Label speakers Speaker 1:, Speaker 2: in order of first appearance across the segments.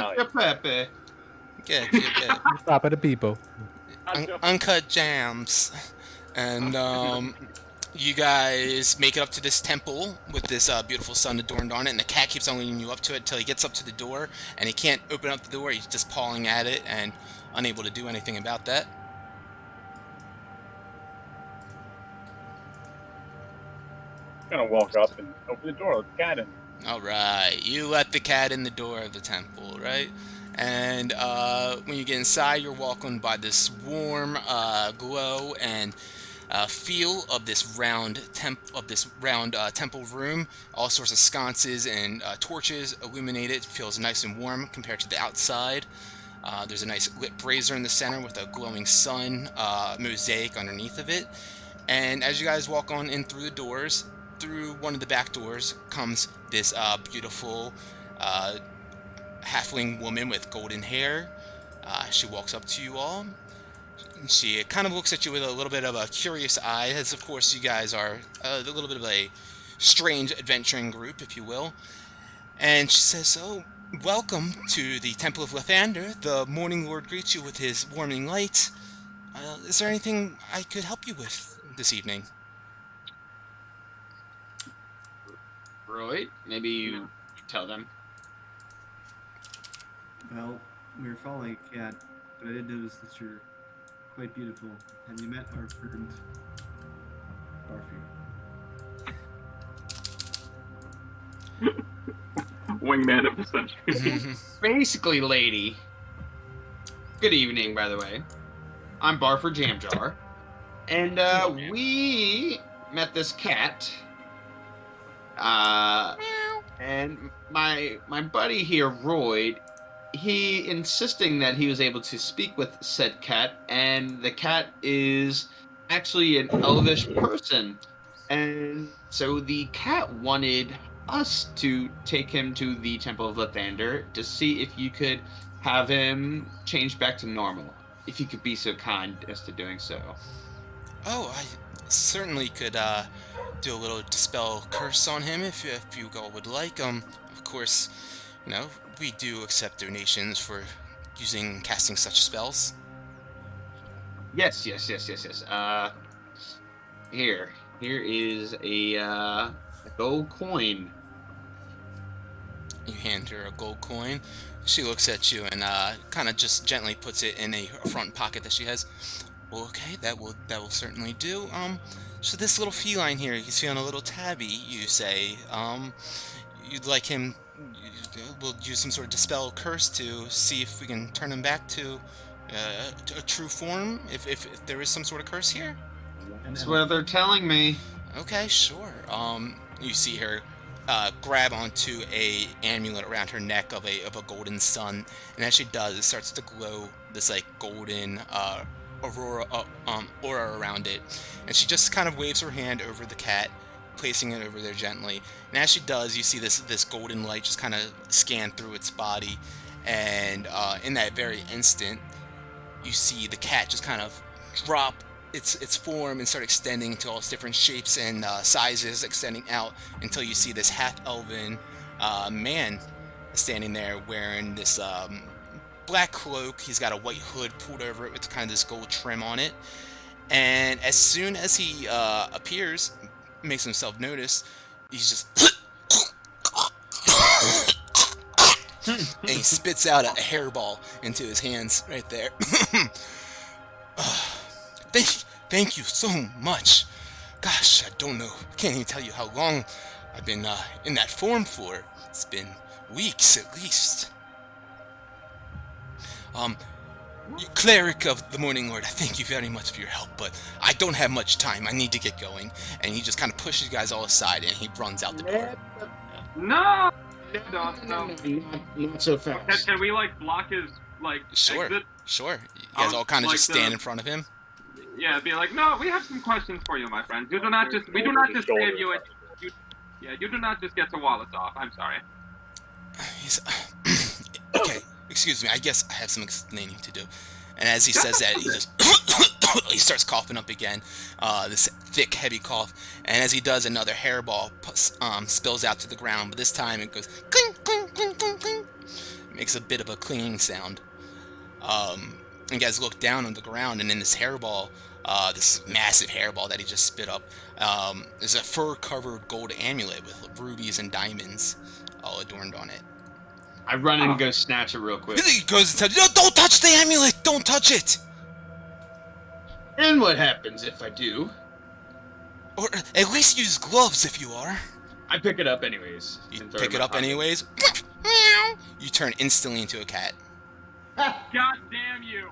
Speaker 1: Sancho Pepe.
Speaker 2: Good, good, good.
Speaker 3: Stop at the people.
Speaker 2: Uncut jams. And you guys make it up to this temple with this beautiful sun adorned on it, and the cat keeps on leading you up to it until he gets up to the door, and he can't open up the door. He's just pawing at it and unable to do anything about that.
Speaker 4: I'm gonna walk up and open the door, let the cat in.
Speaker 2: Alright, you let the cat in the door of the temple, right? And when you get inside, you're welcomed by this warm glow and feel of this round temple room. All sorts of sconces and torches illuminate it. It feels nice and warm compared to the outside. There's a nice lit brazier in the center with a glowing sun mosaic underneath of it. And as you guys walk on in through the doors, through one of the back doors comes this beautiful halfling woman with golden hair. She walks up to you all. She kind of looks at you with a little bit of a curious eye, as of course you guys are a little bit of a strange adventuring group, if you will. And she says, "Oh, welcome to the Temple of Lathander. The Morning Lord greets you with his warming light. Is there anything I could help you with this evening?"
Speaker 1: Roy, maybe you tell them.
Speaker 5: Well, we were following a cat, but I did notice that you're quite beautiful. Have you met our friend Barfield?
Speaker 6: Wingman of the century.
Speaker 1: Basically, lady. Good evening, by the way. I'm Barford Jamjar. And we met this cat. And my buddy here, Roy, he insisting that he was able to speak with said cat, and the cat is actually an elvish person. And so the cat wanted us to take him to the Temple of Lathander to see if you could have him change back to normal. If you could be so kind as to doing so.
Speaker 2: Oh, I certainly could do a little dispel curse on him if you all would like. Of course, you know, we do accept donations for casting such spells.
Speaker 1: Yes. Here is a gold coin.
Speaker 2: You hand her a gold coin. She looks at you and kind of just gently puts it in a front pocket that she has. Well, okay, that will certainly do. So this little feline here, he's feeling a little tabby, you say. You'd like him... We'll use some sort of dispel curse to see if we can turn him back to a true form, if there is some sort of curse here?
Speaker 1: That's what they're telling me.
Speaker 2: Okay, sure. You see her grab onto a amulet around her neck of a golden sun, and as she does, it starts to glow this like golden aura around it, and she just kind of waves her hand over the cat, placing it over there gently. And as she does, you see this golden light just kind of scan through its body, and in that very instant, you see the cat just kind of drop its form and start extending into all its different shapes and sizes, extending out until you see this half-elven man standing there wearing this black cloak. He's got a white hood pulled over it with kind of this gold trim on it. And as soon as he appears, makes himself notice, he's just... and he spits out a hairball into his hands right there. Thank you so much. Gosh, I don't know. Can't even tell you how long I've been in that form for. It's been weeks at least. Cleric of the Morning Lord, I thank you very much for your help, but I don't have much time. I need to get going. And he just kind of pushes you guys all aside, and he runs out the door.
Speaker 6: No! No.
Speaker 1: Not so fast.
Speaker 6: Can we, like, block his, like, exit?
Speaker 2: Sure. You guys all kind of just stand in front of him?
Speaker 6: Yeah, be like, no, we have some questions for you, my friend. We do not just save you. You do not just get to wall us off. I'm sorry.
Speaker 2: He's... okay, excuse me, I guess I have some explaining to do. And as he says that, he just... he starts coughing up again, this thick, heavy cough. And as he does, another hairball spills out to the ground, but this time it goes clink, clink, clink, clink, clink. makes a bit of a clinging sound. You guys look down on the ground, and in this hairball, this massive hairball that he just spit up, is a fur-covered gold amulet with rubies and diamonds all adorned on it.
Speaker 1: I run in and go snatch it real quick.
Speaker 2: He goes and says, "No, don't touch the amulet! Don't touch it!"
Speaker 1: And what happens if I do?
Speaker 2: Or at least use gloves if you are.
Speaker 1: I pick it up anyways.
Speaker 2: You
Speaker 1: and throw
Speaker 2: pick
Speaker 1: in
Speaker 2: it
Speaker 1: my
Speaker 2: up
Speaker 1: pocket.
Speaker 2: anyways. You turn instantly into a cat.
Speaker 6: God damn you!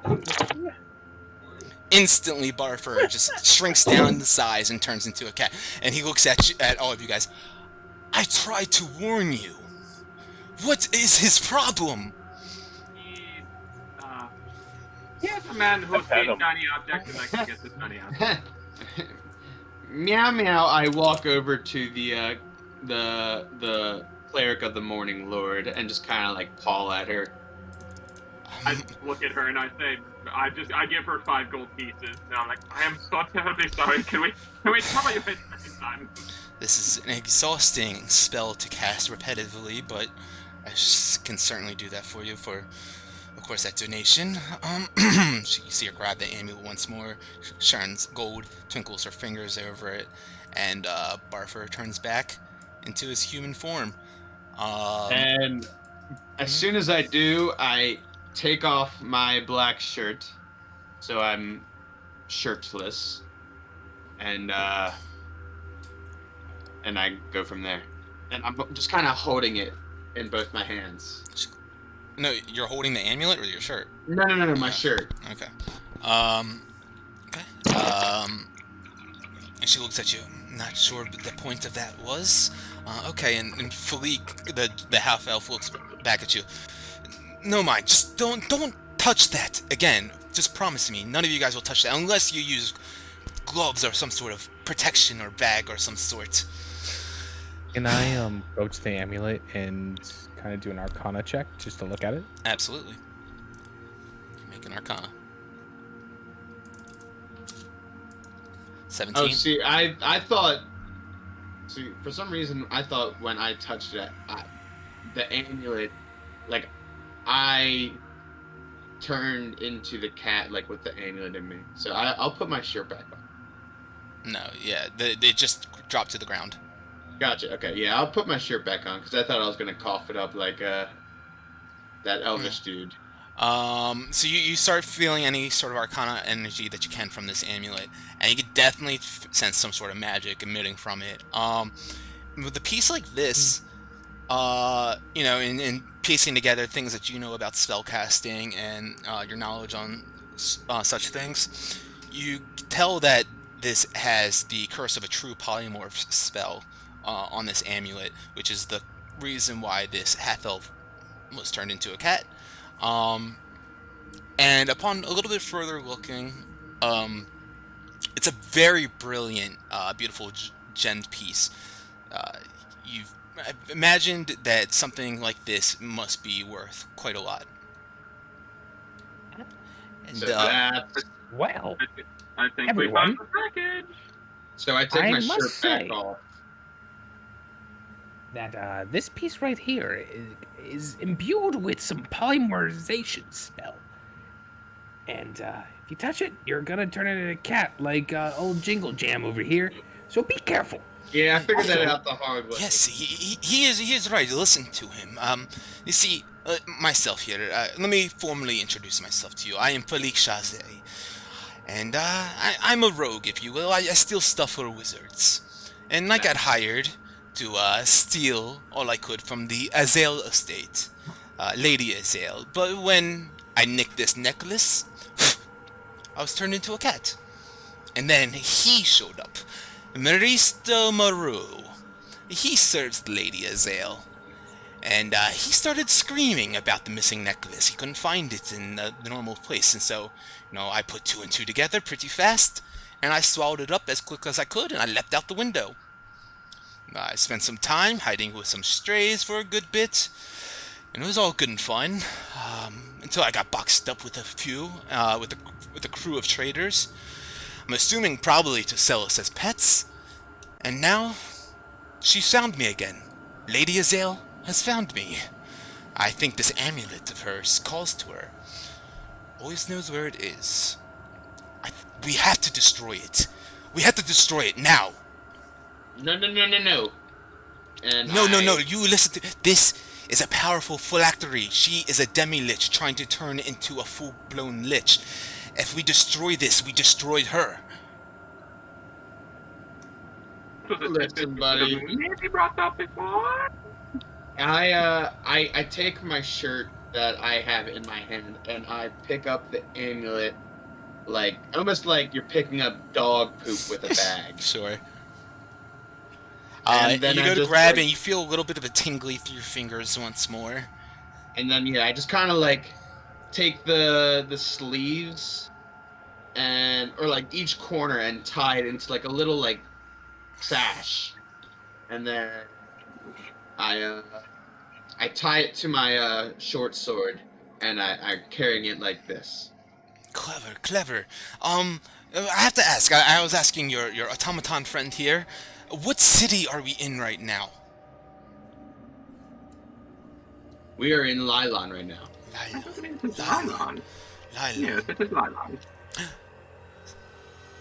Speaker 2: Instantly, Barfur just shrinks down in size and turns into a cat. And he looks at all of you guys. I tried to warn you. What is his problem?
Speaker 6: He's a man who sees shiny objects and likes to get the shiny objects.
Speaker 1: Meow meow. I walk over to the cleric of the Morning Lord and just kind of like paw at her.
Speaker 6: I look at her and I say, I give her 5 gold pieces. And I'm like, I am so terribly sorry. Can we trouble you next time?
Speaker 2: This is an exhausting spell to cast repetitively, but I can certainly do that for you for, of course, that donation. You see her grab the amulet once more. Sharon's gold twinkles her fingers over it, and Barfur turns back into his human form.
Speaker 1: And as soon as I do, I take off my black shirt, so I'm shirtless, and I go from there. And I'm just kind of holding it in both my hands.
Speaker 2: No, you're holding the amulet or your shirt?
Speaker 1: No, my shirt.
Speaker 2: Okay. Okay. And she looks at you. Not sure what the point of that was. Okay, and Philique, the half-elf, looks back at you. No mind, just don't touch that again. Just promise me, none of you guys will touch that unless you use gloves or some sort of protection or bag or some sort.
Speaker 3: Can I go to the amulet and kind of do an Arcana check just to look at it?
Speaker 2: Absolutely. Make an Arcana. 17.
Speaker 1: Oh, see, I thought. See, for some reason, I thought when I touched it, the amulet, like, I turned into the cat, like, with the amulet in me. So I'll put my shirt back on.
Speaker 2: No, yeah, they just dropped to the ground.
Speaker 1: Gotcha. Okay, yeah, I'll put my shirt back on because I thought I was gonna cough it up like that elvish dude.
Speaker 2: So you start feeling any sort of Arcana energy that you can from this amulet, and you can definitely sense some sort of magic emitting from it. With a piece like this, you know, in piecing together things that you know about spellcasting and your knowledge on such things, you tell that this has the curse of a true polymorph spell on this amulet, which is the reason why this half-elf was turned into a cat. And upon a little bit further looking, it's a very brilliant, beautiful gemmed piece. You've imagined that something like this must be worth quite a lot. And,
Speaker 1: So that's
Speaker 3: Well,
Speaker 6: I think
Speaker 3: Everyone.
Speaker 6: we found the package.
Speaker 1: so I take
Speaker 3: I
Speaker 1: my
Speaker 3: must
Speaker 1: shirt
Speaker 3: say-
Speaker 1: back off.
Speaker 3: that this piece right here is imbued with some polymerization spell. And if you touch it, you're gonna turn into a cat like old Jingle Jam over here. So be careful.
Speaker 1: Yeah, I figured that
Speaker 3: Also-
Speaker 1: out the hard way.
Speaker 2: yes, he is right. Listen to him. You see, myself here. Let me formally introduce myself to you. I am Philique Chazet, and I'm a rogue, if you will. I steal stuff for wizards, and I got hired to steal all I could from the Azael estate, Lady Azael. But when I nicked this necklace, I was turned into a cat. And then he showed up, Maristo Maru. He serves Lady Azael. And he started screaming about the missing necklace. He couldn't find it in the normal place, and so, you know, I put 2 and 2 together pretty fast, and I swallowed it up as quick as I could, and I leapt out the window. I spent some time hiding with some strays for a good bit, and it was all good and fun, until I got boxed up with a few, with a crew of traders. I'm assuming probably to sell us as pets, and now she's found me again. Lady Azael has found me. I think this amulet of hers calls to her. Always knows where it is. We have to destroy it. We have to destroy it now.
Speaker 1: No, no, no, no, no. And
Speaker 2: No, no, no. You listen to this. Is a powerful phylactery. She is a demi-lich trying to turn into a full-blown lich. If we destroy this, we destroyed her.
Speaker 1: Listen, buddy.
Speaker 6: Maybe brought up before.
Speaker 1: I take my shirt that I have in my hand and I pick up the amulet, like almost like you're picking up dog poop with a bag.
Speaker 2: Sure.
Speaker 1: And then
Speaker 2: you
Speaker 1: I
Speaker 2: go to
Speaker 1: just,
Speaker 2: grab
Speaker 1: like-
Speaker 2: and you feel a little bit of a tingly through your fingers once more.
Speaker 1: And then yeah, I just kind of like take the sleeves or like each corner and tie it into like a little like sash, and then I tie it to my short sword and I'm carrying it like this.
Speaker 2: Clever, clever. I have to ask. I was asking your automaton friend here. What city are we in right now?
Speaker 1: We are in Lylon right now.
Speaker 6: It's Lylon. Yes, it is Lylon.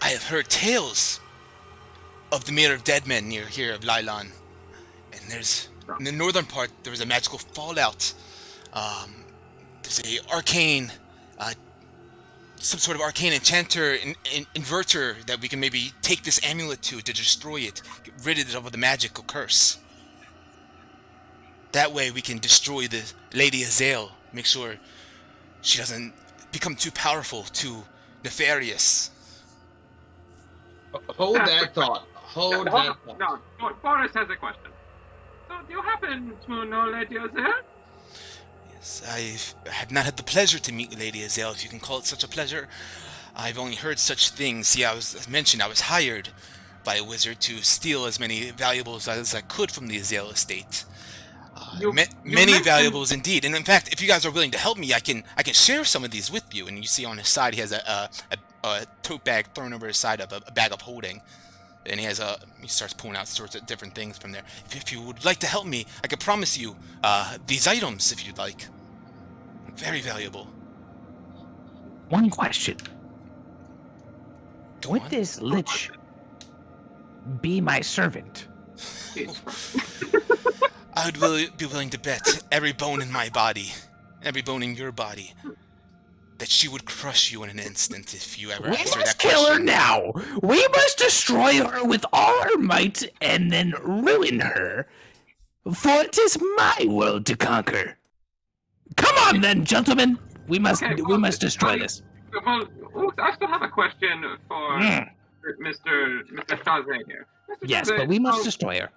Speaker 2: I have heard tales of the Mirror of Dead Men near here of Lylon. And there's, in the northern part, there was a magical fallout. There's a arcane, some sort of arcane enchanter, inverter that we can maybe take this amulet to destroy it, get rid of it of the magical curse. That way we can destroy the Lady Azael, make sure she doesn't become too powerful, too nefarious.
Speaker 1: Hold that thought. Hold that thought.
Speaker 6: No, Boris has a question. So, do you happen to know Lady Azael?
Speaker 2: Yes, I have not had the pleasure to meet Lady Azael, if you can call it such a pleasure. I've only heard such things. See, as mentioned, I was hired by a wizard to steal as many valuables as I could from the Azael estate.
Speaker 6: You
Speaker 2: Many
Speaker 6: mentioned-
Speaker 2: valuables indeed. And in fact, if you guys are willing to help me, I can share some of these with you. And you see on his side, he has a tote bag thrown over his side of a bag of holding. And he starts pulling out sorts of different things from there. If you would like to help me, I can promise you these items if you'd like. Very valuable.
Speaker 3: One question.
Speaker 2: Go
Speaker 3: Would
Speaker 2: on.
Speaker 3: this lich be my servant?
Speaker 2: I would be willing to bet every bone in my body, every bone in your body, that she would crush you in an instant if you ever
Speaker 3: We
Speaker 2: asked her
Speaker 3: must
Speaker 2: that
Speaker 3: kill her
Speaker 2: question.
Speaker 3: now. We must destroy her with all our might and then ruin her. For it is my world to conquer. Come on then, gentlemen. We must
Speaker 6: Okay,
Speaker 3: we
Speaker 6: well,
Speaker 3: must destroy
Speaker 6: I-
Speaker 3: this.
Speaker 6: Well, I still have a question for Mr. Chazé here. Mr.
Speaker 3: Yes,
Speaker 6: Chazé,
Speaker 3: but we must
Speaker 6: so-
Speaker 3: destroy her.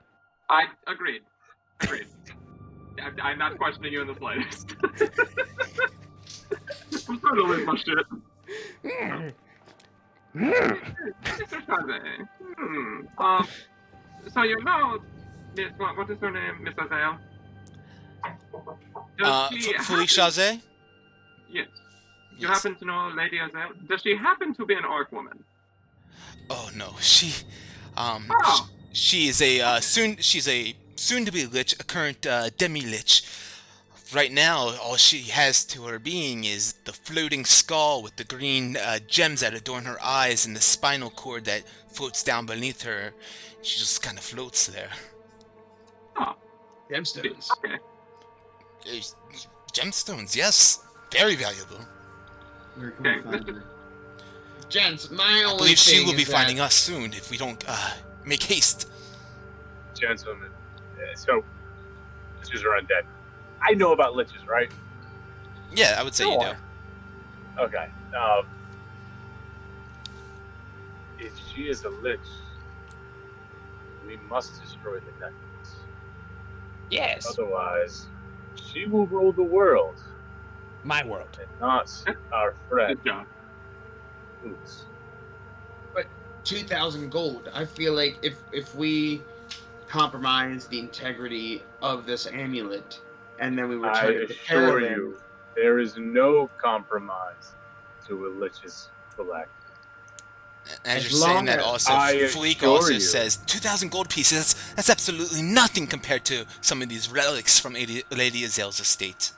Speaker 6: I agreed. I'm not questioning you in the slightest. I'm trying to lose my shit. Mr. Chazé. So you know, what is her name, Miss Azael?
Speaker 2: Felicia Chazé?
Speaker 6: Yes. You
Speaker 2: Yes.
Speaker 6: happen to know Lady Azael? Does she happen to be an orc woman?
Speaker 2: Oh no, she
Speaker 6: Oh.
Speaker 2: she is a soon-to-be lich, a current demi-lich. Right now, all she has to her being is the floating skull with the green gems that adorn her eyes and the spinal cord that floats down beneath her. She just kind of floats there.
Speaker 6: Oh,
Speaker 1: Gemstones.
Speaker 6: okay.
Speaker 2: Gemstones, yes, very valuable.
Speaker 5: Where can we
Speaker 6: Okay,
Speaker 5: find
Speaker 6: Mr.
Speaker 5: her?
Speaker 1: Gents, my
Speaker 2: I
Speaker 1: only
Speaker 2: believe she
Speaker 1: thing
Speaker 2: will be
Speaker 1: is
Speaker 2: finding
Speaker 1: that-
Speaker 2: us soon if we don't make haste.
Speaker 4: Gentlemen, so liches are undead. I know about liches, right?
Speaker 2: Yeah, I would say you do.
Speaker 4: Sure. Okay. If she is a lich, we must destroy the necklace.
Speaker 3: Yes,
Speaker 4: Otherwise, she will rule the world,
Speaker 3: my world.
Speaker 4: and not our friend
Speaker 6: Good job.
Speaker 4: Boots.
Speaker 1: 2,000 gold. I feel like if we compromise the integrity of this amulet, and then we
Speaker 4: I
Speaker 1: return it to
Speaker 4: assure
Speaker 1: Caravan,
Speaker 4: you, there is no compromise to a lich's phylactery.
Speaker 2: As
Speaker 1: As
Speaker 2: you're saying
Speaker 1: long
Speaker 2: that,
Speaker 1: as-
Speaker 2: also
Speaker 4: I
Speaker 2: Fleek
Speaker 4: assure
Speaker 2: also
Speaker 4: you.
Speaker 2: says 2,000 gold pieces. That's absolutely nothing compared to some of these relics from Lady Azel's estate.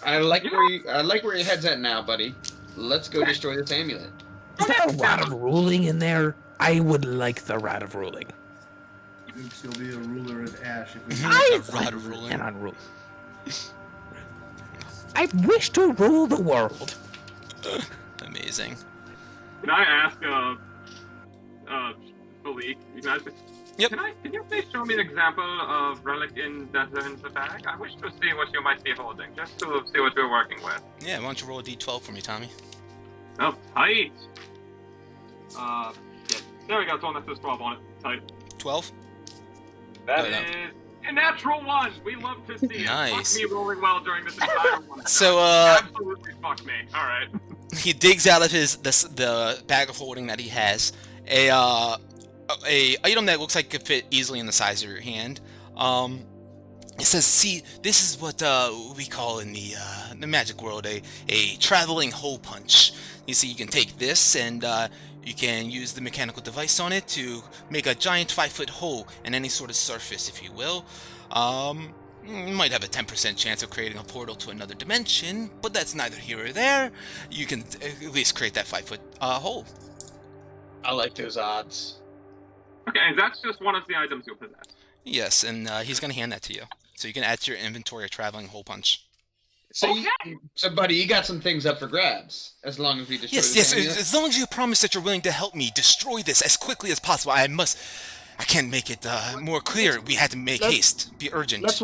Speaker 1: I like where your head's at now, buddy. Let's go destroy this amulet.
Speaker 3: Is there a rod of ruling in there? I would like the rod of ruling.
Speaker 5: Oops, you'll be a ruler of ash if we
Speaker 2: A rod of ruling.
Speaker 3: And on rule. I wish to rule the world.
Speaker 2: Amazing.
Speaker 6: Can I ask, Malik, you guys,
Speaker 2: Yep.
Speaker 6: can you please show me an example of relic in the bag? I wish to see what you might be holding, just to see what you're working with.
Speaker 2: Yeah, why don't you roll a d12 for me, Tommy?
Speaker 6: Oh, tight! Yeah, there we go, it's one that says 12 on it. Tight.
Speaker 2: 12?
Speaker 6: That
Speaker 2: Oh, no.
Speaker 6: is a natural one! We love to see it.
Speaker 2: Nice.
Speaker 6: Fuck me rolling well during this entire one.
Speaker 2: So,
Speaker 6: Absolutely fuck me. Alright.
Speaker 2: he digs out of the bag of holding that he has a item that looks like it could fit easily in the size of your hand. It says, "See, this is what we call in the magic world a traveling hole punch. You see, you can take this and you can use the mechanical device on it to make a giant 5-foot hole in any sort of surface, if you will. You might have a 10% chance of creating a portal to another dimension, but that's neither here or there. You can at least create that 5-foot hole."
Speaker 1: I like those odds.
Speaker 6: Okay, and that's just one of the items you possess.
Speaker 2: Yes, and he's going to hand that to you. So you can add to your inventory a traveling hole punch.
Speaker 1: So,
Speaker 6: Okay.
Speaker 1: so buddy, you got some things up for grabs. As long as we destroy
Speaker 2: Yes,
Speaker 1: this
Speaker 2: yes,
Speaker 1: amulet.
Speaker 2: as long as you promise that you're willing to help me destroy this as quickly as possible. I can't make it more clear. We had to make haste. Be urgent.
Speaker 1: Let's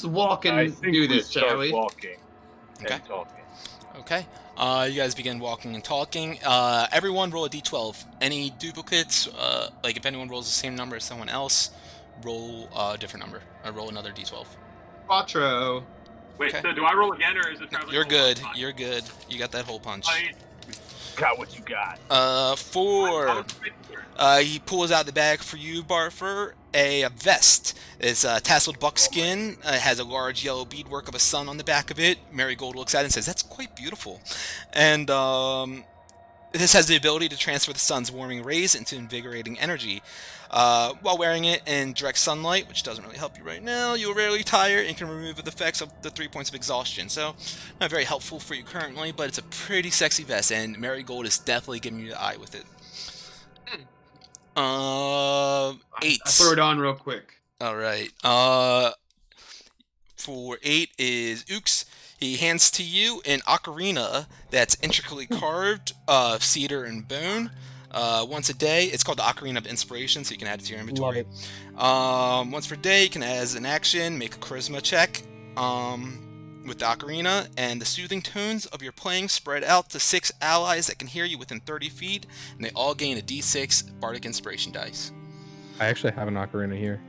Speaker 1: walk
Speaker 4: I
Speaker 1: and
Speaker 4: think
Speaker 1: do
Speaker 4: we
Speaker 1: this, shall
Speaker 4: start
Speaker 1: we?
Speaker 4: walking
Speaker 2: Okay.
Speaker 4: and talking.
Speaker 2: Okay. You guys begin walking and talking. Everyone roll a d12. Any duplicates, like if anyone rolls the same number as someone else, roll a different number. Or roll another d12.
Speaker 1: Quattro.
Speaker 6: Wait,
Speaker 2: Okay.
Speaker 6: so do I roll again, or is it traveling?
Speaker 2: You're
Speaker 6: hole
Speaker 2: good.
Speaker 6: punch?
Speaker 2: You're good. You got that hole punch.
Speaker 6: I-
Speaker 4: Got what you got.
Speaker 2: 4. He pulls out the bag for you, Barfer, a vest. It's tasseled buckskin. It has a large yellow beadwork of a sun on the back of it. Marigold looks at it and says, "That's quite beautiful." And this has the ability to transfer the sun's warming rays into invigorating energy. While wearing it in direct sunlight, which doesn't really help you right now, you'll rarely tire and can remove the effects of the 3 points of exhaustion. So, not very helpful for you currently, but it's a pretty sexy vest, and Marigold is definitely giving you the eye with it. 8.
Speaker 1: I'll throw it on real quick.
Speaker 2: All right. For 8 is Ooks. He hands to you an ocarina that's intricately carved of cedar and bone. Once a day, it's called the Ocarina of Inspiration, so you can add it to your inventory. Once per day, you can, as an action, make a charisma check with the ocarina, and the soothing tones of your playing spread out to 6 allies that can hear you within 30 feet, and they all gain a d6 bardic inspiration dice.
Speaker 7: I actually have an ocarina here.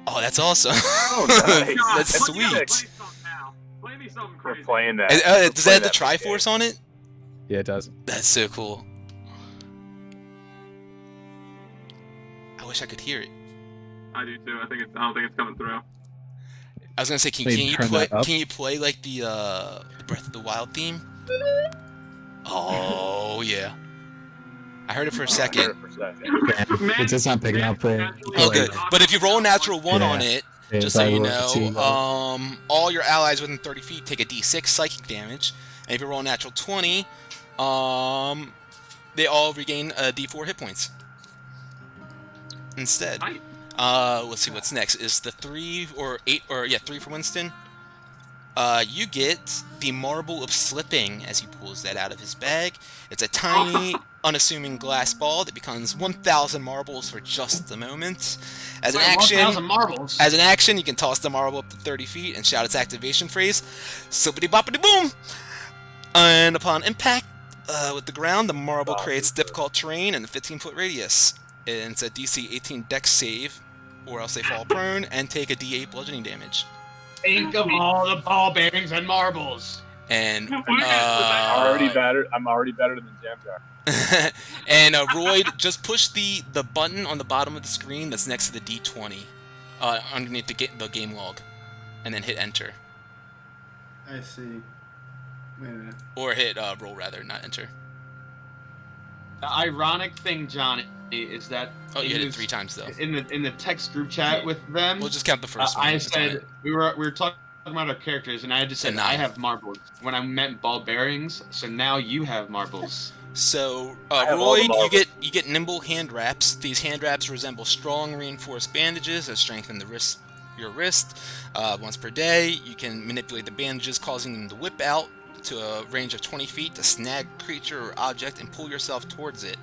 Speaker 2: Oh, that's awesome.
Speaker 4: Oh, nice.
Speaker 6: God,
Speaker 2: That's
Speaker 6: play me
Speaker 2: sweet.
Speaker 6: something now. Play me something
Speaker 4: We're
Speaker 6: crazy.
Speaker 4: playing that.
Speaker 2: Does
Speaker 4: We're
Speaker 2: that
Speaker 4: playing
Speaker 2: have the
Speaker 4: that big
Speaker 2: Triforce on it?
Speaker 7: Yeah, it does.
Speaker 2: That's so cool. I wish I could hear it.
Speaker 6: I do too. I don't think it's coming through.
Speaker 2: I was gonna say, can
Speaker 7: Maybe
Speaker 2: you
Speaker 7: turn
Speaker 2: play?
Speaker 7: that up?
Speaker 2: Can you play like the Breath of the Wild theme? Oh yeah, I heard it for a second.
Speaker 7: It's just not picking up for.
Speaker 2: Oh good, but if you roll a natural 1 on
Speaker 7: Yeah.
Speaker 2: it, just so you know, all your allies within 30 feet take a d6 psychic damage, and if you roll a natural 20, they all regain a d4 hit points instead.
Speaker 6: Nice.
Speaker 2: Let's see what's next. Is the 3 or 8 or 3 for Winston? You get the Marble of Slipping as he pulls that out of his bag. It's a tiny, unassuming glass ball that becomes 1,000 marbles for just a moment. As an action,
Speaker 1: 1,000 marbles.
Speaker 2: you can toss the marble up to 30 feet and shout its activation phrase, "Sippity boppity boom!" And upon impact with the ground, the marble creates difficult terrain in a 15-foot radius. And it's a DC 18 Dex save, or else they fall prone and take a D8 bludgeoning damage.
Speaker 1: Think of all the ball bearings and marbles.
Speaker 2: And
Speaker 4: I'm already better than Jamjar.
Speaker 2: and Royd, just push the button on the bottom of the screen that's next to the D20 underneath the game log, and then hit enter.
Speaker 5: I see. Wait a minute.
Speaker 2: Or hit roll rather, not enter.
Speaker 1: The ironic thing, Johnny, is that
Speaker 2: Oh, you hit it
Speaker 1: this-
Speaker 2: 3 times though.
Speaker 1: in the text group chat with them.
Speaker 2: We'll just count the first one.
Speaker 1: I
Speaker 2: It's fine.
Speaker 1: said we were talking about our characters, and I just said
Speaker 2: A
Speaker 1: I
Speaker 2: 9.
Speaker 1: have marbles when I meant ball bearings. So now you have marbles.
Speaker 2: So,
Speaker 6: have all the
Speaker 2: Roy,
Speaker 6: marbles.
Speaker 2: you get nimble hand wraps. These hand wraps resemble strong, reinforced bandages that strengthen your wrist. Once per day, you can manipulate the bandages, causing them to whip out to a range of 20 feet to snag creature or object and pull yourself towards it.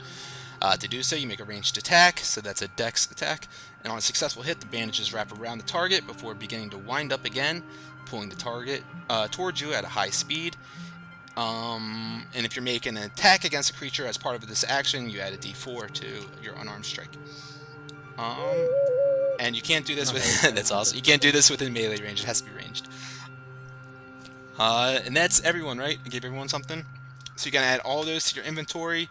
Speaker 2: To do so, you make a ranged attack, so that's a dex attack, and on a successful hit, the bandages wrap around the target before beginning to wind up again, pulling the target towards you at a high speed. And if you're making an attack against a creature as part of this action, you add a d4 to your unarmed strike. And you can't do this with that's awesome. You can't do this within melee range. It has to be ranged. And that's everyone, right? I gave everyone something. So you can add all those to your inventory.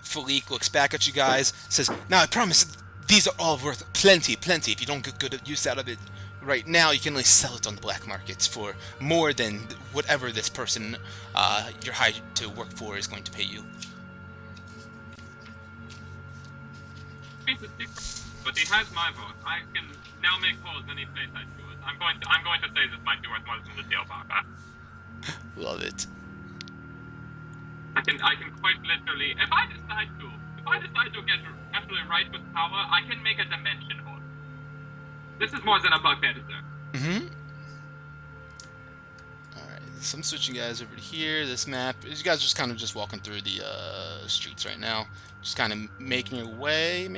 Speaker 2: Philippe looks back at you guys, says, "Now I promise these are all worth plenty. If you don't get good use out of it right now, you can at least sell it on the black markets for more than whatever this person you're hired to work for is going to pay you."
Speaker 6: But he has my vote. I can now make calls any place I choose. I'm going to say this might be worth more than the deal, Baba.
Speaker 2: Love it.
Speaker 6: I can quite literally, if I decide to get absolutely right with power, I can make a dimension hole. This is more than a bugbear deserves.
Speaker 2: Alright, so I'm switching you guys over to here. This map, you guys are just kind of just walking through the streets right now. Just kind of making your way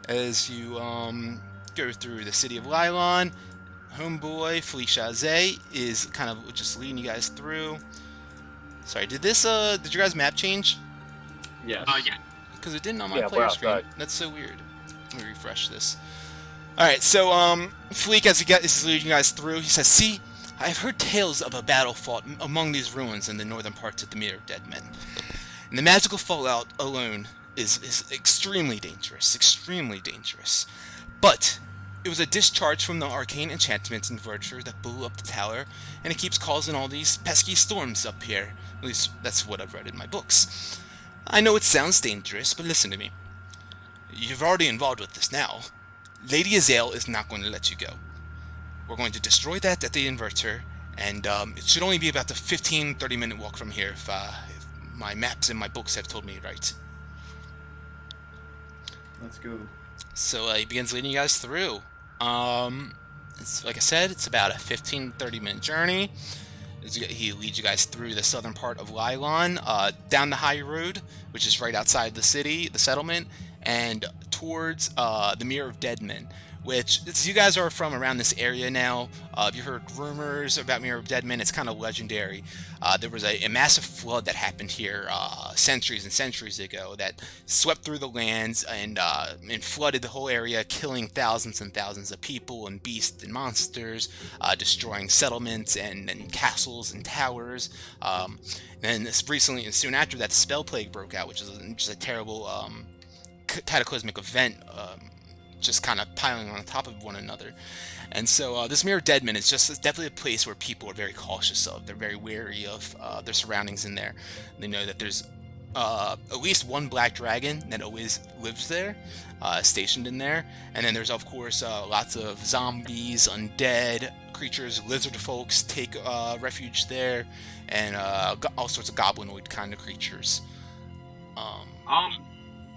Speaker 2: as you go through the city of Lylon. Homeboy, Felicia Zay is kind of just leading you guys through. Sorry, did your guys' map change?
Speaker 1: Yes.
Speaker 6: Yeah.
Speaker 2: Because it didn't on my
Speaker 4: Yeah,
Speaker 2: player
Speaker 4: we're
Speaker 2: screen.
Speaker 4: outside.
Speaker 2: That's so weird. Let me refresh this. Alright, so, Fleek, as he is leading you guys through, he says, "See, I have heard tales of a battle fought among these ruins in the northern parts of the Mirror of Dead Men. And the magical fallout alone is extremely dangerous. But it was a discharge from the arcane enchantments and virtue that blew up the tower, and it keeps causing all these pesky storms up here. At least, that's what I've read in my books. I know it sounds dangerous, but listen to me. You're already involved with this now. Lady Azale is not going to let you go. We're going to destroy that at the inverter, and it should only be about a 15-30 minute walk from here if my maps and my books have told me right."
Speaker 5: Let's go.
Speaker 2: So he begins leading you guys through. It's, like I said, it's about a 15-30 minute journey. He leads you guys through the southern part of Lylon, down the high road, which is right outside the city, the settlement, and towards the Mirror of Dead Men, which, you guys are from around this area now. You heard rumors about Mirror of Dead Men. It's kind of legendary. There was a massive flood that happened here centuries and centuries ago that swept through the lands and flooded the whole area, killing thousands and thousands of people and beasts and monsters, destroying settlements and castles and towers. And recently, and soon after that, the Spell Plague broke out, which is just a terrible cataclysmic event, just kind of piling on top of one another. And so this Mirror of Dead Men it's definitely a place where people are very cautious of. They're very wary of their surroundings in there. They know that there's at least one black dragon that always lives there, stationed in there. And then there's, of course, lots of zombies, undead creatures, lizard folks take refuge there, and all sorts of goblinoid kind of creatures.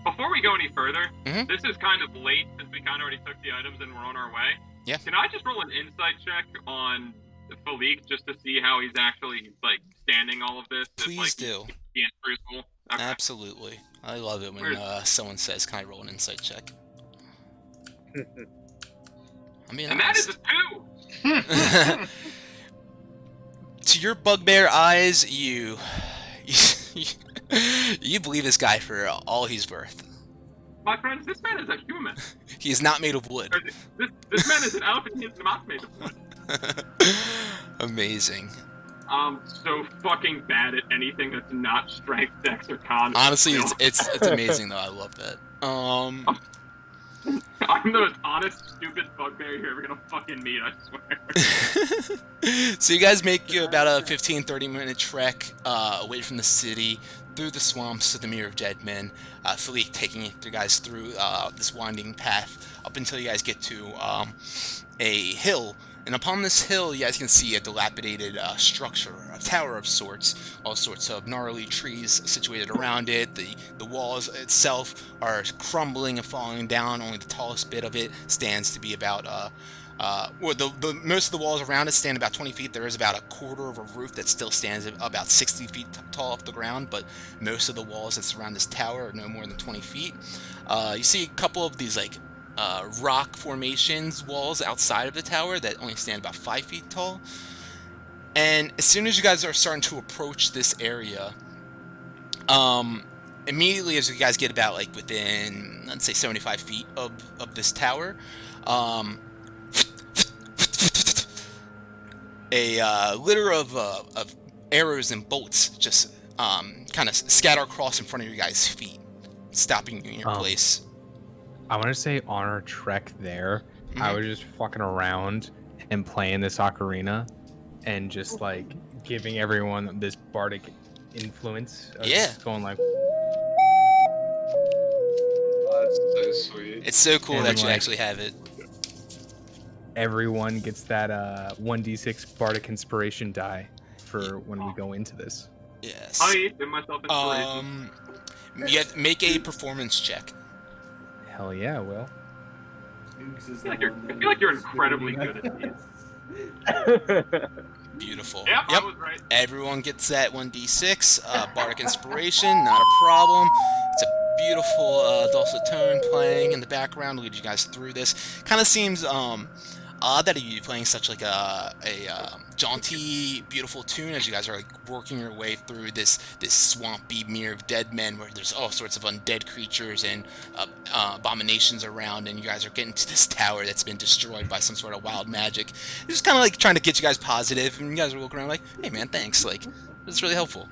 Speaker 6: Before we go any further,
Speaker 2: Mhm.
Speaker 6: this is kind of late since we kind of already took the items and we're on our way.
Speaker 2: Yeah.
Speaker 6: Can I just roll an insight check on Philippe just to see how he's actually standing all of this?
Speaker 2: Please do.
Speaker 6: Being truthful. Okay.
Speaker 2: Absolutely. I love it when someone says, "Can I roll an insight check?" I mean,
Speaker 6: And that is a 2.
Speaker 2: to your bugbear eyes, you believe this guy for all he's worth.
Speaker 6: My friends, this man is a human.
Speaker 2: He is not made of wood.
Speaker 6: This man is an elephant. He's not made of wood.
Speaker 2: Amazing.
Speaker 6: I'm so fucking bad at anything that's not strength, dex, or con.
Speaker 2: Honestly, it's amazing though. I love that.
Speaker 6: I'm the most honest, stupid bugbear you're ever gonna fucking meet, I swear.
Speaker 2: So you guys make you about a 15-30 minute trek away from the city, through the swamps to the Mirror of Dead Men. Philippe taking you guys through this winding path up until you guys get to a hill. And upon this hill, you guys can see a dilapidated structure, a tower of sorts, all sorts of gnarly trees situated around it. The walls itself are crumbling and falling down. Only the tallest bit of it stands to be about well, the most of the walls around it stand about 20 feet. There is about a quarter of a roof that still stands about 60 feet tall off the ground, but most of the walls that surround this tower are no more than 20 feet. You see a couple of these like rock formations walls outside of the tower that only stand about 5 feet tall. And as soon as you guys are starting to approach this area, immediately as you guys get about like within, let's say 75 feet of this tower, a litter of arrows and bolts just kind of scatter across in front of your guys' feet, stopping you in your place.
Speaker 7: I want to say on our trek there, I was just fucking around and playing this ocarina and just like giving everyone this bardic influence. Just going like.
Speaker 1: That's so sweet.
Speaker 2: It's so cool
Speaker 7: And
Speaker 2: that you
Speaker 7: like,
Speaker 2: actually have it.
Speaker 7: Everyone gets that 1d6 bardic inspiration die for when we go into this.
Speaker 2: Yes.
Speaker 6: I give myself inspiration.
Speaker 2: You have to make a performance check.
Speaker 7: Hell yeah, Will.
Speaker 6: I feel like you're incredibly good at these.
Speaker 2: Beautiful.
Speaker 6: Yep, I was right.
Speaker 2: Everyone gets that 1d6 bardic inspiration, not a problem. It's a beautiful dulcet tone playing in the background to lead you guys through this. Kind of seems odd that you're playing such like a jaunty, beautiful tune as you guys are like working your way through this swampy Mirror of Dead Men where there's all sorts of undead creatures and abominations around, and you guys are getting to this tower that's been destroyed by some sort of wild magic. It's just kind of like trying to get you guys positive, and you guys are looking around like, hey man, thanks, like it's really helpful.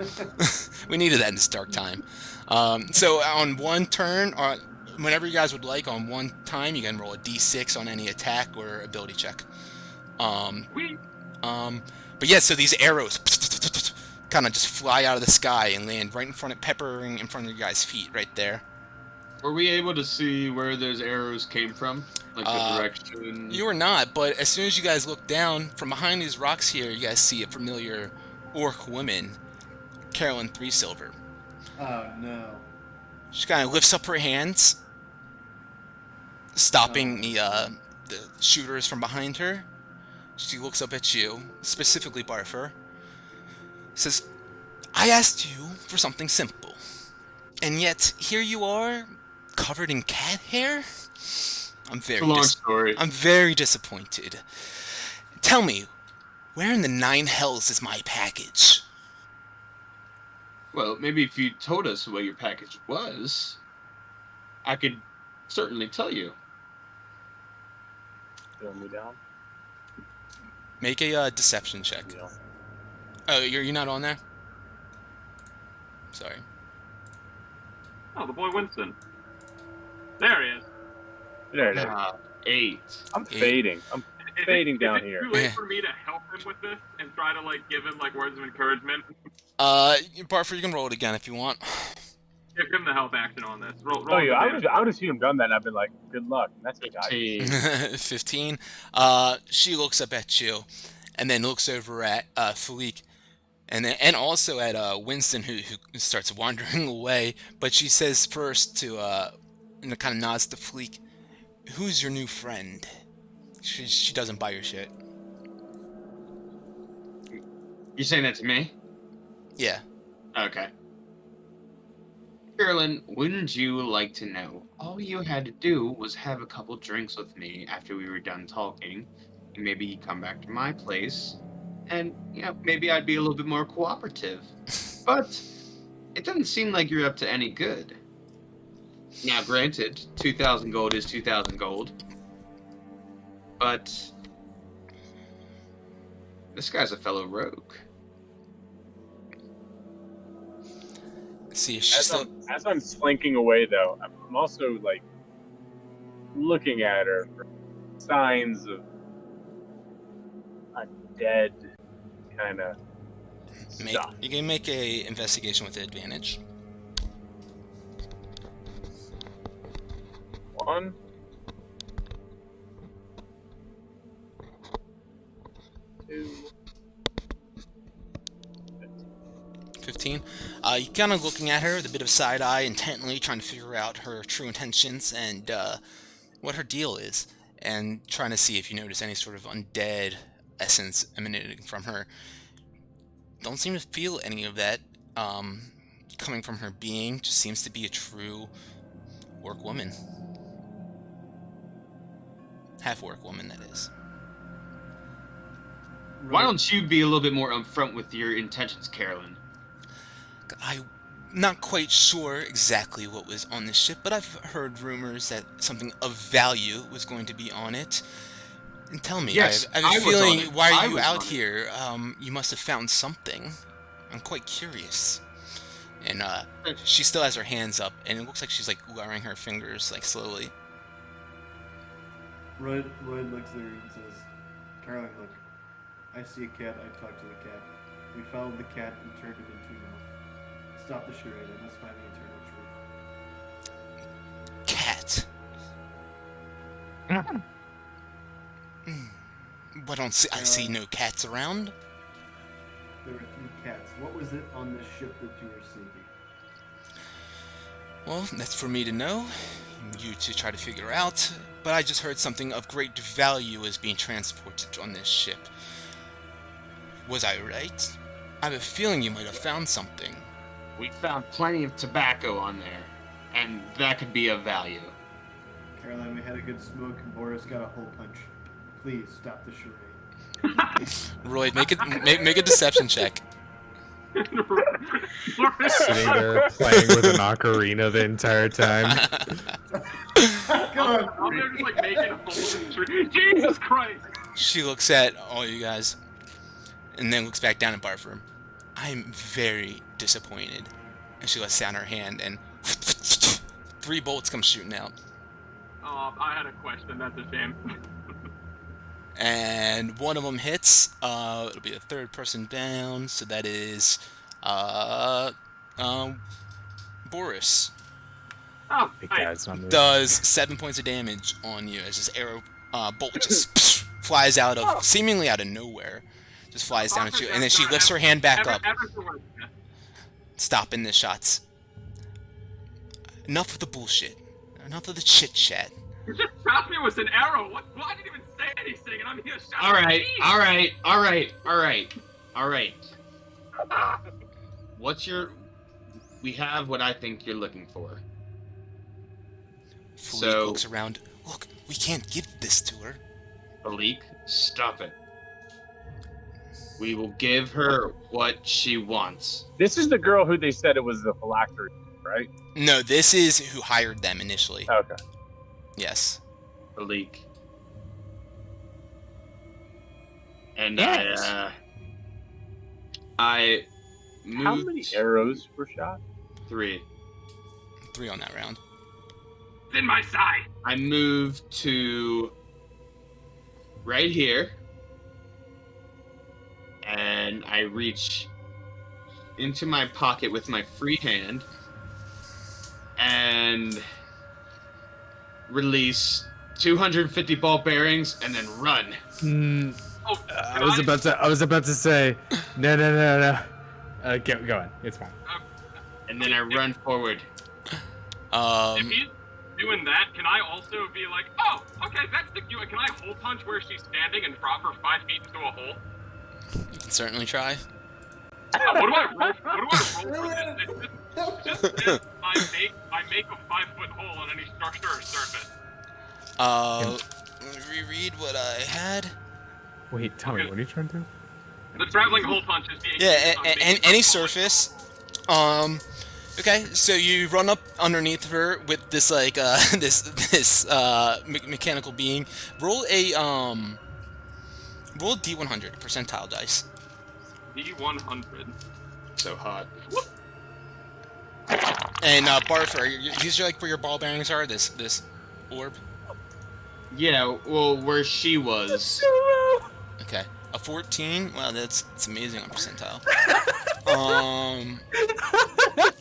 Speaker 2: We needed that in this dark time. So on one turn, or whenever you guys would like, on one time, you can roll a d6 on any attack or ability check. But yeah, so these arrows kind of just fly out of the sky and land right in front of, peppering in front of your guys' feet, right there.
Speaker 1: Were we able to see where those arrows came from? Like the direction?
Speaker 2: You were not, but as soon as you guys look down, from behind these rocks here, you guys see a familiar orc woman, Carolyn 3 Silver.
Speaker 5: Oh no.
Speaker 2: She kind of lifts up her hands, stopping the shooters from behind her. She looks up at you, specifically Barfer. Says, I asked you for something simple, and yet here you are, covered in cat hair? I'm very
Speaker 1: Long story.
Speaker 2: I'm very disappointed. Tell me, where in the 9 hells is my package?
Speaker 1: Well, maybe if you told us what your package was, I could certainly tell you.
Speaker 4: Fill me down.
Speaker 2: Make a deception check.
Speaker 4: Yeah.
Speaker 2: Oh, you're not on there? Sorry.
Speaker 6: Oh, the boy Winston. There he is.
Speaker 4: There it is.
Speaker 1: 8.
Speaker 4: I'm fading. I'm fading down
Speaker 6: is it
Speaker 4: here.
Speaker 6: too late for me to help him with this and try to like give him like words of encouragement?
Speaker 2: Barfer, you can roll it again if you want.
Speaker 6: Give him the help action on this. Roll
Speaker 4: Oh yeah,
Speaker 6: the
Speaker 4: I would have seen him done that and I've been like, good luck. And that's what I
Speaker 1: 15.
Speaker 2: 15. She looks up at you, and then looks over at Philippe, and also at Winston, who starts wandering away. But she says first to and kind of nods to Philippe, "Who's your new friend?" She doesn't buy your shit.
Speaker 1: You saying that to me?
Speaker 2: Yeah.
Speaker 1: Okay. Carolyn, wouldn't you like to know? All you had to do was have a couple drinks with me after we were done talking, and maybe you'd come back to my place, and, you know, maybe I'd be a little bit more cooperative. But it doesn't seem like you're up to any good. Now, granted, 2,000 gold is 2,000 gold, but this guy's a fellow rogue.
Speaker 2: See, she's still.
Speaker 4: As I'm slinking away though, I'm also like looking at her for signs of a dead kind of stuff.
Speaker 2: You can make a investigation with advantage.
Speaker 4: 1. 2.
Speaker 2: 15. You kind of looking at her with a bit of side eye, intently trying to figure out her true intentions and what her deal is, and trying to see if you notice any sort of undead essence emanating from her. Don't seem to feel any of that coming from her being. Just seems to be a true orc woman. Half-orc woman, that is.
Speaker 1: Why don't you be a little bit more upfront with your intentions, Carolyn?
Speaker 2: I'm not quite sure exactly what was on the ship, but I've heard rumors that something of value was going to be on it. And tell me,
Speaker 1: Yes,
Speaker 2: I have a
Speaker 1: I was
Speaker 2: feeling,
Speaker 1: on it.
Speaker 2: why
Speaker 1: I
Speaker 2: are you
Speaker 1: was
Speaker 2: out
Speaker 1: on it.
Speaker 2: here? You must have found something. I'm quite curious. And she still has her hands up, and it looks like she's like lowering her fingers like slowly.
Speaker 5: Royd looks there and says, Caroline, look, I see a cat, I talk to the cat. We followed the cat and turned it into an elf. Stop the charade, I must find the eternal truth.
Speaker 2: Cat. But I see no cats around.
Speaker 5: There were 3 cats. What was it on the ship that you were seeking?
Speaker 2: Well, that's for me to know, you to try to figure out, but I just heard something of great value is being transported on this ship. Was I right? I have a feeling you might have found something.
Speaker 1: We found plenty of tobacco on there, and that could be of value.
Speaker 5: Caroline, we had a good smoke and Boris got a hole punch. Please stop the charade.
Speaker 2: Roy, make a deception check.
Speaker 7: Sitting there playing with an ocarina the entire time.
Speaker 5: Come on.
Speaker 6: I'm there just like making holes in the tree. Jesus Christ!
Speaker 2: She looks at all you guys, and then looks back down at Barford. I'm very disappointed. And she lets down her hand, and 3 bolts come shooting out.
Speaker 6: I had a question. That's a shame.
Speaker 2: And one of them hits. It'll be a 3rd person down, so that is Boris.
Speaker 6: Oh,
Speaker 7: Big
Speaker 6: I,
Speaker 7: guy's on the
Speaker 2: Does 7 points of damage on you as this arrow bolt just flies out of seemingly out of nowhere, just flies down at you, and then she lifts her hand back up, stopping the shots. Enough of the bullshit. Enough of the chit chat.
Speaker 6: You just shot me with an arrow. What? I didn't even say anything, and I'm here shouting.
Speaker 1: All right. What's your? We have what I think you're looking for.
Speaker 2: Philippe looks around. Look, we can't give this to her.
Speaker 1: Philippe, stop it. We will give her what she wants.
Speaker 4: This is the girl who they said it was the phylactery, right?
Speaker 2: No, this is who hired them initially.
Speaker 4: Okay.
Speaker 2: Yes.
Speaker 1: Philippe. And
Speaker 7: Yes.
Speaker 1: I moved
Speaker 4: How many arrows were shot?
Speaker 1: 3.
Speaker 2: 3 on that round.
Speaker 6: It's in my side.
Speaker 1: I moved to right here, and I reach into my pocket with my free hand and release 250 ball bearings and then run.
Speaker 6: Oh,
Speaker 7: I was about to say, no. Go on. It's fine.
Speaker 1: And then I run forward.
Speaker 6: If he's doing that, can I also be like, oh, okay, that's the cue. Can I hole punch where she's standing and drop her 5 feet into a hole?
Speaker 2: You can certainly try.
Speaker 6: What do I roll for this? Just if I make a 5-foot hole on any structure or surface.
Speaker 2: Let me reread what I had.
Speaker 7: Wait, tell me, what are you trying to do?
Speaker 6: The traveling hole punch is being
Speaker 2: Yeah,
Speaker 6: used on
Speaker 2: and
Speaker 6: making
Speaker 2: any
Speaker 6: a hole.
Speaker 2: surface. Okay, so you run up underneath her with this like this mechanical being. Roll a D100 percentile dice.
Speaker 6: D100.
Speaker 1: So hot.
Speaker 2: And Barfer, these are like where your ball bearings are. This orb.
Speaker 1: Yeah, well, where she was.
Speaker 2: Okay, a 14. Wow, that's amazing on percentile.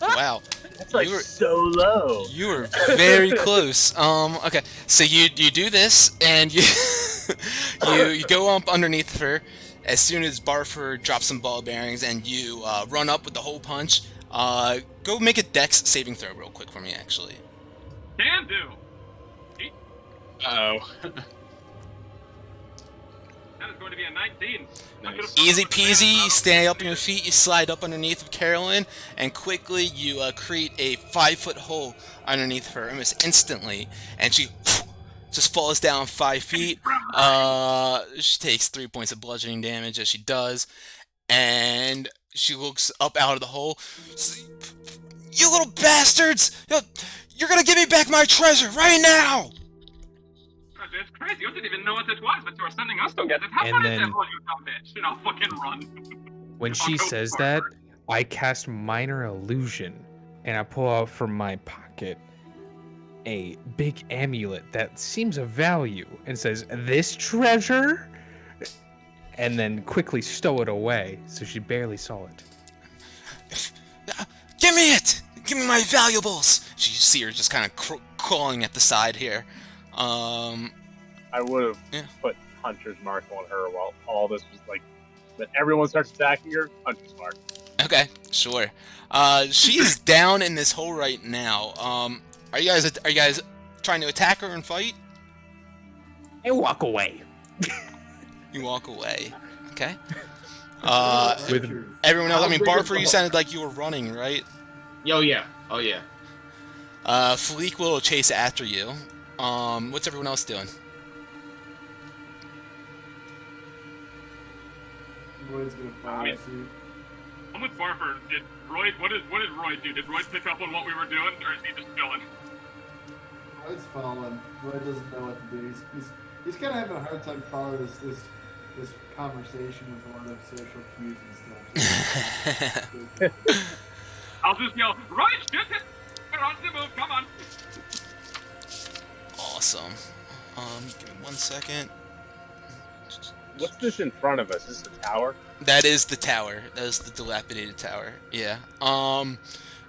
Speaker 2: Wow,
Speaker 4: That's like
Speaker 2: you were
Speaker 4: so low.
Speaker 2: you were very close. Okay, so you do this and you you go up underneath her as soon as Barford drops some ball bearings and you run up with the whole punch. Go make a Dex saving throw real quick for me, actually.
Speaker 6: Can do.
Speaker 1: Oh.
Speaker 6: That is going to be a 19.
Speaker 1: Nice.
Speaker 2: Easy peasy, you stand up on your feet, you slide up underneath of Carolyn, and quickly you create a 5-foot hole underneath her almost instantly, and she just falls down 5 feet. She takes 3 points of bludgeoning damage as she does, and she looks up out of the hole. You little bastards! You're gonna give me back my treasure right now!
Speaker 6: It's crazy. You didn't even know what it was, but you were sending us to get it. Have
Speaker 7: And
Speaker 6: fun
Speaker 7: then-
Speaker 6: at that hole, you dumb bitch. You know, fucking run.
Speaker 7: When she
Speaker 6: I'll go
Speaker 7: says
Speaker 6: for
Speaker 7: that,
Speaker 6: it.
Speaker 7: I cast Minor Illusion, and I pull out from my pocket a big amulet that seems of value and says, "This treasure?" And then quickly stow it away, so she barely saw it.
Speaker 2: Give me it! Give me my valuables! You see her just kind of crawling at the side here.
Speaker 4: I would have
Speaker 2: Yeah.
Speaker 4: put Hunter's Mark on her while all this was like, that everyone starts attacking her. Hunter's Mark.
Speaker 2: Okay, sure. She's down in this hole right now. Are you guys trying to attack her and fight?
Speaker 3: And walk away.
Speaker 2: You walk away. Okay.
Speaker 7: With
Speaker 2: Everyone else, I mean,
Speaker 1: How big is
Speaker 2: Barford,
Speaker 1: the
Speaker 2: you
Speaker 1: hole?
Speaker 2: sounded like you were running, right?
Speaker 1: Oh yeah. Oh yeah.
Speaker 2: Fleek will chase after you. What's everyone else doing?
Speaker 5: Roy's gonna follow
Speaker 6: mean-
Speaker 5: suit.
Speaker 6: I'm with Barford. What did Roy do? Did Roy pick up on what we were doing, or is he just chilling?
Speaker 5: Roy's following. Roy doesn't know what to do. He's kind of having a hard time following this conversation with a lot of social cues and stuff.
Speaker 6: I'll just yell, Roy, shoot it! We're on the move, come on!
Speaker 2: Awesome. Give me 1 second.
Speaker 4: What's this in front of us? Is this a tower?
Speaker 2: That is the tower. That is the dilapidated tower. Yeah. And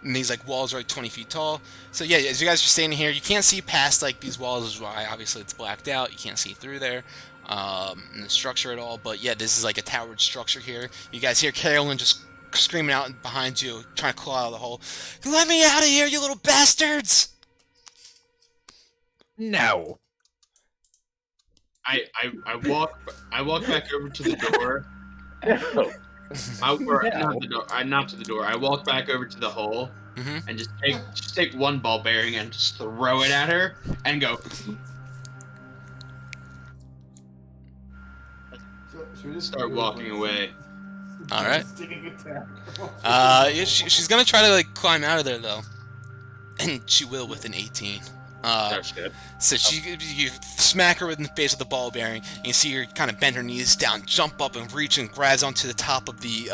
Speaker 2: these like walls are like 20 feet tall. So yeah, as you guys are standing here, you can't see past like these walls. Why? Obviously, it's blacked out. You can't see through there. And the structure at all. But yeah, this is like a towered structure here. You guys hear Carolyn just screaming out behind you, trying to claw out of the hole. Let me out of here, you little bastards!
Speaker 7: no.
Speaker 1: I walk back over to the door.
Speaker 4: No.
Speaker 1: Not to the door. I walk back over to the hole
Speaker 2: Mhm.
Speaker 1: and just take one ball bearing and just throw it at her and go.
Speaker 5: So, should we just
Speaker 1: Start walking away.
Speaker 2: All right.
Speaker 5: Stinging attack.
Speaker 2: Yeah, she's gonna try to like climb out of there though, and she will with an 18.
Speaker 1: That's good.
Speaker 2: So you smack her in the face with the ball bearing, and you see her kind of bend her knees down, jump up, and reach and grabs onto the top of the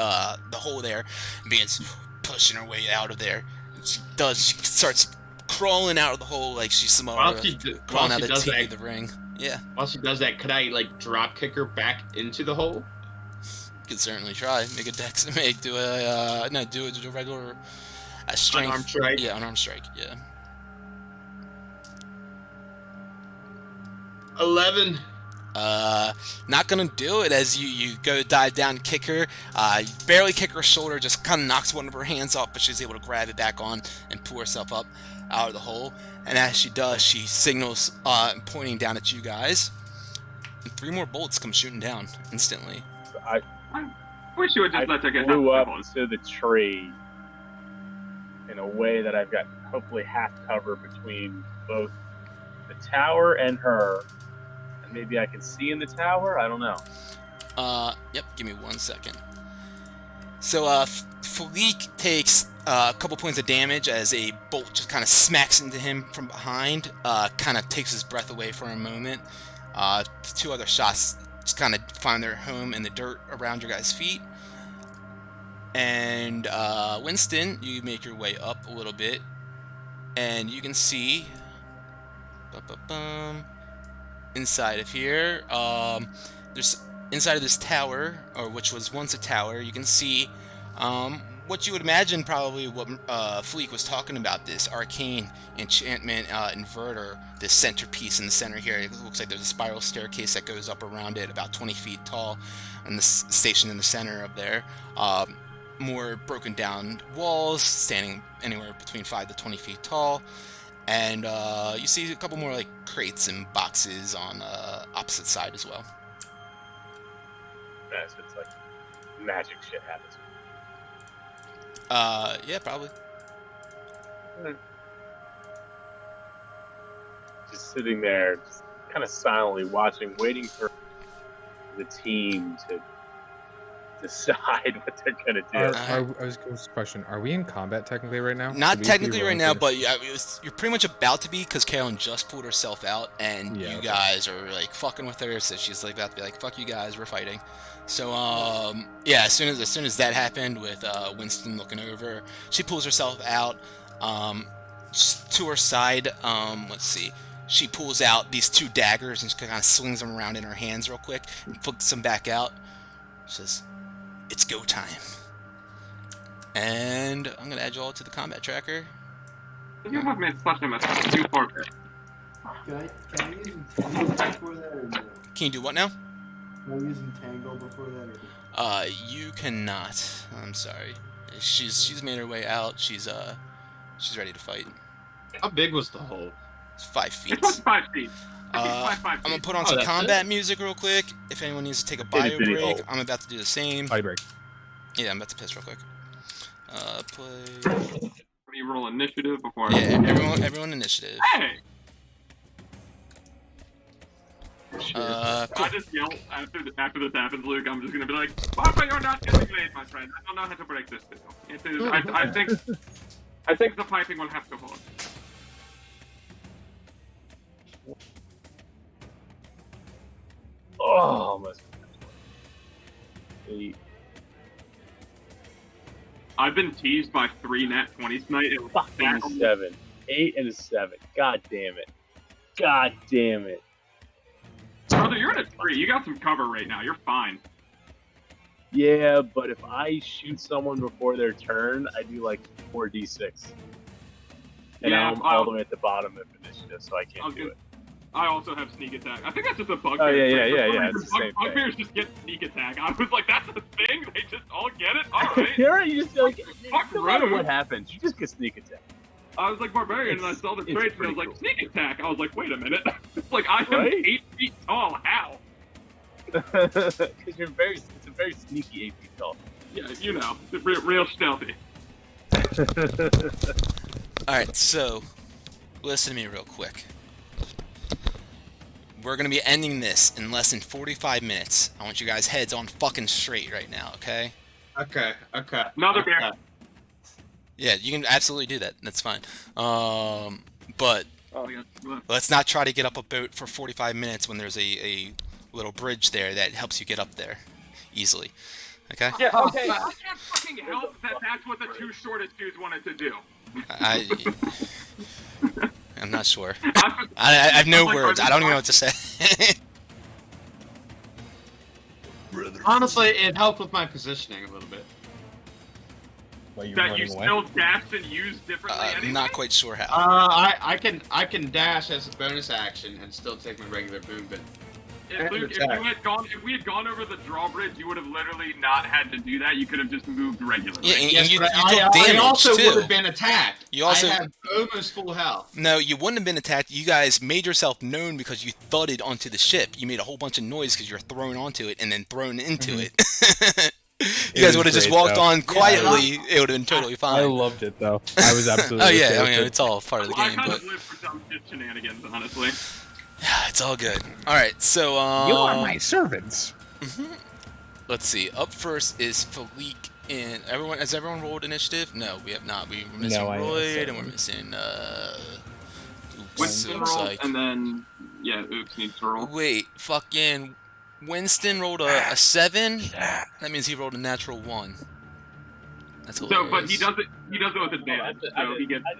Speaker 2: hole there, and begins pushing her way out of there. She starts crawling out of the hole like she's some
Speaker 1: While
Speaker 2: other
Speaker 1: she do-
Speaker 2: crawling
Speaker 1: while
Speaker 2: out
Speaker 1: she
Speaker 2: of
Speaker 1: does
Speaker 2: the teeth
Speaker 1: that-
Speaker 2: of the ring. Yeah,
Speaker 1: While she does that, could I like drop kick her back into the hole?
Speaker 2: you can certainly try. Make a dex. Do a regular strength.
Speaker 1: Unarmed strike?
Speaker 2: Yeah, unarmed strike. Yeah.
Speaker 1: 11.
Speaker 2: Not gonna do it as you go dive down and kick her. You barely kick her shoulder, just kind of knocks one of her hands off, but she's able to grab it back on and pull herself up out of the hole. And as she does, she signals, pointing down at you guys. And 3 more bolts come shooting down instantly.
Speaker 4: I
Speaker 6: Wish you would just let her get
Speaker 4: flew
Speaker 6: out
Speaker 4: up
Speaker 6: of the hole.
Speaker 4: to the tree in a way that I've got hopefully half cover between both the tower and her. And maybe I can see in the tower? I don't know.
Speaker 2: Yep, give me 1 second. So, Fleek takes a couple points of damage as a bolt just kind of smacks into him from behind, kind of takes his breath away for a moment. 2 other shots just kind of find their home in the dirt around your guys' feet. And, Winston, you make your way up a little bit, and you can see... inside of here. There's inside of this tower, or which was once a tower. You can see what you would imagine probably what Fleek was talking about. This arcane enchantment inverter, this centerpiece in the center here. It looks like there's a spiral staircase that goes up around it, about 20 feet tall, and this station in the center of there. More broken down walls, standing anywhere between 5 to 20 feet tall. And you see a couple more like crates and boxes on opposite side as well.
Speaker 4: Yeah, so it's like magic shit happens.
Speaker 2: Yeah, probably.
Speaker 4: Just sitting there, just kind of silently watching, waiting for the team to decide what they're gonna do.
Speaker 7: I was question. Are we in combat technically right now?
Speaker 2: Not
Speaker 7: Should we be
Speaker 2: technically right
Speaker 7: rolling
Speaker 2: now,
Speaker 7: for
Speaker 2: but you're pretty much about to be, because Carolyn just pulled herself out, and
Speaker 7: Yeah,
Speaker 2: you
Speaker 7: okay.
Speaker 2: guys are like fucking with her, so she's like about to be like, "Fuck you guys, we're fighting." So yeah, as soon as that happened with Winston looking over, she pulls herself out. Just to her side, let's see. She pulls out these 2 daggers and kind of swings them around in her hands real quick and flicks them back out. She says, "It's go time." And I'm gonna add you all to the combat tracker.
Speaker 6: You have made such a mistake. You forfeit.
Speaker 5: Can I use Entangle before that or no?
Speaker 2: Can you do what now?
Speaker 5: Can I use Entangle before that or no?
Speaker 2: You cannot. I'm sorry. She's made her way out. She's ready to fight.
Speaker 1: How big was the hole?
Speaker 2: It's 5 feet.
Speaker 6: It was 5 feet.
Speaker 2: I'm gonna put on
Speaker 1: Oh,
Speaker 2: some
Speaker 1: that's
Speaker 2: combat music real quick. If anyone needs to take a bio
Speaker 4: bitty
Speaker 2: break,
Speaker 4: hole.
Speaker 2: I'm about to do the same.
Speaker 7: Body break.
Speaker 2: Yeah, I'm about to piss real quick. Play.
Speaker 6: Let me roll initiative before.
Speaker 2: Yeah, everyone initiative.
Speaker 6: Hey!
Speaker 2: Cool.
Speaker 6: I just yell after this happens, Luke. I'm just gonna be like, "Papa, you're not getting late, my friend. I don't know how to break this deal. It is. I think the piping will have to hold."
Speaker 4: Oh, almost. 8.
Speaker 6: I've been teased by 3 nat 20s tonight. It was
Speaker 4: Fucking 7. 8 and a 7. God damn it. God damn it.
Speaker 6: Brother, you're in a tree. You got some cover right now. You're fine.
Speaker 4: Yeah, but if I shoot someone before their turn, I do like 4d6. And
Speaker 6: Yeah,
Speaker 4: I'm all the way at the bottom of initiative, so I can't do it.
Speaker 6: I also have sneak attack. I think that's just a bugbear.
Speaker 4: Oh, yeah. It's the same thing.
Speaker 6: Bugbears just get sneak attack. I was like, that's a thing? They just all get it? Alright.
Speaker 4: You're right, you just like,
Speaker 6: Fuck
Speaker 4: no matter
Speaker 6: rude.
Speaker 4: what happens, you just get sneak attack.
Speaker 6: I was like barbarian, and I saw the
Speaker 4: It's
Speaker 6: traits, and I was
Speaker 4: pretty
Speaker 6: like,
Speaker 4: cool.
Speaker 6: sneak attack. I was like, wait a minute. Like, I am
Speaker 4: Right?
Speaker 6: 8 feet tall. How?
Speaker 4: Because it's a very sneaky 8 feet tall.
Speaker 6: Yeah, you know, it's real stealthy.
Speaker 2: Alright, so listen to me real quick. We're gonna be ending this in less than 45 minutes. I want you guys' heads on fucking straight right now, okay?
Speaker 1: Okay.
Speaker 6: Another bear.
Speaker 2: Yeah, you can absolutely do that. That's fine. But
Speaker 6: Oh, yeah.
Speaker 2: let's not try to get up a boat for 45 minutes when there's a little bridge there that helps you get up there easily. Okay?
Speaker 6: Yeah, okay. I can't fucking help that that's what the 2 shortest dudes wanted to do.
Speaker 2: I'm not sure. I have no words. I don't even know what to say.
Speaker 1: Honestly, it helped with my positioning a little bit.
Speaker 7: Well, you're
Speaker 6: That you
Speaker 7: running away.
Speaker 6: still dashed and used differently anyway?
Speaker 2: Not quite sure how.
Speaker 1: I can dash as a bonus action and still take my regular boom, but
Speaker 6: If, Luke, if we had gone over the drawbridge, you would have literally not had to do that. You could have just moved regularly.
Speaker 2: Yeah, and
Speaker 1: yes,
Speaker 2: you
Speaker 1: but
Speaker 2: took
Speaker 1: I
Speaker 2: damage
Speaker 1: also
Speaker 2: too.
Speaker 1: would have been attacked.
Speaker 2: You also-
Speaker 1: I have almost full health.
Speaker 2: No, you wouldn't have been attacked. You guys made yourself known because you thudded onto the ship. You made a whole bunch of noise because you were thrown onto it and then thrown into it. You guys would have just
Speaker 7: great,
Speaker 2: walked
Speaker 7: though.
Speaker 2: on quietly. It would have been totally
Speaker 7: I
Speaker 2: fine.
Speaker 7: loved it though. I was absolutely.
Speaker 2: Oh yeah,
Speaker 7: okay
Speaker 2: I
Speaker 7: with
Speaker 2: mean
Speaker 7: it.
Speaker 2: it's all part of the
Speaker 6: I
Speaker 2: game,
Speaker 6: kind
Speaker 2: but
Speaker 6: of live for dumb shit shenanigans, honestly.
Speaker 2: it's all good. All right, so
Speaker 3: You are my servants.
Speaker 2: let's see. Up first is Falik and everyone. Has everyone rolled initiative? No, we have not. We're missing
Speaker 7: No, I have
Speaker 2: Royd and we're
Speaker 7: 7.
Speaker 2: missing. Oops,
Speaker 6: Winston
Speaker 2: it looks
Speaker 6: rolled,
Speaker 2: like.
Speaker 6: and then yeah, Oops needs to roll.
Speaker 2: Wait, fucking Winston rolled a 7. That means he rolled a natural 1. That's
Speaker 6: So,
Speaker 2: hilarious.
Speaker 6: but he does it with advantage. So he gets.
Speaker 4: I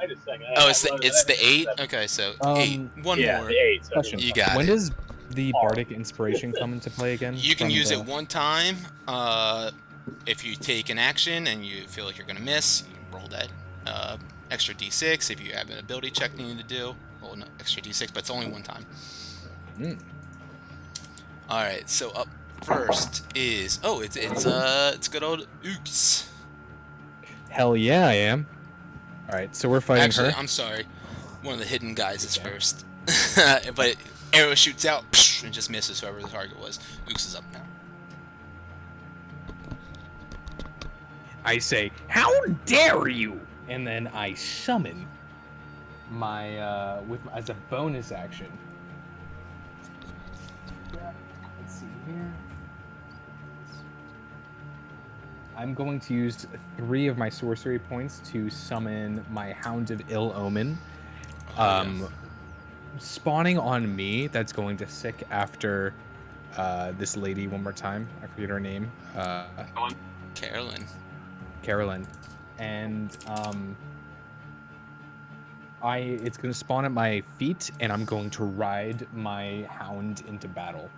Speaker 4: just second.
Speaker 2: Oh, it's the 8? Okay, so 8. One
Speaker 4: Yeah,
Speaker 2: more.
Speaker 4: the 8. So
Speaker 7: Question.
Speaker 2: You got
Speaker 7: when
Speaker 2: it.
Speaker 7: does the bardic inspiration come into play again?
Speaker 2: You can
Speaker 7: from
Speaker 2: use
Speaker 7: the-
Speaker 2: it one time. If you take an action and you feel like you're going to miss, you can roll that extra d6. If you have an ability check you need to do, roll an extra d6, but it's only one time. Alright, so up first is... Oh, it's good old Ooks.
Speaker 7: Hell yeah, I am. All right, so we're fighting
Speaker 2: Actually,
Speaker 7: her.
Speaker 2: I'm sorry. One of the hidden guys is first. But arrow shoots out and just misses whoever the target was. Ooks is up now.
Speaker 3: I say, how dare you?
Speaker 7: And then I summon my as a bonus action. Let's see here. I'm going to use 3 of my sorcery points to summon my Hound of Ill Omen. Spawning on me, that's going to sick after this lady one more time. I forget her name. Carolyn. And it's going to spawn at my feet, and I'm going to ride my hound into battle.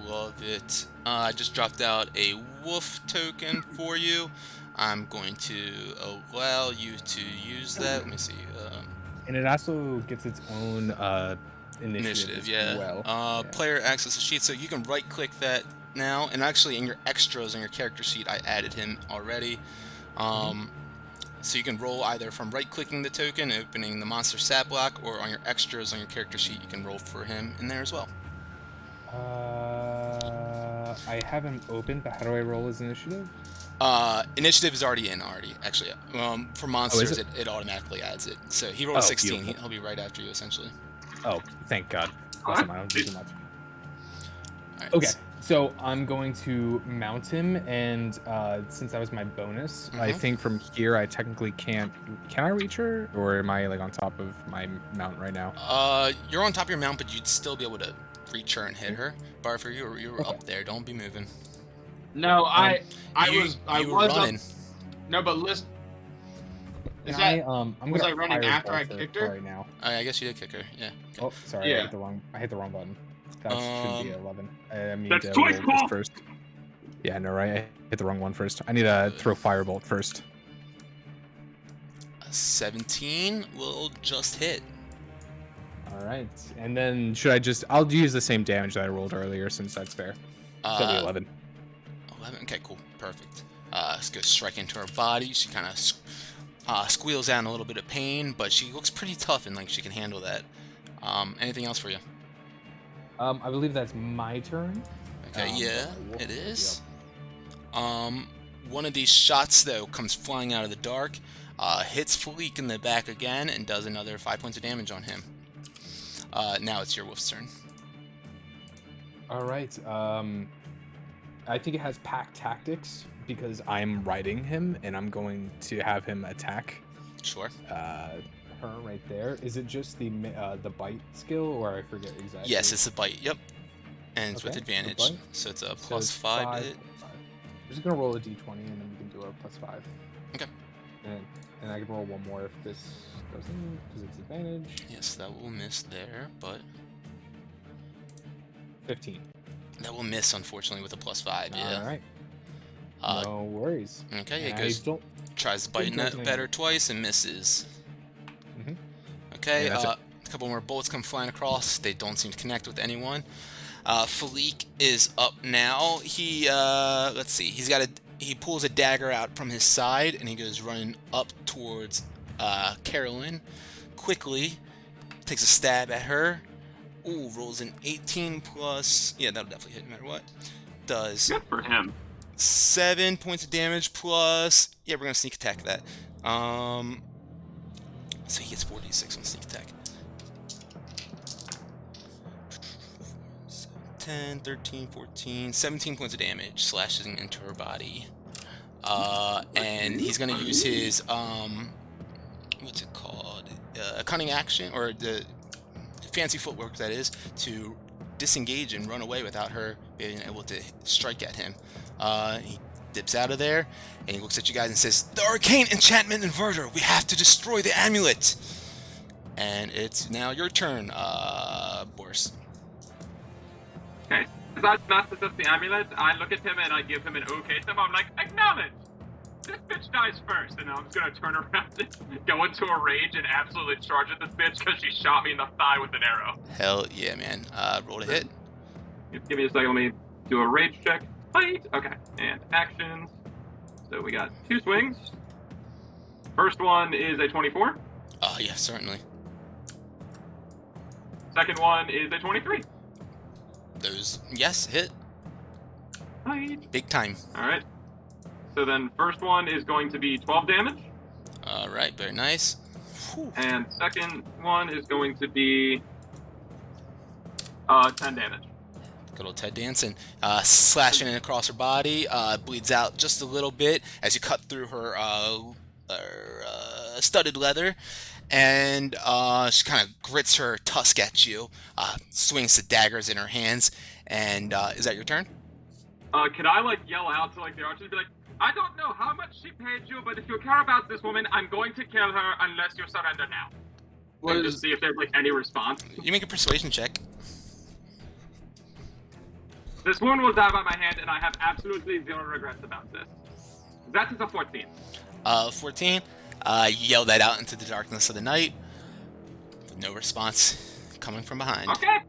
Speaker 2: Love it. I just dropped out a wolf token for you. I'm going to allow you to use that. Let me see.
Speaker 7: And it also gets its own
Speaker 2: Initiative,
Speaker 7: as
Speaker 2: yeah.
Speaker 7: well.
Speaker 2: Player access a sheet, so you can right-click that now. And actually, in your extras on your character sheet, I added him already. So you can roll either from right-clicking the token, opening the monster stat block, or on your extras on your character sheet, you can roll for him in there as well.
Speaker 7: I haven't opened, but how do I roll his initiative?
Speaker 2: Initiative is already in actually. For monsters,
Speaker 7: it?
Speaker 2: it automatically adds it. So he rolled 16. He'll be right after you, essentially.
Speaker 7: Oh, thank God. Awesome, I don't do too much.
Speaker 2: Right,
Speaker 7: Okay, so I'm going to mount him, and since that was my bonus, I think from here I technically can't... Can I reach her, or am I like on top of my mount right now?
Speaker 2: You're on top of your mount, but you'd still be able to reach her and hit her. Barfer, you were up there. Don't be moving.
Speaker 1: No, I
Speaker 2: you
Speaker 1: was
Speaker 2: running.
Speaker 1: up. No, but listen. Is
Speaker 7: Can
Speaker 1: that
Speaker 7: I'm
Speaker 1: was
Speaker 7: gonna
Speaker 1: I running
Speaker 7: fire
Speaker 1: after I
Speaker 7: bolt
Speaker 1: kicked
Speaker 7: her
Speaker 1: her?
Speaker 7: right now?
Speaker 2: I guess you did kick her. Yeah. Okay.
Speaker 7: Oh, sorry,
Speaker 1: Yeah.
Speaker 7: I hit the wrong button. That should be 11. I mean
Speaker 6: That's
Speaker 7: to
Speaker 6: twice,
Speaker 7: roll
Speaker 6: Paul!
Speaker 7: this first. Yeah, no, right? I hit the wrong one first. I need to throw firebolt first.
Speaker 2: 17 will just hit.
Speaker 7: All right, and then I'll use the same damage that I rolled earlier since that's fair. So it'll be 11.
Speaker 2: 11. Okay, cool, perfect. Let's go strike into her body. She kind of squeals out in a little bit of pain, but she looks pretty tough and like she can handle that. Anything else for you?
Speaker 7: I believe that's my turn.
Speaker 2: Okay, yeah, it is. One of these shots though comes flying out of the dark, hits Fleek in the back again, and does another 5 points of damage on him. Now it's your wolf's turn.
Speaker 7: All right. I think it has pack tactics because I'm riding him, and I'm going to have him attack.
Speaker 2: Sure.
Speaker 7: Her right there. Is it just the bite skill, or I forget exactly?
Speaker 2: Yes, it's a bite. Yep. And it's with
Speaker 7: Okay,
Speaker 2: advantage,
Speaker 7: the bite.
Speaker 2: so it's a
Speaker 7: So
Speaker 2: plus
Speaker 7: it's
Speaker 2: 5 to hit.
Speaker 7: I'm just gonna roll a d20, and then we can do a plus 5.
Speaker 2: Okay.
Speaker 7: And I can roll one more if this doesn't, because it's advantage.
Speaker 2: Yes, that will miss there, but
Speaker 7: 15.
Speaker 2: that will miss unfortunately with a plus 5. Yeah.
Speaker 7: All right.
Speaker 2: Uh,
Speaker 7: No worries.
Speaker 2: Okay. It
Speaker 7: And
Speaker 2: goes.
Speaker 7: I don't.
Speaker 2: Tries to bite
Speaker 7: think
Speaker 2: that
Speaker 7: there's
Speaker 2: better
Speaker 7: any-
Speaker 2: twice and misses.
Speaker 7: Mhm.
Speaker 2: Okay,
Speaker 7: Yeah, that's
Speaker 2: a couple more bullets come flying across. They don't seem to connect with anyone. Falik is up now. He let's see. He pulls a dagger out from his side and he goes running up towards Carolyn. Quickly takes a stab at her. Ooh, rolls an 18 plus. Yeah, that'll definitely hit no matter what. Does
Speaker 6: Good for him.
Speaker 2: 7 points of damage plus. Yeah, we're gonna sneak attack that. So he gets 46 on sneak attack. 10, 13, 14, 17 points of damage slashing into her body. And he's gonna use his what's it called? Cunning action, or the fancy footwork that is, to disengage and run away without her being able to strike at him. He dips out of there, and he looks at you guys and says, "The arcane enchantment inverter. We have to destroy the amulet." And it's now your turn, Boris.
Speaker 6: Okay. As I smashes up the amulet, I look at him and I give him an okay symbol. I'm like, acknowledge! This bitch dies first, and I'm just gonna turn around and go into a rage and absolutely charge at this bitch because she shot me in the thigh with an arrow.
Speaker 2: Hell yeah, man. Roll to hit.
Speaker 6: Give me a second, let me do a rage check. Fight! Okay, and actions. So we got 2 swings. First one is a 24.
Speaker 2: Yeah, certainly.
Speaker 6: Second one is a 23.
Speaker 2: Those, yes, hit.
Speaker 6: Fight!
Speaker 2: Big time.
Speaker 6: Alright. So then first one is going to be 12 damage.
Speaker 2: Alright, very nice. Whew.
Speaker 6: And second one is going to be 10 damage.
Speaker 2: Good old Ted Danson. Slashing it across her body. Bleeds out just a little bit as you cut through her studded leather. And she kind of grits her tusk at you. Swings the daggers in her hands. And is that your turn?
Speaker 6: Could I, like, yell out to, like, the archers and be like, I don't know how much she paid you, but if you care about this woman, I'm going to kill her unless you surrender now. And just see if there's, like, any response.
Speaker 2: You make a persuasion check.
Speaker 6: This woman will die by my hand, and I have absolutely 0 regrets about this. That is a 14.
Speaker 2: 14. You yell that out into the darkness of the night. With no response coming from behind.
Speaker 6: Okay.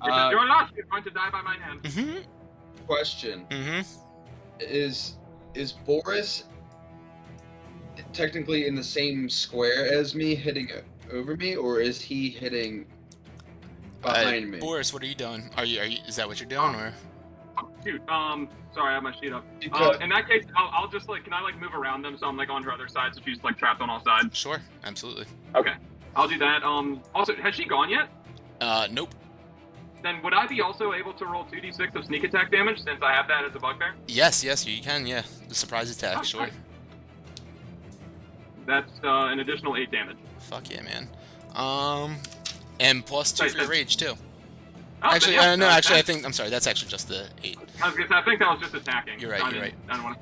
Speaker 6: This is your loss. You're going to die by my hand.
Speaker 2: Mm-hmm.
Speaker 1: Question.
Speaker 2: Mm-hmm.
Speaker 1: Is Boris technically in the same square as me, hitting over me, or is he hitting behind me?
Speaker 2: Boris, what are you doing? Are you? Is that what you're doing, or?
Speaker 6: Shoot. Sorry, I have my sheet up. In that case, I'll just, like, can I, like, move around them so I'm, like, on her other side so she's, like, trapped on all sides?
Speaker 2: Sure, absolutely.
Speaker 6: Okay. I'll do that. Also, has she gone yet?
Speaker 2: Nope.
Speaker 6: Then would I be also able to roll 2d6 of sneak attack damage since I have that as a bugbear?
Speaker 2: Yes, you can, yeah. The surprise attack, sure.
Speaker 6: Right. That's an additional 8 damage.
Speaker 2: Fuck yeah, man. And plus 2 for your rage, too.
Speaker 6: Oh,
Speaker 2: Actually,
Speaker 6: yeah,
Speaker 2: no, actually, I'm sorry, that's actually just the 8.
Speaker 6: I think that was just attacking.
Speaker 2: You're right,
Speaker 6: I
Speaker 2: you're right.
Speaker 6: don't want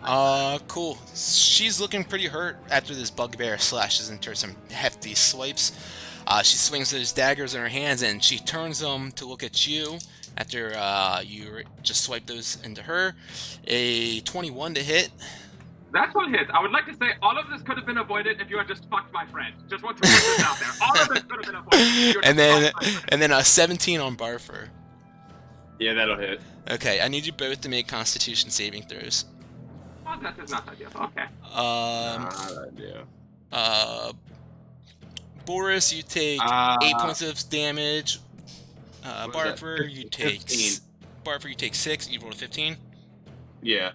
Speaker 6: to...
Speaker 2: Cool. She's looking pretty hurt after this bugbear slashes into her some hefty swipes. She swings those daggers in her hands, and she turns them to look at you after you just swipe those into her. A 21 to hit.
Speaker 6: That's what hits. I would like to say all of this could have been avoided if you had just fucked my friend. Just want to put this out there. All of this could have been avoided if you had
Speaker 2: and then a 17 on Barfer.
Speaker 4: Yeah, that'll hit.
Speaker 2: Okay, I need you both to make Constitution saving throws.
Speaker 6: Oh, that is not ideal. Okay.
Speaker 2: Boris, you take 8 points of damage. Barfer, you take
Speaker 1: 15.
Speaker 2: Barfer, you take 6. You rolled a 15.
Speaker 1: Yeah.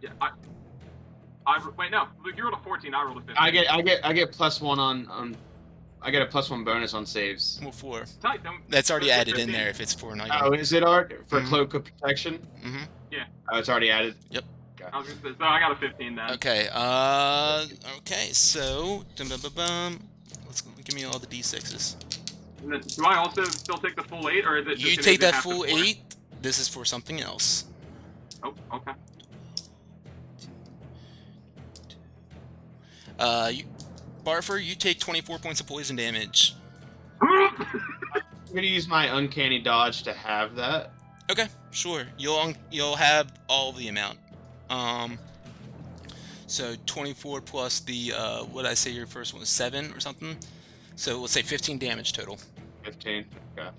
Speaker 6: Wait, no. Luke, you rolled a 14. I rolled a 15.
Speaker 1: I get +1 on. I get a +1 bonus on saves.
Speaker 2: Well, 4.
Speaker 6: Tight,
Speaker 2: That's already
Speaker 6: don't
Speaker 2: added in
Speaker 6: 15.
Speaker 2: there if it's for an item.
Speaker 1: Oh, is it Art for Cloak of Protection?
Speaker 2: Mm-hmm.
Speaker 6: Yeah.
Speaker 1: Oh, it's already added.
Speaker 2: Yep.
Speaker 6: I was gonna say, so I got a 15 then.
Speaker 2: Okay. Okay. So, let's give me all the d6s.
Speaker 6: And then, do I also still take the full 8, or is it just
Speaker 2: You
Speaker 6: gonna
Speaker 2: take
Speaker 6: be
Speaker 2: that
Speaker 6: half the
Speaker 2: full
Speaker 6: 4?
Speaker 2: 8. This is for something else.
Speaker 6: Oh, okay.
Speaker 2: Barfer, you take 24 points of poison damage.
Speaker 1: I'm gonna use my uncanny dodge to have that.
Speaker 2: Okay, sure. You'll have all the amount. So 24 plus the what did I say your first one was 7 or something. So let's say 15 damage total.
Speaker 1: 15. Okay.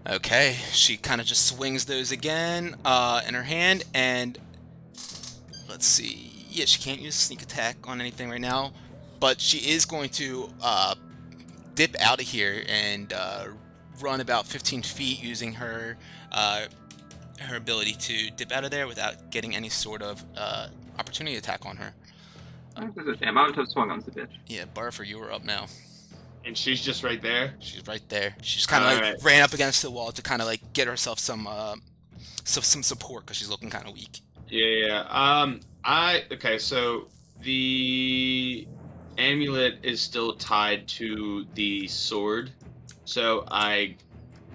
Speaker 2: Okay, she kind of just swings those again in her hand, and let's see. Yeah, she can't use sneak attack on anything right now, but she is going to dip out of here and run about 15 feet using her ability to dip out of there without getting any sort of opportunity attack on her.
Speaker 6: This is a shame. I would have swung on the bitch.
Speaker 2: Yeah, Barfer, you were up now.
Speaker 1: And she's just right there.
Speaker 2: She's right there. She's kind of like ran up against the wall to kind of like get herself some support because she's looking kind of weak.
Speaker 1: Yeah. Okay. So the amulet is still tied to the sword, so I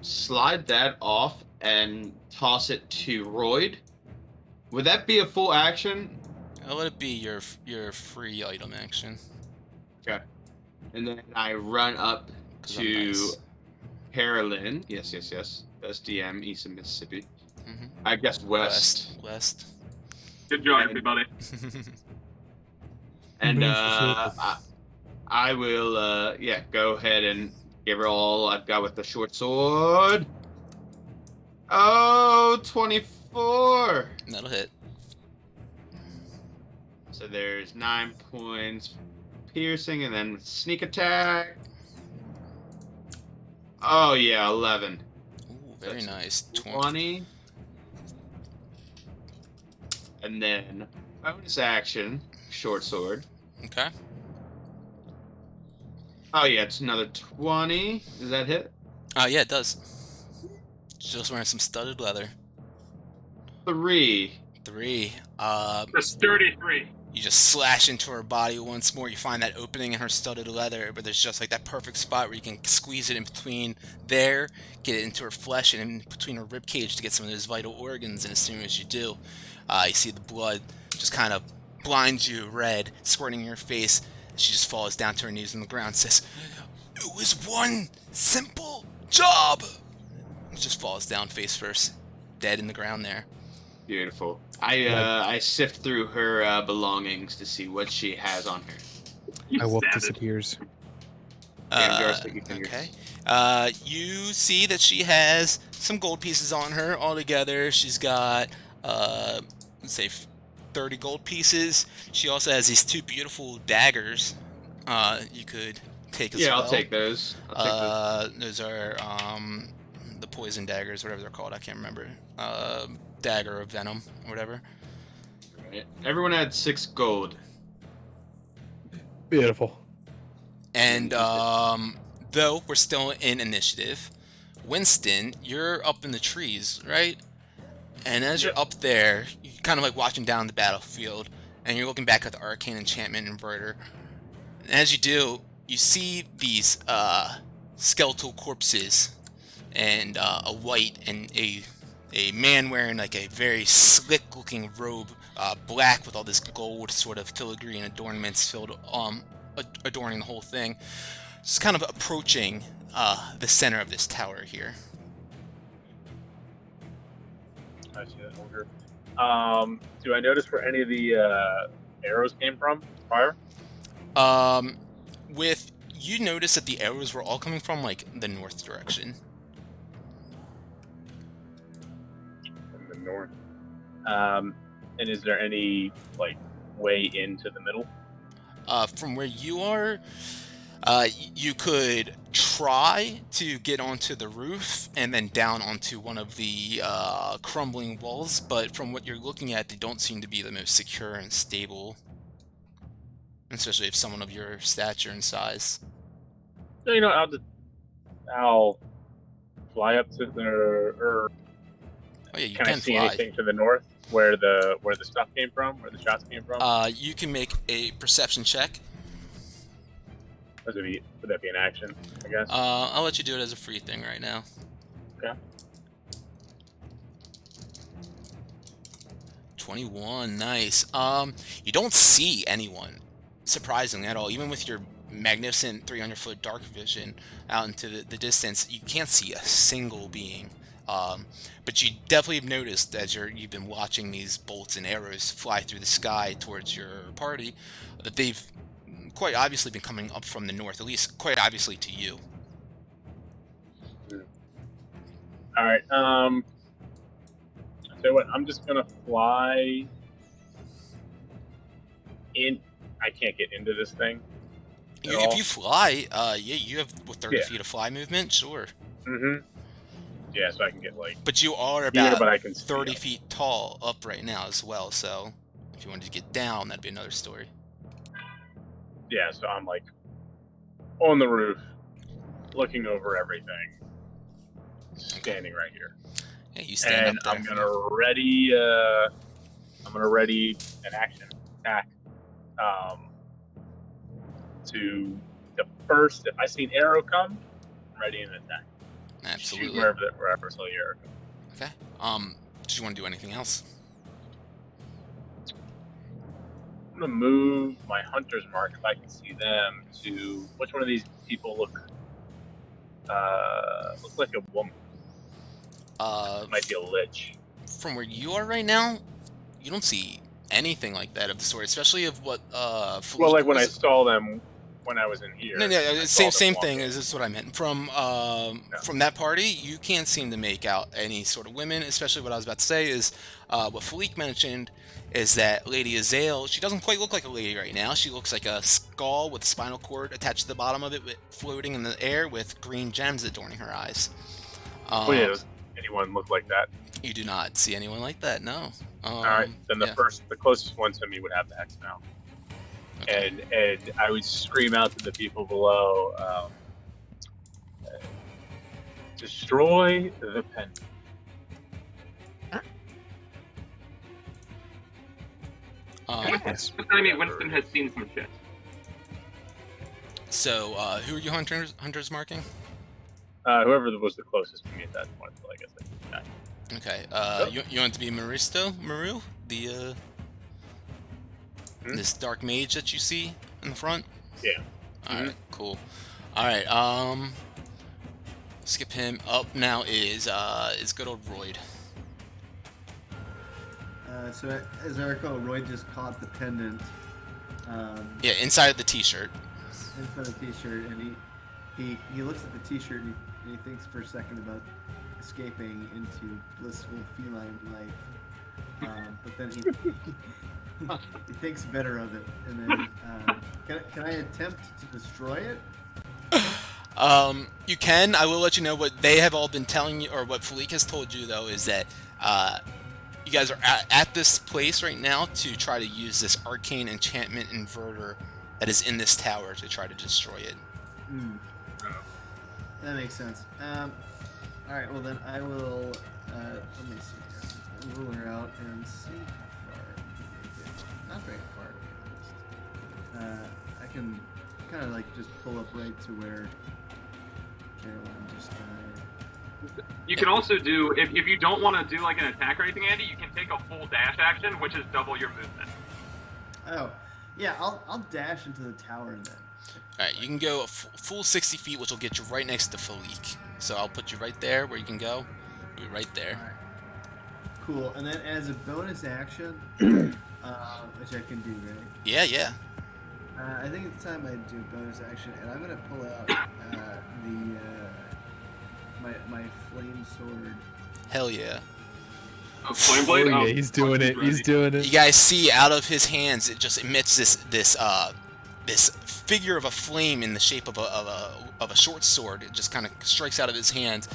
Speaker 1: slide that off and toss it to Royd. Would that be a full action?
Speaker 2: I'll let it be your free item action.
Speaker 1: Okay. And then I run up
Speaker 2: 'Cause I'm
Speaker 1: to
Speaker 2: nice.
Speaker 1: Carolyn. Yes. Best DM, East of Mississippi.
Speaker 2: Mhm.
Speaker 1: I guess West.
Speaker 2: West.
Speaker 6: Good job,
Speaker 1: And-
Speaker 6: everybody.
Speaker 1: And
Speaker 7: Beneath the surface.
Speaker 1: I will, go ahead and give her all I've got with the short sword. Oh, 24.
Speaker 2: That'll hit.
Speaker 1: So there's 9 points piercing, and then sneak attack. Oh, yeah, 11.
Speaker 2: Ooh, very
Speaker 1: That's
Speaker 2: nice.
Speaker 1: 20. And then bonus action, short sword.
Speaker 2: Okay.
Speaker 1: Oh, yeah, it's another 20. Does that hit?
Speaker 2: Yeah, it does. Just wearing some studded leather.
Speaker 1: 3.
Speaker 2: 3.
Speaker 6: The sturdy 3.
Speaker 2: You just slash into her body once more. You find that opening in her studded leather, but there's just like that perfect spot where you can squeeze it in between there, get it into her flesh, and in between her rib cage to get some of those vital organs. And as soon as you do, you see the blood just kind of blinds you red, squirting in your face. She just falls down to her knees on the ground and says, "It was one simple job!" And just falls down face first, dead in the ground there.
Speaker 1: Beautiful. I sift through her belongings to see what she has on her.
Speaker 7: My wolf
Speaker 6: savage.
Speaker 7: disappears.
Speaker 2: Okay. You see that she has some gold pieces on her altogether. She's got, let's say, 30 gold pieces. She also has these 2 beautiful daggers. You could take as well.
Speaker 1: Yeah, I'll take those.
Speaker 2: Those are the poison daggers, whatever they're called. I can't remember. Dagger of venom, or whatever.
Speaker 1: Right. Everyone had 6 gold.
Speaker 7: Beautiful.
Speaker 2: And though we're still in initiative, Winston, you're up in the trees, right? And as you're up there, you're kind of like watching down the battlefield, and you're looking back at the arcane enchantment inverter. And as you do, you see these skeletal corpses, and a white and a man wearing like a very slick-looking robe, black with all this gold sort of filigree and adornments filled adorning the whole thing. Just kind of approaching the center of this tower here.
Speaker 4: I see that order. Do I notice where any of the arrows came from prior?
Speaker 2: With you notice that the arrows were all coming from like the north direction.
Speaker 4: From the north. And is there any like way into the middle?
Speaker 2: From where you are, you could try to get onto the roof and then down onto one of the crumbling walls, but from what you're looking at, they don't seem to be the most secure and stable, especially if someone of your stature and size.
Speaker 4: So, I'll fly up to the. Or
Speaker 2: Oh yeah, you
Speaker 4: can I see
Speaker 2: fly.
Speaker 4: anything to the north where the stuff came from, where the shots came from?
Speaker 2: You can make a perception check.
Speaker 4: Would that be an action? I guess.
Speaker 2: I'll let you do it as a free thing right now.
Speaker 4: Okay.
Speaker 2: 21, nice. You don't see anyone, surprisingly at all. Even with your magnificent 300-foot dark vision out into the distance, you can't see a single being. But you definitely have noticed as you've been watching these bolts and arrows fly through the sky towards your party that they've quite obviously been coming up from the north, at least quite obviously to you.
Speaker 4: All right. I'll tell you what. I'm just gonna fly in. I can't get into this thing.
Speaker 2: If you fly, yeah, you have 30 feet of fly movement, sure.
Speaker 4: Mm-hmm. Yeah, so I can get like.
Speaker 2: But you are
Speaker 4: Here,
Speaker 2: about
Speaker 4: but I can
Speaker 2: 30 feet tall up right now as well, so if you wanted to get down, that'd be another story.
Speaker 4: Yeah, so I'm like on the roof, looking over everything, standing right here.
Speaker 2: Yeah, you stand
Speaker 4: And
Speaker 2: up there.
Speaker 4: I'm gonna ready an action attack. To the first, if I see an arrow come, I'm ready an attack.
Speaker 2: Absolutely.
Speaker 4: Shoot wherever I saw the arrow come.
Speaker 2: Okay. Do you want to do anything else?
Speaker 4: gonna move my hunter's mark if I can see them to which one of these people look like a woman. Might be a lich.
Speaker 2: From where you are right now, you don't see anything like that of the sort, especially of what
Speaker 4: Well, like when I saw them when I was in here.
Speaker 2: No,
Speaker 4: I
Speaker 2: same
Speaker 4: saw them
Speaker 2: thing.
Speaker 4: walking.
Speaker 2: Is this what I meant? From that party, you can't seem to make out any sort of women. Especially what I was about to say is what Philippe mentioned is that Lady Azale. She doesn't quite look like a lady right now. She looks like a skull with a spinal cord attached to the bottom of it, floating in the air with green gems adorning her eyes.
Speaker 4: Oh yeah, does anyone look like that?
Speaker 2: You do not see anyone like that. No.
Speaker 4: All right, then the closest one to me would have the hex now. Okay. And I would scream out to the people below, destroy the pen.
Speaker 6: I mean, Winston has seen some shit.
Speaker 2: So, who are you hunters marking?
Speaker 4: Whoever was the closest to me at that point, so I guess I can die.
Speaker 2: Okay, you want it to be Maru? The, this dark mage that you see in the front?
Speaker 4: Yeah.
Speaker 2: Alright, cool. Alright, skip him. Up now is good old Royd.
Speaker 5: So as I recall, Roy just caught the pendant.
Speaker 2: Yeah, inside of the t-shirt.
Speaker 5: Inside the t-shirt, and he looks at the t-shirt and he thinks for a second about escaping into blissful feline life. But then he thinks better of it, and then can I attempt to destroy it?
Speaker 2: You can. I will let you know what they have all been telling you, or what Philippe has told you, though, is that you guys are at this place right now to try to use this arcane enchantment inverter that is in this tower to try to destroy it.
Speaker 5: That makes sense. All right, well then I will. Let me see here. I'll rule her out and see how far we can make it. Not very far, to be honest. I can kind of like just pull up right to where Caroline just died.
Speaker 6: You can also do, if you don't want to do like an attack or anything, Andy, you can take a full dash action, which is double your movement.
Speaker 5: Oh, yeah, I'll dash into the tower then.
Speaker 2: Alright, you can go a full 60 feet, which will get you right next to Philippe. So I'll put you right there where you can go. You're right there.
Speaker 5: All right. Cool, and then as a bonus action, which I can do, right?
Speaker 2: Yeah.
Speaker 5: I think it's time I do a bonus action, and I'm gonna pull out my flame sword.
Speaker 2: Hell yeah.
Speaker 6: Oh, flame blade?
Speaker 7: Oh, yeah, he's doing it. He's doing it.
Speaker 2: You guys see out of his hands, it just emits this figure of a flame in the shape of a short sword. It just kind of strikes out of his hand.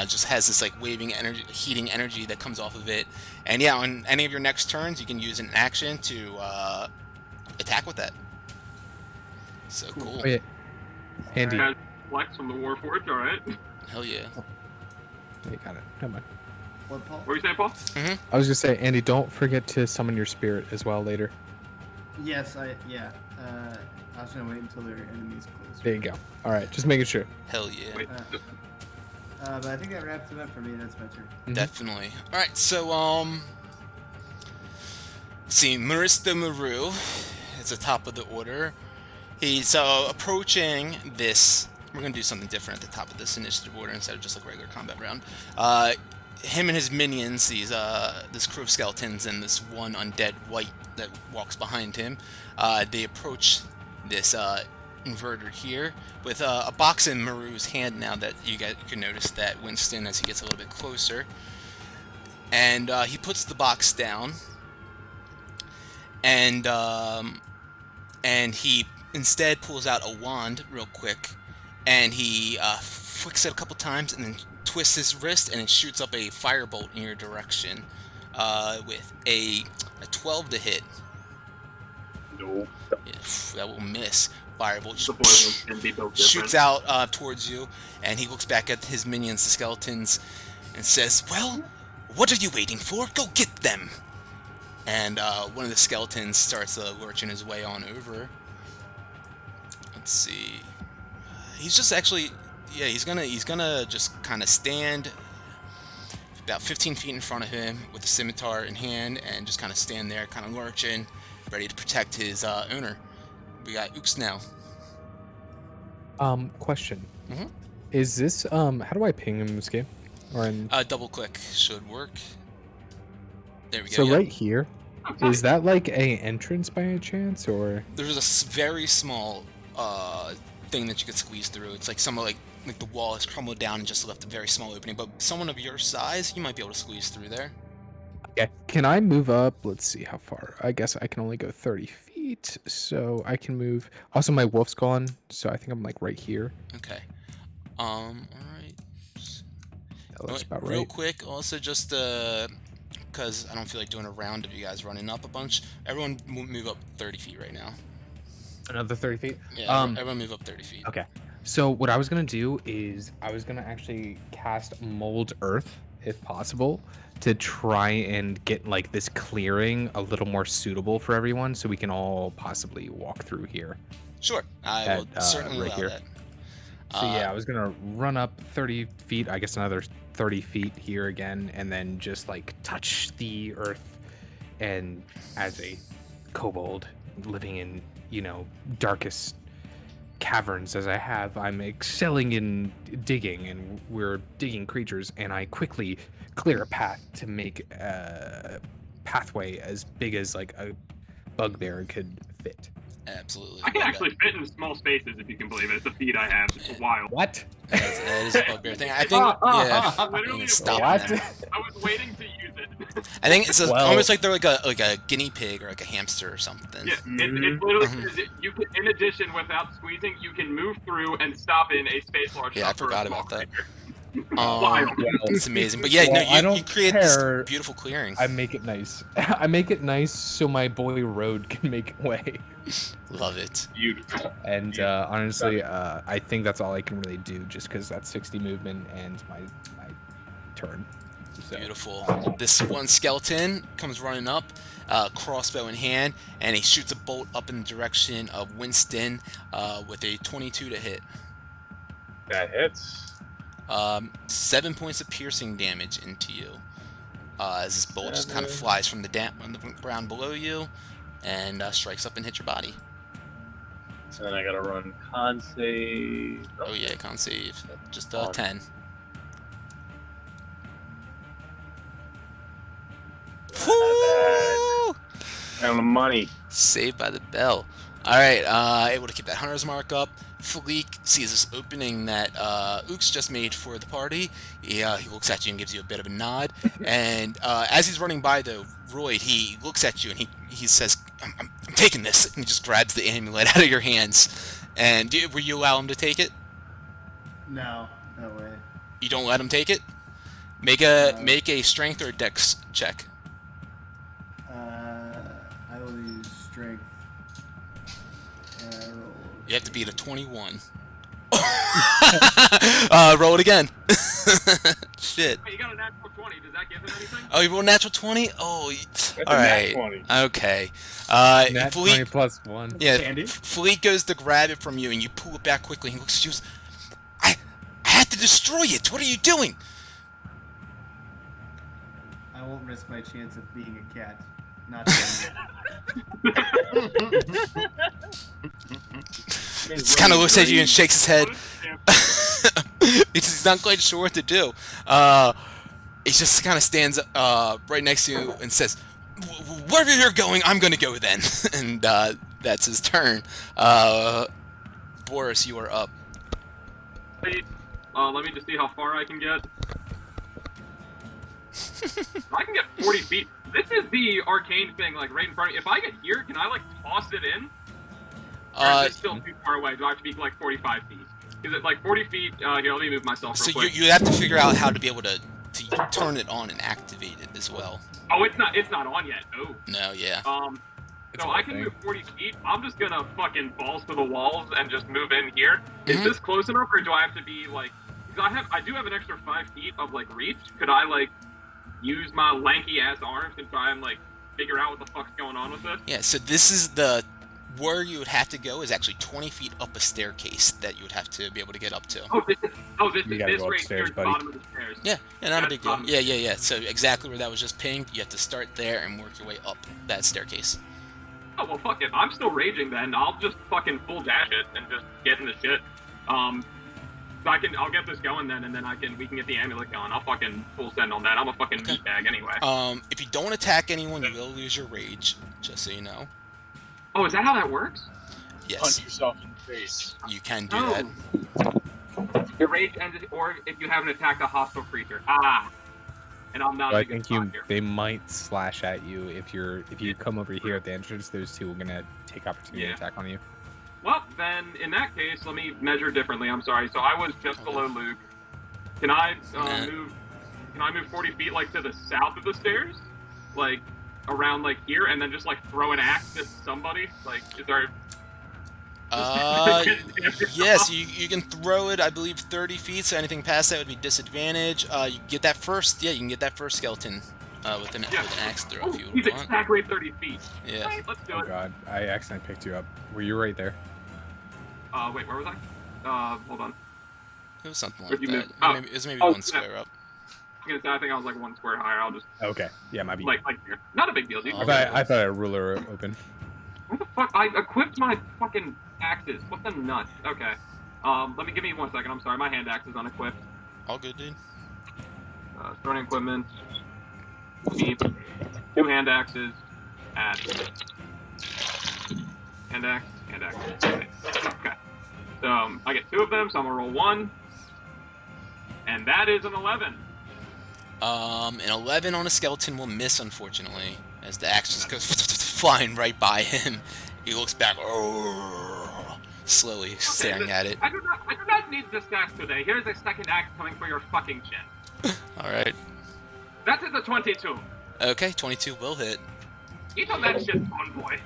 Speaker 2: Just has this like waving energy, heating energy that comes off of it. And yeah, on any of your next turns, you can use an action to attack with that. So cool.
Speaker 7: Oh, yeah. Andy.
Speaker 6: And flex on the Warforged, alright.
Speaker 2: Hell yeah.
Speaker 7: You got it. Never mind.
Speaker 5: What, Paul?
Speaker 6: What were you saying, Paul?
Speaker 7: I was gonna say, Andy, don't forget to summon your spirit as well later.
Speaker 5: Yes, I was gonna wait until their enemies close.
Speaker 7: There you go. All right, just making sure.
Speaker 2: Hell yeah.
Speaker 6: Wait,
Speaker 5: But I think that wraps it up for me. That's my turn.
Speaker 2: Definitely. All right, so see, Marista Maru is the top of the order. He's approaching this. We're gonna do something different at the top of this initiative order instead of just like regular combat round. Him and his minions, this crew of skeletons and this one undead wight that walks behind him, they approach this inverter here with a box in Maru's hand now that you can notice that Winston as he gets a little bit closer. And he puts the box down and he instead pulls out a wand real quick and he flicks it a couple times and then twists his wrist and it shoots up a firebolt in your direction with a 12 to hit.
Speaker 4: No.
Speaker 2: Yeah, that will miss. Firebolt
Speaker 6: the boys can be built
Speaker 2: shoots
Speaker 6: different.
Speaker 2: out towards you, and he looks back at his minions, the skeletons, and says, "Well, what are you waiting for? Go get them!" And one of the skeletons starts lurching his way on over. Let's see. He's just actually, yeah, he's gonna just kind of stand about 15 feet in front of him with the scimitar in hand, and just kind of stand there, kind of lurching. ready to protect his owner. We got Ooks now.
Speaker 7: Question.
Speaker 2: Mhm.
Speaker 7: Is this how do I ping him in this game? Or in
Speaker 2: Double click should work. There we go.
Speaker 7: so
Speaker 2: Yep.
Speaker 7: right here, is that like a entrance by any chance, or
Speaker 2: There's a very small thing that you could squeeze through. It's like some like the wall has crumbled down and just left a very small opening. But someone of your size, you might be able to squeeze through there.
Speaker 7: okay? Can I move up? Let's see how far. I guess I can only go 30 feet, so I can move. Also, my wolf's gone, so I think I'm like right here.
Speaker 2: Okay. All right.
Speaker 7: That looks about
Speaker 2: Real
Speaker 7: right.
Speaker 2: quick, also just because I don't feel like doing a round of you guys running up a bunch. Everyone move up 30 feet right now.
Speaker 7: Another 30 feet.
Speaker 2: Yeah, everyone move up 30 feet.
Speaker 7: Okay. So what I was gonna do is I was gonna actually cast Mold Earth, if possible, to try and get like this clearing a little more suitable for everyone, so we can all possibly walk through here.
Speaker 2: Sure, I will certainly
Speaker 7: right
Speaker 2: allow
Speaker 7: here.
Speaker 2: that.
Speaker 7: So yeah, I was gonna run up 30 feet, I guess another 30 feet here again, and then just like touch the earth. And as a kobold living in, darkest caverns as I have, I'm excelling in digging, and we're digging creatures, and I quickly clear a path to make a pathway as big as like a bugbear could fit.
Speaker 2: Absolutely.
Speaker 6: I can
Speaker 2: love
Speaker 6: actually fit in small spaces if you can believe it. It's a feat I have. It's wild.
Speaker 7: What?
Speaker 2: that is a bugbear thing. I think. Yeah. I'm
Speaker 6: Literally
Speaker 2: gonna
Speaker 6: a
Speaker 2: stop
Speaker 7: What?
Speaker 2: that.
Speaker 6: I was waiting to use it.
Speaker 2: I think it's
Speaker 7: Well-
Speaker 2: almost like they're like a guinea pig or like a hamster or something.
Speaker 6: Yeah, it literally says you can, in addition, without squeezing, you can move through and stop in a space large
Speaker 2: Yeah, I
Speaker 6: enough for a
Speaker 2: forgot
Speaker 6: small
Speaker 2: about that.
Speaker 6: creature.
Speaker 2: Um, it's amazing. But yeah,
Speaker 7: Well, I
Speaker 2: no,
Speaker 7: don't
Speaker 2: you create
Speaker 7: care.
Speaker 2: this beautiful clearing.
Speaker 7: I make it nice. I make it nice so my boy Road can make way.
Speaker 2: Love it.
Speaker 6: Beautiful.
Speaker 7: And honestly, I think that's all I can really do, just because that's 60 movement and my turn. So,
Speaker 2: Beautiful. This one skeleton comes running up, crossbow in hand, and he shoots a bolt up in the direction of Winston with a 22 to hit.
Speaker 4: That hits.
Speaker 2: 7 points of piercing damage into you. As this bolt just kind of flies from the ground below you and strikes up and hits your body.
Speaker 4: So then I gotta run con save.
Speaker 2: Oh yeah, con save. Just
Speaker 4: On.
Speaker 2: 10. Woo!
Speaker 4: And the money.
Speaker 2: Saved by the bell. Alright, able to keep that hunter's mark up. Fleek sees this opening that Ooks just made for the party. He looks at you and gives you a bit of a nod. And as he's running by, though, Royd, he looks at you and he says, I'm taking this. And he just grabs the amulet out of your hands. And will you allow him to take it?
Speaker 5: No, no way.
Speaker 2: You don't let him take it? Make a strength or a dex check.
Speaker 5: I will use strength. And I roll.
Speaker 2: You have to beat a 21. Roll it again. Shit.
Speaker 6: Wait, you got a natural 20. Does that give him anything?
Speaker 2: Oh, you rolled natural 20? Oh,
Speaker 4: That's
Speaker 2: all
Speaker 4: a nat
Speaker 2: right.
Speaker 4: 20.
Speaker 2: Okay.
Speaker 7: Nat 20
Speaker 2: Fleet,
Speaker 7: plus 1.
Speaker 2: yeah,
Speaker 1: Candy?
Speaker 2: Fleet goes to grab it from you, and you pull it back quickly. He looks at you. And says, I had to destroy it. What are you doing?
Speaker 5: I won't risk my chance of being a cat. Not
Speaker 2: He just kind of looks at you and shakes his head.
Speaker 6: What is it?
Speaker 2: He's not quite sure what to do. He just kind of stands right next to you and says, "Wherever you're going, I'm going to go then." And that's his turn. Boris, you are up.
Speaker 6: Wait, let me just see how far I can get. I can get 40 feet. This is the arcane thing, like right in front of me. If I get here, can I like toss it in? Or is it still too far away? Do I have to be like 45 feet? Is it like 40 feet? Here, let me move myself
Speaker 2: So
Speaker 6: real quick.
Speaker 2: you have to figure out how to be able to turn it on and activate it as well.
Speaker 6: Oh, it's not on yet. Oh.
Speaker 2: No, yeah.
Speaker 7: It's
Speaker 6: So
Speaker 7: a
Speaker 6: I
Speaker 7: whole
Speaker 6: can
Speaker 7: thing.
Speaker 6: move 40 feet. I'm just gonna fucking balls to the walls and just move in here.
Speaker 2: Mhm.
Speaker 6: Is this close enough, or do I have to be like? Because I do have an extra 5 feet of like reach. Could I like use my lanky ass arms and try and like figure out what the fuck's going on with this?
Speaker 2: Yeah, so this is where you would have to go is actually 20 feet up a staircase that you would have to be able to get up to.
Speaker 6: Oh, this
Speaker 7: You
Speaker 6: is
Speaker 7: gotta
Speaker 6: this
Speaker 7: go
Speaker 6: right
Speaker 7: upstairs,
Speaker 6: here at the
Speaker 7: buddy.
Speaker 6: bottom of the stairs.
Speaker 2: Yeah, not a big deal.
Speaker 6: That's
Speaker 2: Yeah. So exactly where that was just pinged, you have to start there and work your way up that staircase.
Speaker 6: Oh, well, fuck it. I'm still raging then. I'll just fucking full dash it and just get in the shit. So I'll get this going then, and then we can get the amulet going. I'll fucking full send on that. I'm a fucking meatbag anyway.
Speaker 2: If you don't attack anyone, you will lose your rage, just so you know.
Speaker 6: Oh, is that how that works?
Speaker 2: Yes.
Speaker 4: Punch yourself in the face.
Speaker 2: You can do that.
Speaker 6: Your rage ends, or if you haven't attacked a hostile creature. Ah. And I'm not.
Speaker 7: So I think they might slash at you if you come over here at the entrance. Those two are gonna take opportunity attack on you.
Speaker 6: Well, then in that case, let me measure differently. I'm sorry. So I was just below Luke. Can I move? Can I move 40 feet like to the south of the stairs, like around like here, and then just like throw an axe at somebody? Like, is there?
Speaker 2: Yes, you can throw it. I believe 30 feet. So anything past that would be disadvantage. You get that first. Yeah, you can get that first skeleton with an axe throw if you
Speaker 6: He's
Speaker 2: want.
Speaker 6: exactly 30 feet.
Speaker 2: Yeah.
Speaker 6: Right, let's do
Speaker 7: Oh
Speaker 6: it.
Speaker 7: god, I accidentally picked you up. Were you right there?
Speaker 6: Wait, where was I? Hold on.
Speaker 2: It was something like
Speaker 6: Where'd you
Speaker 2: that.
Speaker 6: move? Oh.
Speaker 2: It was maybe
Speaker 6: Oh,
Speaker 2: one
Speaker 6: snap.
Speaker 2: square up.
Speaker 6: I think I was like one square higher. I'll just
Speaker 7: Okay, yeah, my beat.
Speaker 6: like here. Not a big deal, dude.
Speaker 7: I thought a ruler open.
Speaker 6: What the fuck? I equipped my fucking axes. What the nuts? Okay. Give me 1 second. I'm sorry. My hand axe is unequipped.
Speaker 2: All good, dude.
Speaker 6: Starting equipment. Keep 2 hand axes. Add. Hand axe. Hand axe. Okay. So I get 2 of them. So I'm gonna roll 1. And that is an 11.
Speaker 2: An 11 on a skeleton will miss, unfortunately, as the axe just goes flying right by him. He looks back, slowly staring at it.
Speaker 6: I do not need this axe today. Here's a second axe coming for your fucking chin.
Speaker 2: All right.
Speaker 6: That is a 22.
Speaker 2: Okay, 22 will hit.
Speaker 6: Eat on that shit, phone boy.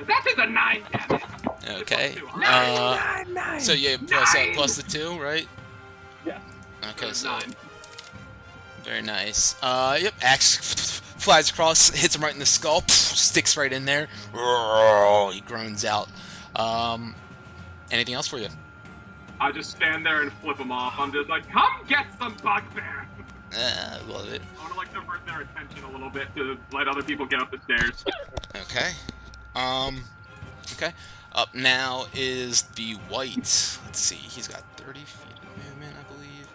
Speaker 6: That is a 9 damage.
Speaker 2: Okay.
Speaker 3: Nine.
Speaker 2: So yeah, plus the 2, right?
Speaker 4: Yeah.
Speaker 2: Okay, so
Speaker 6: 9.
Speaker 2: very nice. Yep, axe flies across, hits him right in the skull, sticks right in there. He groans out. Anything else for you?
Speaker 6: I just stand there and flip them off. I'm just like, come get some bugbear.
Speaker 2: Love it.
Speaker 6: I want to like divert their attention a little bit to let other people get up the stairs.
Speaker 2: Okay. Okay. Up now is the white. Let's see. He's got 30 feet of movement, I believe.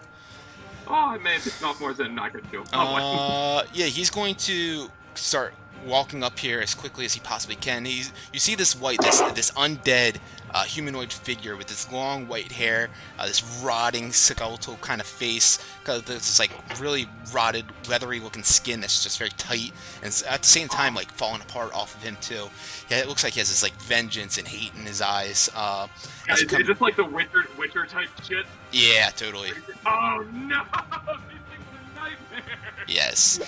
Speaker 6: Oh, I may have pissed off more than I could do. Oh,
Speaker 2: Yeah, he's going to start walking up here as quickly as he possibly can. You see this white, this undead humanoid figure with this long white hair, this rotting skeletal kind of face, this like really rotted, leathery looking skin that's just very tight, and at the same time like falling apart off of him too. Yeah, it looks like he has this like vengeance and hate in his eyes.
Speaker 6: is this like the Witcher type shit?
Speaker 2: Yeah, totally.
Speaker 6: Oh no! These things are nightmares.
Speaker 2: Yes.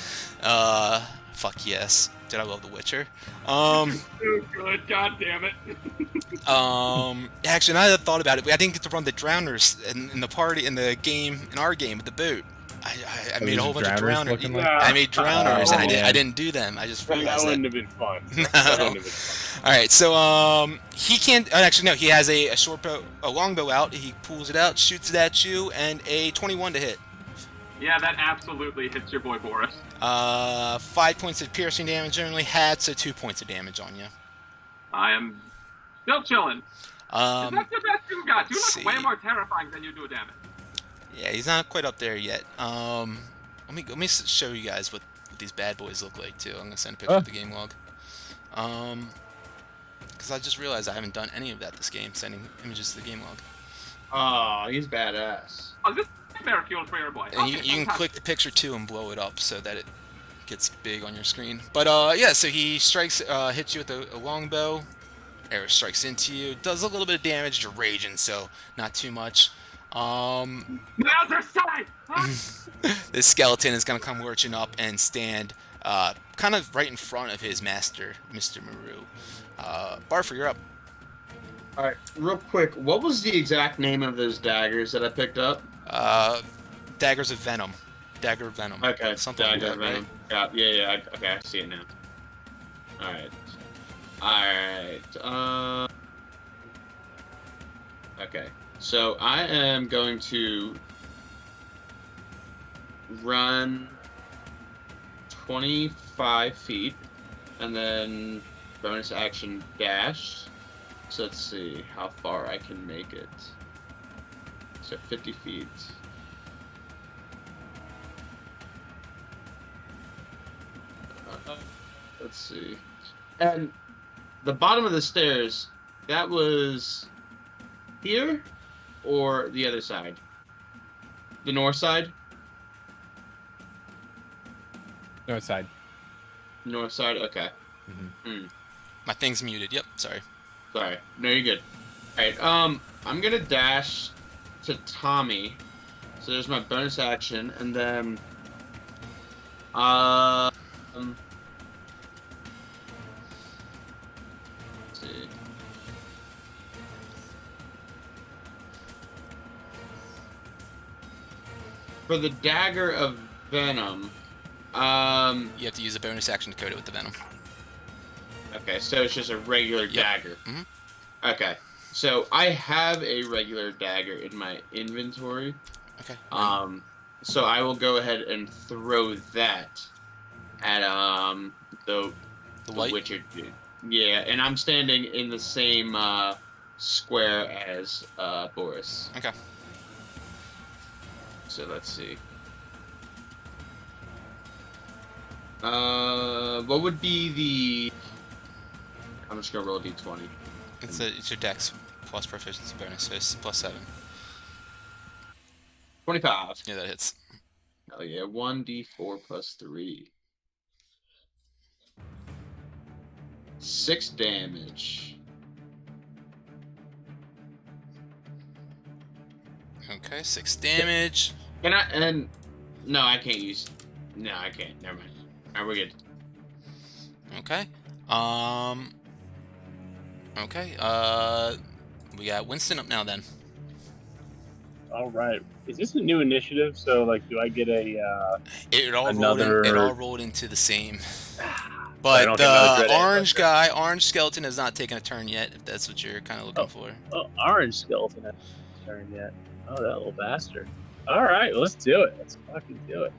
Speaker 2: Fuck yes. Did I love The Witcher?
Speaker 6: So good, god damn it.
Speaker 2: Actually, now that I thought about it, I didn't get to run the drowners in the party, in our game with the boot. I made a whole bunch of drowners.
Speaker 7: Like?
Speaker 2: I made drowners, and
Speaker 7: man.
Speaker 2: I didn't do them. I just
Speaker 4: That
Speaker 2: realized
Speaker 4: wouldn't
Speaker 2: that.
Speaker 4: have been fun.
Speaker 2: No.
Speaker 4: That wouldn't have been fun.
Speaker 2: All right, so he can't. Actually, no. He has a short bow, a longbow out. He pulls it out, shoots it at you, and a 21 to hit.
Speaker 6: Yeah, that absolutely hits your boy Boris.
Speaker 2: 5 points of piercing damage only had, so 2 points of damage on you.
Speaker 6: I am still chilling. Is that the best you got? You
Speaker 2: see.
Speaker 6: look way more terrifying than you do damage.
Speaker 2: Yeah, he's not quite up there yet. Let me show you guys what these bad boys look like too. I'm gonna send a picture of the game log. Because I just realized I haven't done any of that this game, sending images to the game log.
Speaker 1: Oh, he's badass.
Speaker 6: Oh, this is nightmare fuel for your boy.
Speaker 2: And you can click the picture too and blow it up so that it gets big on your screen. But yeah, so he strikes, hits you with a longbow. Arrow strikes into you. Does a little bit of damage. You're raging, so not too much.
Speaker 6: The other side! Huh?
Speaker 2: This skeleton is gonna come lurching up and stand kind of right in front of his master, Mr. Maru. Barfer, you're up.
Speaker 1: All right, real quick, what was the exact name of those daggers that I picked up?
Speaker 2: Daggers of Venom. Dagger of Venom.
Speaker 1: Okay,
Speaker 2: Something
Speaker 1: dagger
Speaker 2: like that,
Speaker 1: venom.
Speaker 2: right?
Speaker 1: Yeah. Okay, I see it now. All right. Okay, so I am going to run 25 feet and then bonus action dash. So let's see how far I can make it. So 50 feet. Let's see. And the bottom of the stairs, that was here or the other side? The north side?
Speaker 7: North side.
Speaker 1: North side, okay.
Speaker 2: My thing's muted. Yep, sorry.
Speaker 1: Sorry. No, you're good. Alright, I'm gonna dash to Tommy. So there's my bonus action, and then let's see. For the dagger of venom,
Speaker 2: You have to use a bonus action to coat it with the venom.
Speaker 1: okay, so it's just a regular dagger.
Speaker 2: Mhm.
Speaker 1: Okay, so I have a regular dagger in my inventory.
Speaker 2: Okay.
Speaker 1: So I will go ahead and throw that at the
Speaker 2: the
Speaker 1: Witcher dude. Yeah, and I'm standing in the same square as Boris.
Speaker 2: Okay.
Speaker 1: So let's see. What would be the? I'm just gonna roll a d20.
Speaker 2: It's your dex plus proficiency bonus, so it's +7.
Speaker 1: 25.
Speaker 2: Yeah, that hits.
Speaker 1: Oh yeah, 1d4 plus 3. 6 damage.
Speaker 2: Okay, 6 damage.
Speaker 1: Can I? And no, I can't use. No, I can't. Never mind. Alright, we're good.
Speaker 2: Okay. Okay. We got Winston up now then.
Speaker 4: All right. Is this a new initiative? So, like, do I get a?
Speaker 2: It all
Speaker 4: Another-
Speaker 2: rolled into the same.
Speaker 4: I
Speaker 2: But
Speaker 4: don't get another
Speaker 2: the
Speaker 4: dread
Speaker 2: orange
Speaker 4: ambush.
Speaker 2: guy, orange skeleton, has not taken a turn yet. If that's what you're kind of looking for.
Speaker 4: Oh, orange skeleton hasn't turned yet. Oh, that little bastard. All right, let's do it. Let's fucking do it.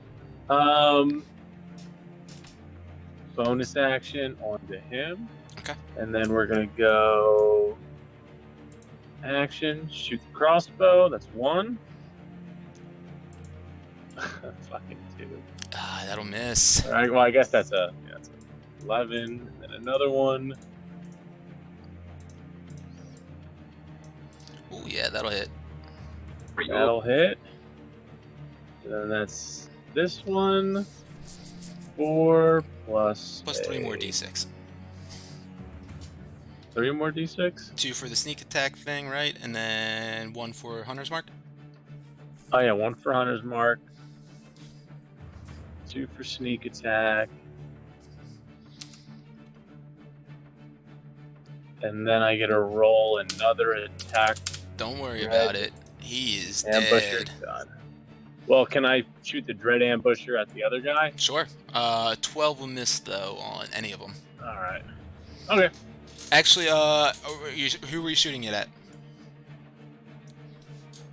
Speaker 4: Bonus action onto him.
Speaker 2: Okay.
Speaker 4: And then we're gonna go action, shoot the crossbow. That's 1. Fucking 2.
Speaker 2: That'll miss.
Speaker 4: All right. Well, I guess that's a 11, and then another one.
Speaker 2: Oh yeah, that'll hit.
Speaker 4: That'll hit. And then that's this one. 4 plus
Speaker 2: Plus 3 more d6.
Speaker 4: 3 more d6.
Speaker 2: 2 for the sneak attack thing, right? And then 1 for Hunter's Mark.
Speaker 4: Oh yeah, 1 for Hunter's Mark. 2 for sneak attack. And then I get to roll another attack.
Speaker 2: Don't worry
Speaker 4: Right.
Speaker 2: about it. He is
Speaker 4: Ambusher
Speaker 2: dead.
Speaker 4: done. Well, can I shoot the dread ambusher at the other guy?
Speaker 2: Sure. 12 will miss though on any of them.
Speaker 4: All right. Okay.
Speaker 2: Actually, who were you shooting it at?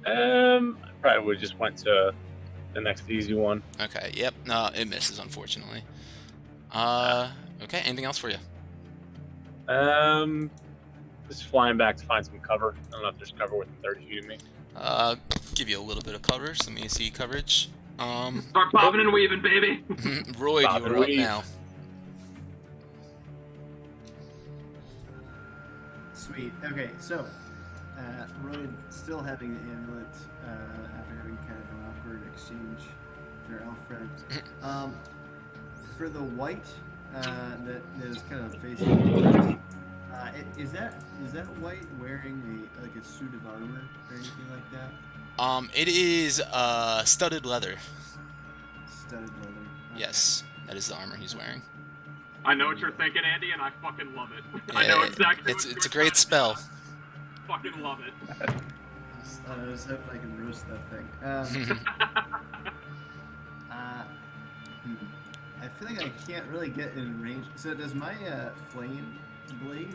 Speaker 4: I probably would just went to the next easy one.
Speaker 2: Okay. Yep. No, it misses unfortunately. Okay. Anything else for you?
Speaker 4: Just flying back to find some cover. I don't know if there's cover within 30 feet of me.
Speaker 2: Give you a little bit of cover. So let me see coverage.
Speaker 6: Start bobbing and weaving, baby.
Speaker 2: Roy,
Speaker 4: Bob
Speaker 2: you
Speaker 4: and
Speaker 2: are up
Speaker 4: weave.
Speaker 2: now.
Speaker 5: Sweet. Okay, so Roy still having the amulet after having kind of an awkward exchange with her elf friend. For the white that is kind of facing, is that white wearing a suit of armor or anything like that?
Speaker 2: It is studded leather.
Speaker 5: Studded leather. Okay.
Speaker 2: Yes, that is the armor he's wearing.
Speaker 6: I know what you're thinking, Andy, and I fucking love it. I
Speaker 2: Yeah,
Speaker 6: know exactly.
Speaker 2: it's
Speaker 6: what
Speaker 2: a
Speaker 6: you're
Speaker 2: great
Speaker 6: trying to
Speaker 2: spell.
Speaker 6: do. Fucking love it.
Speaker 5: I was hoping I could roast that thing. I feel like I can't really get in range. So does my flame blade?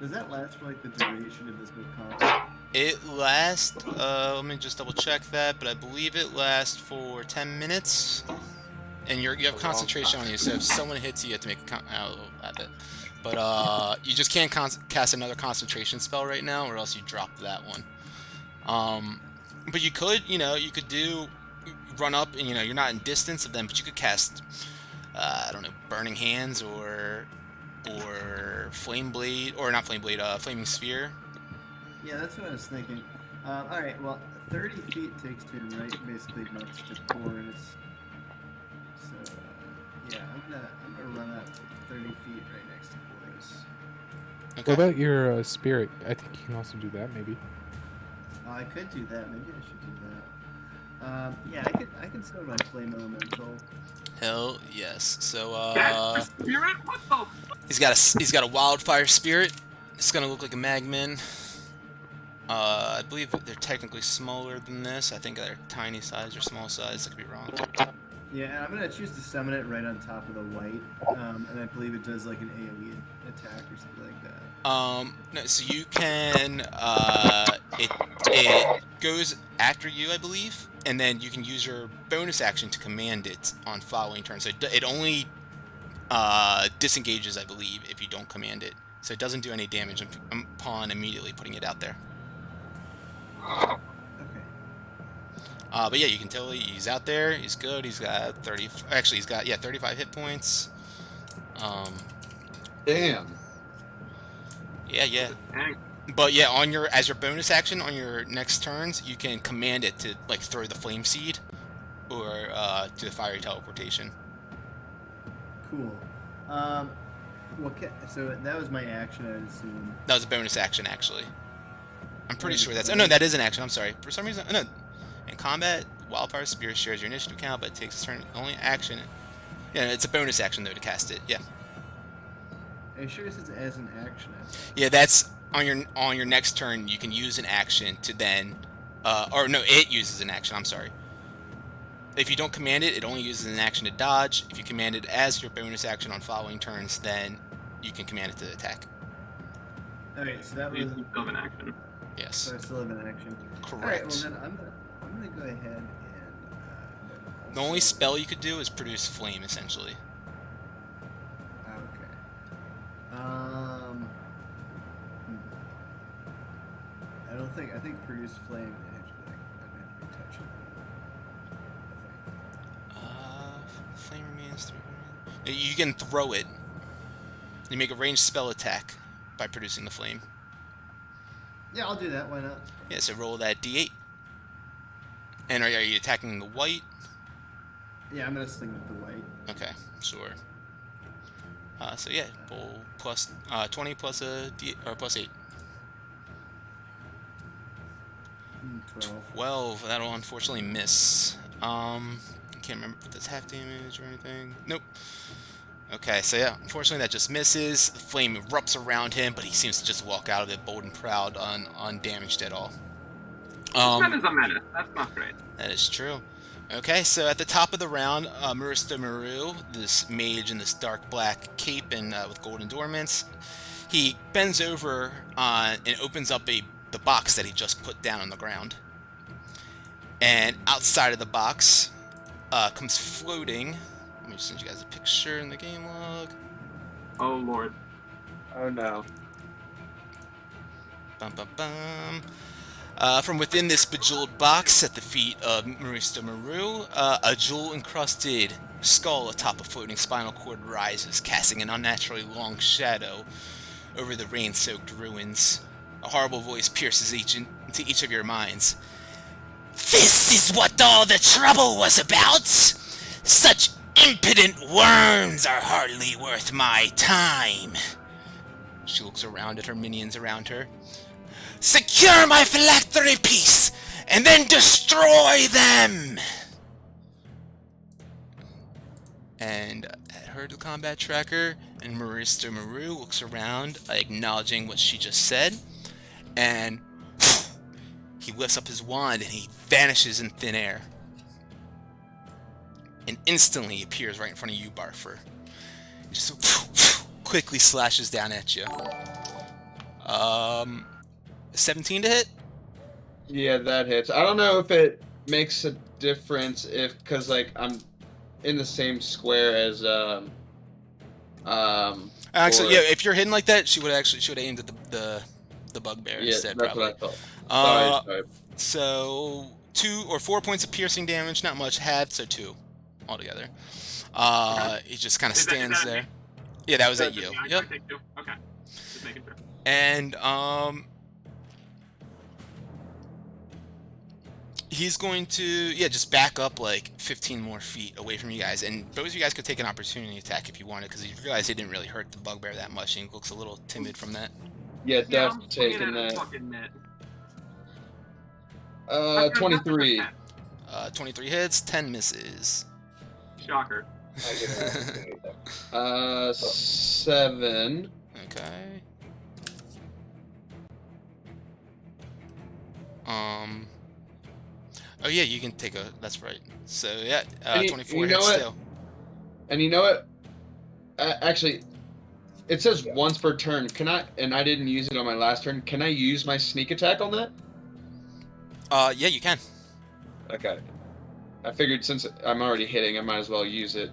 Speaker 5: Does that last for like the duration of this whole combat?
Speaker 2: It lasts. Let me just double check that, but I believe it lasts for 10 minutes. and you have concentration on you, so if someone hits you, you have to make a But you just can't cast another concentration spell right now, or else you drop that one. But you could, you could run up, and you're not in distance of them, but you could cast, I don't know, Burning Hands or Flame Blade, or not Flame Blade, Flaming Sphere.
Speaker 8: Yeah, that's what I was thinking. All right, well, 30 feet takes me right basically next to Boris. So yeah, I'm gonna run up 30 feet right next to Boris.
Speaker 2: Okay.
Speaker 7: What about your spirit? I think you can also do that, maybe.
Speaker 8: Oh, I could do that. Maybe I should do that. Yeah, I can summon my flame elemental.
Speaker 2: Hell yes. So
Speaker 6: That's the spirit? What the
Speaker 2: he's got a wildfire spirit. It's gonna look like a magmin. I believe they're technically smaller than this. I think they're tiny size or small size. I could be wrong.
Speaker 8: Yeah, and I'm gonna choose to summon it right on top of the white, and I believe it does like an AoE attack or something like that.
Speaker 2: No, so you can it goes after you, I believe, and then you can use your bonus action to command it on following turn. So it only disengages, I believe, if you don't command it. So it doesn't do any damage upon immediately putting it out there.
Speaker 8: Okay.
Speaker 2: But yeah, you can totally. He's out there. He's good. He's got 30. Actually, he's got 35 hit points.
Speaker 1: Damn.
Speaker 2: Yeah.
Speaker 6: Dang.
Speaker 2: But yeah, as your bonus action on your next turns, you can command it to like throw the flame seed, or do the fiery teleportation.
Speaker 8: Cool. So that was my action, I assume.
Speaker 2: That was a bonus action, actually. I'm pretty sure that's. Oh no, that is an action. I'm sorry. For some reason, no. In combat, Wildfire Spear shares your initiative count, but it takes a turn. Only action. Yeah, it's a bonus action though to cast it. Yeah.
Speaker 8: Are you sure this is as an action?
Speaker 2: Yeah, that's on your next turn. You can use an action to then, or no, it uses an action. I'm sorry. If you don't command it, it only uses an action to dodge. If you command it as your bonus action on following turns, then you can command it to attack.
Speaker 8: Alright, so that
Speaker 6: You
Speaker 8: was.
Speaker 6: still have an action.
Speaker 2: Yes.
Speaker 8: So I still have an action.
Speaker 2: Correct.
Speaker 8: Alright, well then I'm gonna go ahead and.
Speaker 2: The only spell you could do is produce flame, essentially.
Speaker 8: Okay. I think produce flame. Actually, I might be touching it.
Speaker 2: Flame remains 3. You can throw it. You make a ranged spell attack by producing the flame.
Speaker 8: Yeah, I'll do that. Why not?
Speaker 2: Yeah, so roll that d8. And are you attacking the white?
Speaker 8: Yeah, I'm gonna sling with the white.
Speaker 2: Okay, sure. So yeah, roll plus 20 plus a d or plus 8.
Speaker 8: 12.
Speaker 2: 12. That'll unfortunately miss. I can't remember if that's half damage or anything. Nope. Okay, so yeah, unfortunately that just misses. The flame erupts around him, but he seems to just walk out of it bold and proud, undamaged at all.
Speaker 6: That is a menace. That's not great.
Speaker 2: That is true. Okay, so at the top of the round, Marista Maru, this mage in this dark black cape and with golden dormants, he bends over and opens up the box that he just put down on the ground. And outside of the box comes floating. Let me just send you guys a picture in the game log.
Speaker 6: Oh lord.
Speaker 1: Oh no.
Speaker 2: Bum, bum, bum. From within this bejeweled box at the feet of Marista Maru, a jewel-encrusted skull atop a floating spinal cord rises, casting an unnaturally long shadow over the rain-soaked ruins. A horrible voice pierces into each of your minds. This is what all the trouble was about! Such impudent worms are hardly worth my time. She looks around at her minions around her. Secure my phylactery piece, and then destroy them! And at her combat tracker, and Marista Maru looks around, acknowledging what she just said, and he lifts up his wand and he vanishes in thin air. And instantly appears right in front of you, Barfer. He just quickly slashes down at you. 17 to hit?
Speaker 1: Yeah, that hits. I don't know if it makes a difference because like I'm in the same square as
Speaker 2: Actually,
Speaker 1: or-
Speaker 2: yeah, if you're hidden like that, she would have aimed at the bugbear
Speaker 1: yeah,
Speaker 2: instead,
Speaker 1: that's
Speaker 2: probably.
Speaker 1: what I thought.
Speaker 2: Uh,
Speaker 1: Sorry.
Speaker 2: so 2 or 4 points of piercing damage, not much. Halved, so 2 altogether. He just kind of
Speaker 6: Is that
Speaker 2: stands
Speaker 6: me?
Speaker 2: there. Yeah, that was
Speaker 6: So
Speaker 2: at you.
Speaker 6: I
Speaker 2: Yep.
Speaker 6: take 2. Okay. Just making sure.
Speaker 2: And he's going to just back up like 15 more feet away from you guys, and both of you guys could take an opportunity attack if you wanted, because you realize he didn't really hurt the bugbear that much, and he looks a little timid from that.
Speaker 1: Yeah,
Speaker 6: Yeah, I'm
Speaker 1: definitely
Speaker 6: swinging
Speaker 1: taking
Speaker 6: at a
Speaker 1: that.
Speaker 6: fucking net.
Speaker 1: 23.
Speaker 2: 23 hits, 10 misses.
Speaker 6: Shocker.
Speaker 1: 7.
Speaker 2: Okay. Oh yeah, you can take a. That's right. So yeah,
Speaker 1: And
Speaker 2: 24
Speaker 1: you know
Speaker 2: hits
Speaker 1: what?
Speaker 2: still.
Speaker 1: And you know what? Actually, it says once per turn. Can I? And I didn't use it on my last turn. Can I use my sneak attack on that?
Speaker 2: Yeah, you can.
Speaker 1: Okay. I figured since I'm already hitting, I might as well use it.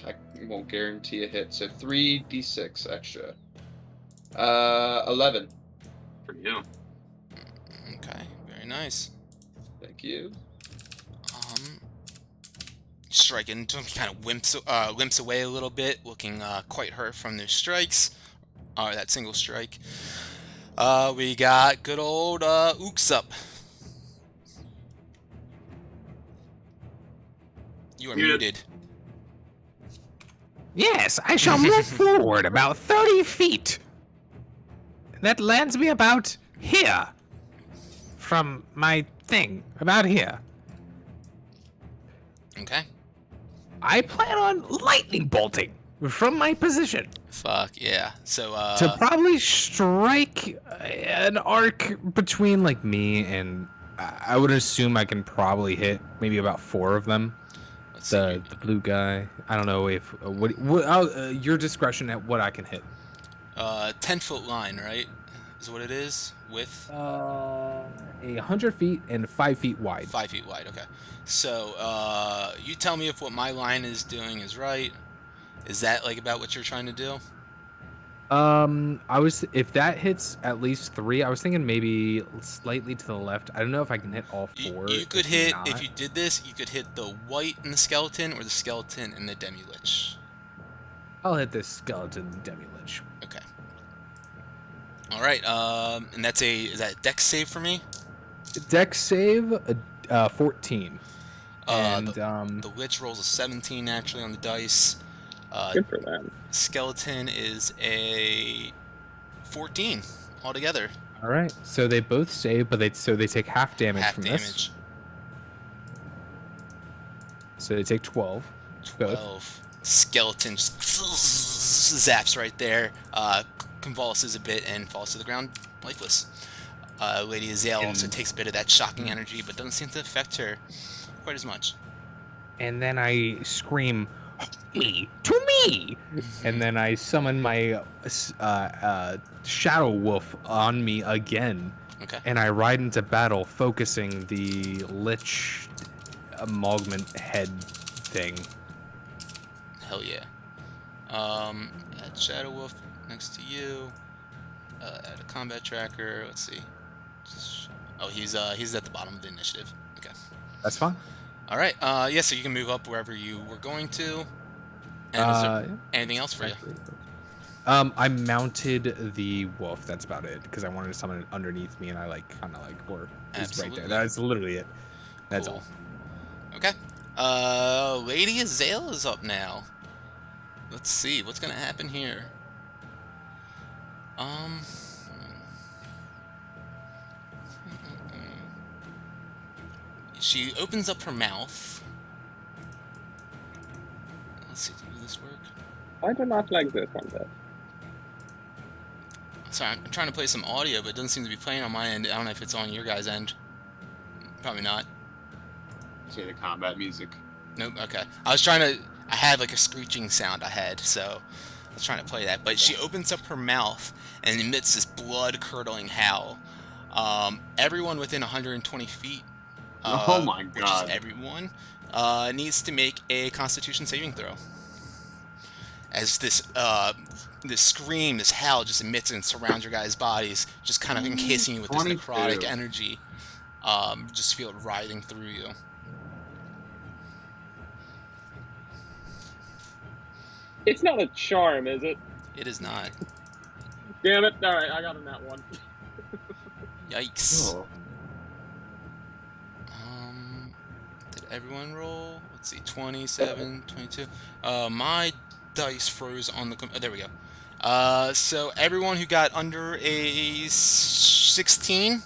Speaker 1: I won't guarantee a hit. So 3d6 extra. 11.
Speaker 6: For you.
Speaker 2: Okay, very nice.
Speaker 1: Thank you.
Speaker 2: Strike into him. He kind of limps away a little bit, looking quite hurt from their strikes. Or that single strike. We got good old Ooks up. You are muted.
Speaker 3: Yes, I shall move forward about 30 feet. That lands me about here. From my thing, about here.
Speaker 2: Okay.
Speaker 3: I plan on lightning bolting from my position
Speaker 2: Fuck yeah. So
Speaker 3: to probably strike an arc between like me and I would assume I can probably hit maybe about 4 of them.
Speaker 2: let's see.
Speaker 3: The blue guy. I don't know if your discretion at what I can hit.
Speaker 2: 10-foot line, right? Is what it is with
Speaker 3: 100 feet and 5 feet wide.
Speaker 2: 5 feet wide. Okay. So you tell me if what my line is doing is right. Is that like about what you're trying to do?
Speaker 3: If that hits at least 3, I was thinking maybe slightly to the left. I don't know if I can hit all 4.
Speaker 2: You could hit, if you did this, you could hit the white and the skeleton, or the skeleton and the demi-lich.
Speaker 3: I'll hit the skeleton demi-lich.
Speaker 2: Okay. All right. And is that a dex save for me?
Speaker 3: Dex save 14.
Speaker 2: The lich rolls a 17 actually on the dice.
Speaker 4: Good for them.
Speaker 2: Skeleton is a 14 altogether.
Speaker 3: All right. So they both save, but they take half damage
Speaker 2: Half
Speaker 3: from
Speaker 2: damage.
Speaker 3: this. So they take 12.
Speaker 2: 12. Skeleton just zaps right there, convulses a bit, and falls to the ground lifeless. Lady Azale also takes a bit of that shocking energy, but doesn't seem to affect her quite as much.
Speaker 3: And then I scream, "Me to me!" And then I summon my shadow wolf on me again.
Speaker 2: Okay.
Speaker 3: And I ride into battle, focusing the lich amalgamate head thing.
Speaker 2: Hell yeah. Add Shadow Wolf next to you. Add a combat tracker. Let's see. Oh, he's at the bottom of the initiative. Okay.
Speaker 3: That's fine.
Speaker 2: All right. Yeah. So you can move up wherever you were going to. And is there anything else for you?
Speaker 3: I mounted the wolf. That's about it, because I wanted to summon it underneath me, and I kind of or it's right there. That's literally it. That's
Speaker 2: Cool.
Speaker 3: all.
Speaker 2: Okay. Lady Azale is up now. Let's see what's gonna happen here. She opens up her mouth. Let's see, does this work?
Speaker 4: I do not like this one, though.
Speaker 2: Sorry, I'm trying to play some audio, but it doesn't seem to be playing on my end. I don't know if it's on your guys' end. Probably not.
Speaker 1: Say the combat music.
Speaker 2: Nope, okay. I had like a screeching sound I had, so I was trying to play that. But she opens up her mouth and emits this blood-curdling howl. Everyone within 120 feet,
Speaker 1: Oh my
Speaker 2: which
Speaker 1: god.
Speaker 2: is everyone, needs to make a Constitution saving throw. As this scream, this howl just emits and surrounds your guys' bodies, just kind of encasing you with this
Speaker 1: 22.
Speaker 2: necrotic energy. Just feel it writhing through you.
Speaker 9: It's not a charm, is it?
Speaker 2: It is not.
Speaker 9: Damn it. Alright, I got on that one.
Speaker 2: Yikes.
Speaker 1: Oh.
Speaker 2: Did everyone roll? Let's see, 27, 22. My dice froze on the... Oh, there we go. So everyone who got under a 16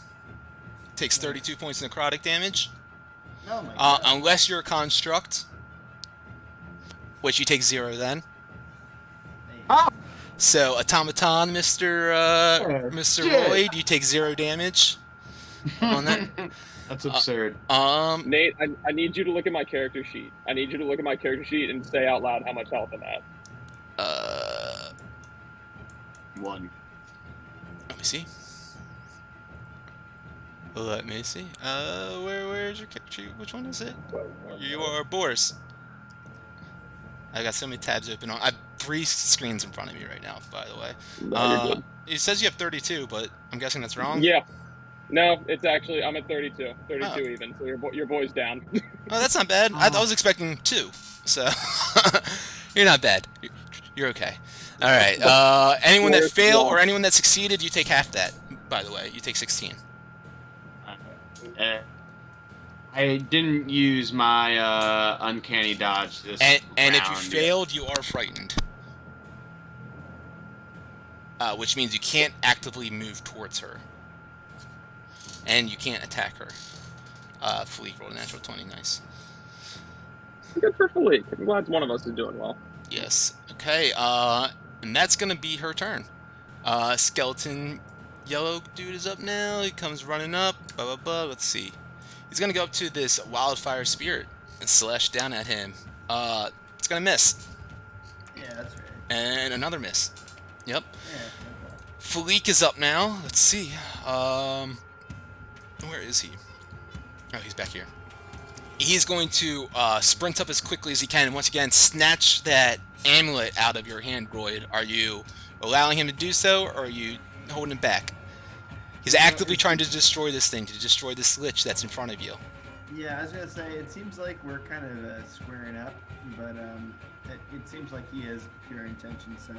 Speaker 2: takes 32 points of necrotic damage.
Speaker 8: Oh my god.
Speaker 2: Unless you're a construct, which you take 0 then.
Speaker 1: Ah!
Speaker 2: So automaton, Mr.
Speaker 1: Shit.
Speaker 2: Royd, you take 0 damage on that.
Speaker 1: That's absurd.
Speaker 9: Nate, I need you to look at my character sheet. I need you to look at my character sheet and say out loud how much health I'm at.
Speaker 1: 1.
Speaker 2: Let me see. Let me see. Where's your character sheet? Which one is it? You are Boris. I got so many tabs open on. I have 3 screens in front of me right now, by the way.
Speaker 9: No, you're good.
Speaker 2: It says you have 32, but I'm guessing that's wrong.
Speaker 9: Yeah. No, it's actually, I'm at 32. 32
Speaker 2: Oh.
Speaker 9: even, so your boy's down.
Speaker 2: Oh, that's not bad. I was expecting 2, so you're not bad. You're okay. All right. Anyone that failed or anyone that succeeded, you take half that. By the way, you take 16.
Speaker 1: I didn't use my uncanny dodge this
Speaker 2: And if you
Speaker 1: round yet.
Speaker 2: failed, you are frightened. Which means you can't actively move towards her. And you can't attack her. Philippe rolled a natural 20, nice.
Speaker 9: Good for Philippe. I'm glad one of us is doing well.
Speaker 2: Yes. Okay, and that's gonna be her turn. Skeleton yellow dude is up now. He comes running up. Blah, blah, blah. Let's see. He's gonna go up to this wildfire spirit and slash down at him. It's gonna miss.
Speaker 8: Yeah, that's right.
Speaker 2: And another miss. Yep.
Speaker 8: Yeah.
Speaker 2: Philippe is up now. Let's see. Where is he? Oh, he's back here. He's going to sprint up as quickly as he can and once again snatch that amulet out of your hand, Royd. Are you allowing him to do so, or are you holding him back? He's actively trying to destroy this thing, to destroy this lich that's in front of you.
Speaker 8: Yeah, I was gonna say it seems like we're kind of squaring up, but it seems like he has pure intention. So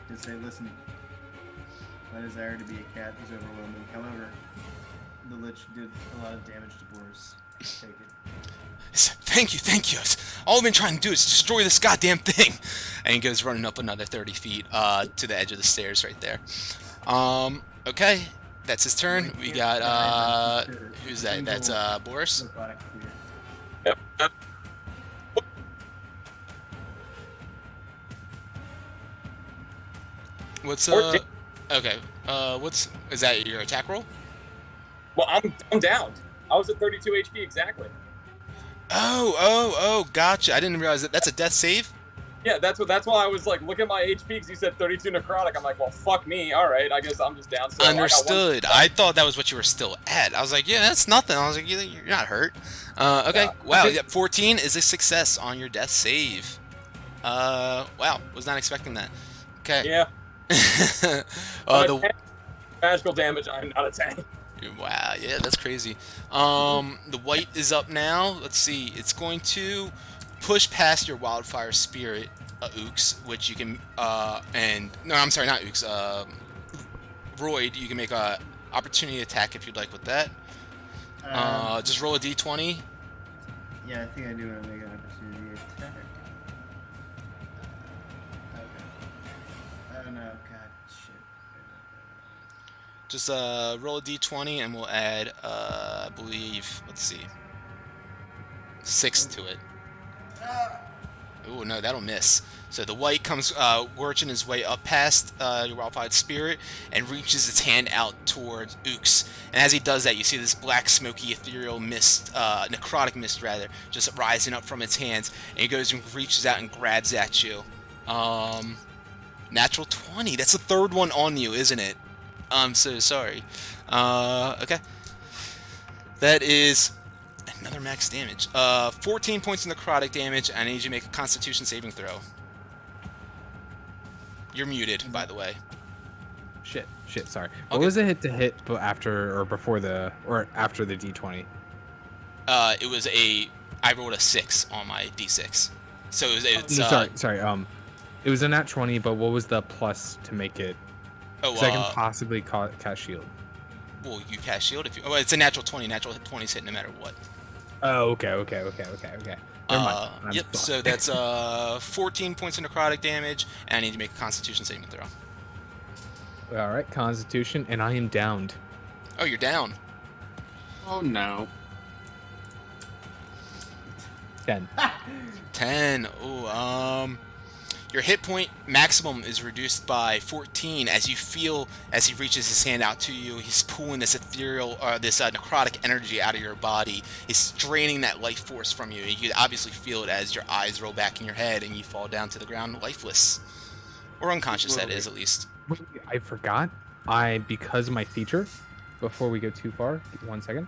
Speaker 8: to say, listen, my desire to be a cat is overwhelming. However, the lich did a lot of damage to Boris. Take it.
Speaker 2: Thank you. All I've been trying to do is destroy this goddamn thing. And he goes running up another 30 feet to the edge of the stairs right there. Okay, that's his turn. We got, who's that? That's Boris.
Speaker 9: Yep.
Speaker 2: What's,
Speaker 9: 14.
Speaker 2: okay, is that your attack roll?
Speaker 9: Well, I'm down. I was at 32 HP exactly.
Speaker 2: Oh, gotcha. I didn't realize that. That's a death save?
Speaker 9: Yeah, that's why I was like, look at my HP because you said 32 necrotic. I'm like, well, fuck me. All right, I guess I'm just down. So
Speaker 2: Understood. I thought that was what you were still at. I was like, yeah, that's nothing. I was like, you're not hurt. Okay,
Speaker 9: Yeah.
Speaker 2: wow. Yeah, 14 is a success on your death save. Wow, was not expecting that. Okay.
Speaker 9: Yeah.
Speaker 2: The
Speaker 9: Magical damage. I'm not a 10.
Speaker 2: Wow, yeah, that's crazy. The white is up now. Let's see. It's going to push past your wildfire spirit, Ooks, which you can, no, I'm sorry, not Ooks, Royd, you can make a opportunity attack if you'd like with that. Just roll a d20.
Speaker 8: Yeah, I think I do want to make an opportunity attack. Okay. Oh no, god, shit.
Speaker 2: Just roll a d20 and we'll add, I believe, let's see, 6 to it. Oh no, that'll miss. So the white comes working his way up past your wildfire spirit and reaches its hand out towards Ooks. And as he does that, you see this black, smoky, ethereal mist, necrotic mist rather, just rising up from its hands. And he goes and reaches out and grabs at you. Natural 20. That's the third one on you, isn't it? I'm so sorry. Okay. That is Another max damage. 14 points of necrotic damage. I need you to make a Constitution saving throw. You're muted, by the way.
Speaker 7: Shit. Sorry. What
Speaker 2: Okay.
Speaker 7: was the hit to hit after or before the after the D20?
Speaker 2: It was I rolled a 6 on my D6. So it's
Speaker 7: No, sorry. It was a nat 20, but what was the plus to make it? Because I can possibly cast shield.
Speaker 2: Well, you cast shield if you. Oh, it's a natural 20. Natural 20's hit no matter what.
Speaker 7: Oh, okay. Never mind.
Speaker 2: Yep.
Speaker 7: Fucked.
Speaker 2: So that's 14 points of necrotic damage, and I need to make a Constitution saving throw.
Speaker 7: All right, Constitution, and I am downed.
Speaker 2: Oh, you're down.
Speaker 1: Oh no.
Speaker 7: 10.
Speaker 2: 10. Oh, your hit point maximum is reduced by 14 as you feel as he reaches his hand out to you. He's pulling this ethereal, this necrotic energy out of your body. He's draining that life force from you. You can obviously feel it as your eyes roll back in your head and you fall down to the ground lifeless, or unconscious. That is, at least.
Speaker 7: Wait, I forgot. Because of my feature. Before we go too far, 1 second.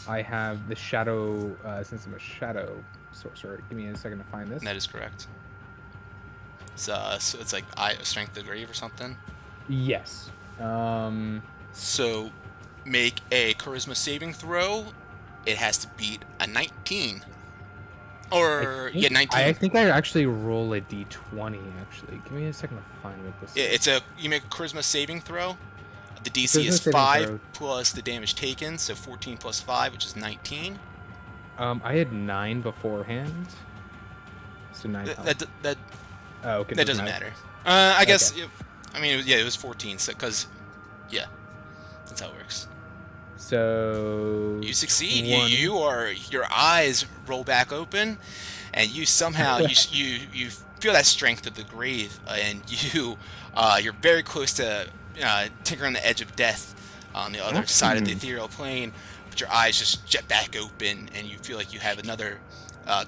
Speaker 7: I have the shadow. Since I'm a shadow sorcerer, give me a second to find this.
Speaker 2: That is correct. So it's like Strength of the Grave or something?
Speaker 7: Yes.
Speaker 2: So make a Charisma saving throw. It has to beat a 19. Or, 19.
Speaker 7: I think I actually roll a d20, actually. Give me a second to find what this is.
Speaker 2: You make a Charisma saving throw. The DC
Speaker 7: Charisma
Speaker 2: is
Speaker 7: saving
Speaker 2: 5
Speaker 7: throw.
Speaker 2: plus the damage taken, so 14 plus 5, which is 19.
Speaker 7: I had 9 beforehand. So 9 health. Oh, okay.
Speaker 2: That doesn't matter. I guess.
Speaker 7: Okay.
Speaker 2: It was 14. So, yeah, that's how it works.
Speaker 7: So
Speaker 2: You succeed. Your eyes roll back open, and you somehow you feel that strength of the grave, and you're very close to tinkering on the edge of death on the other side of the ethereal plane. But your eyes just jet back open, and you feel like you have another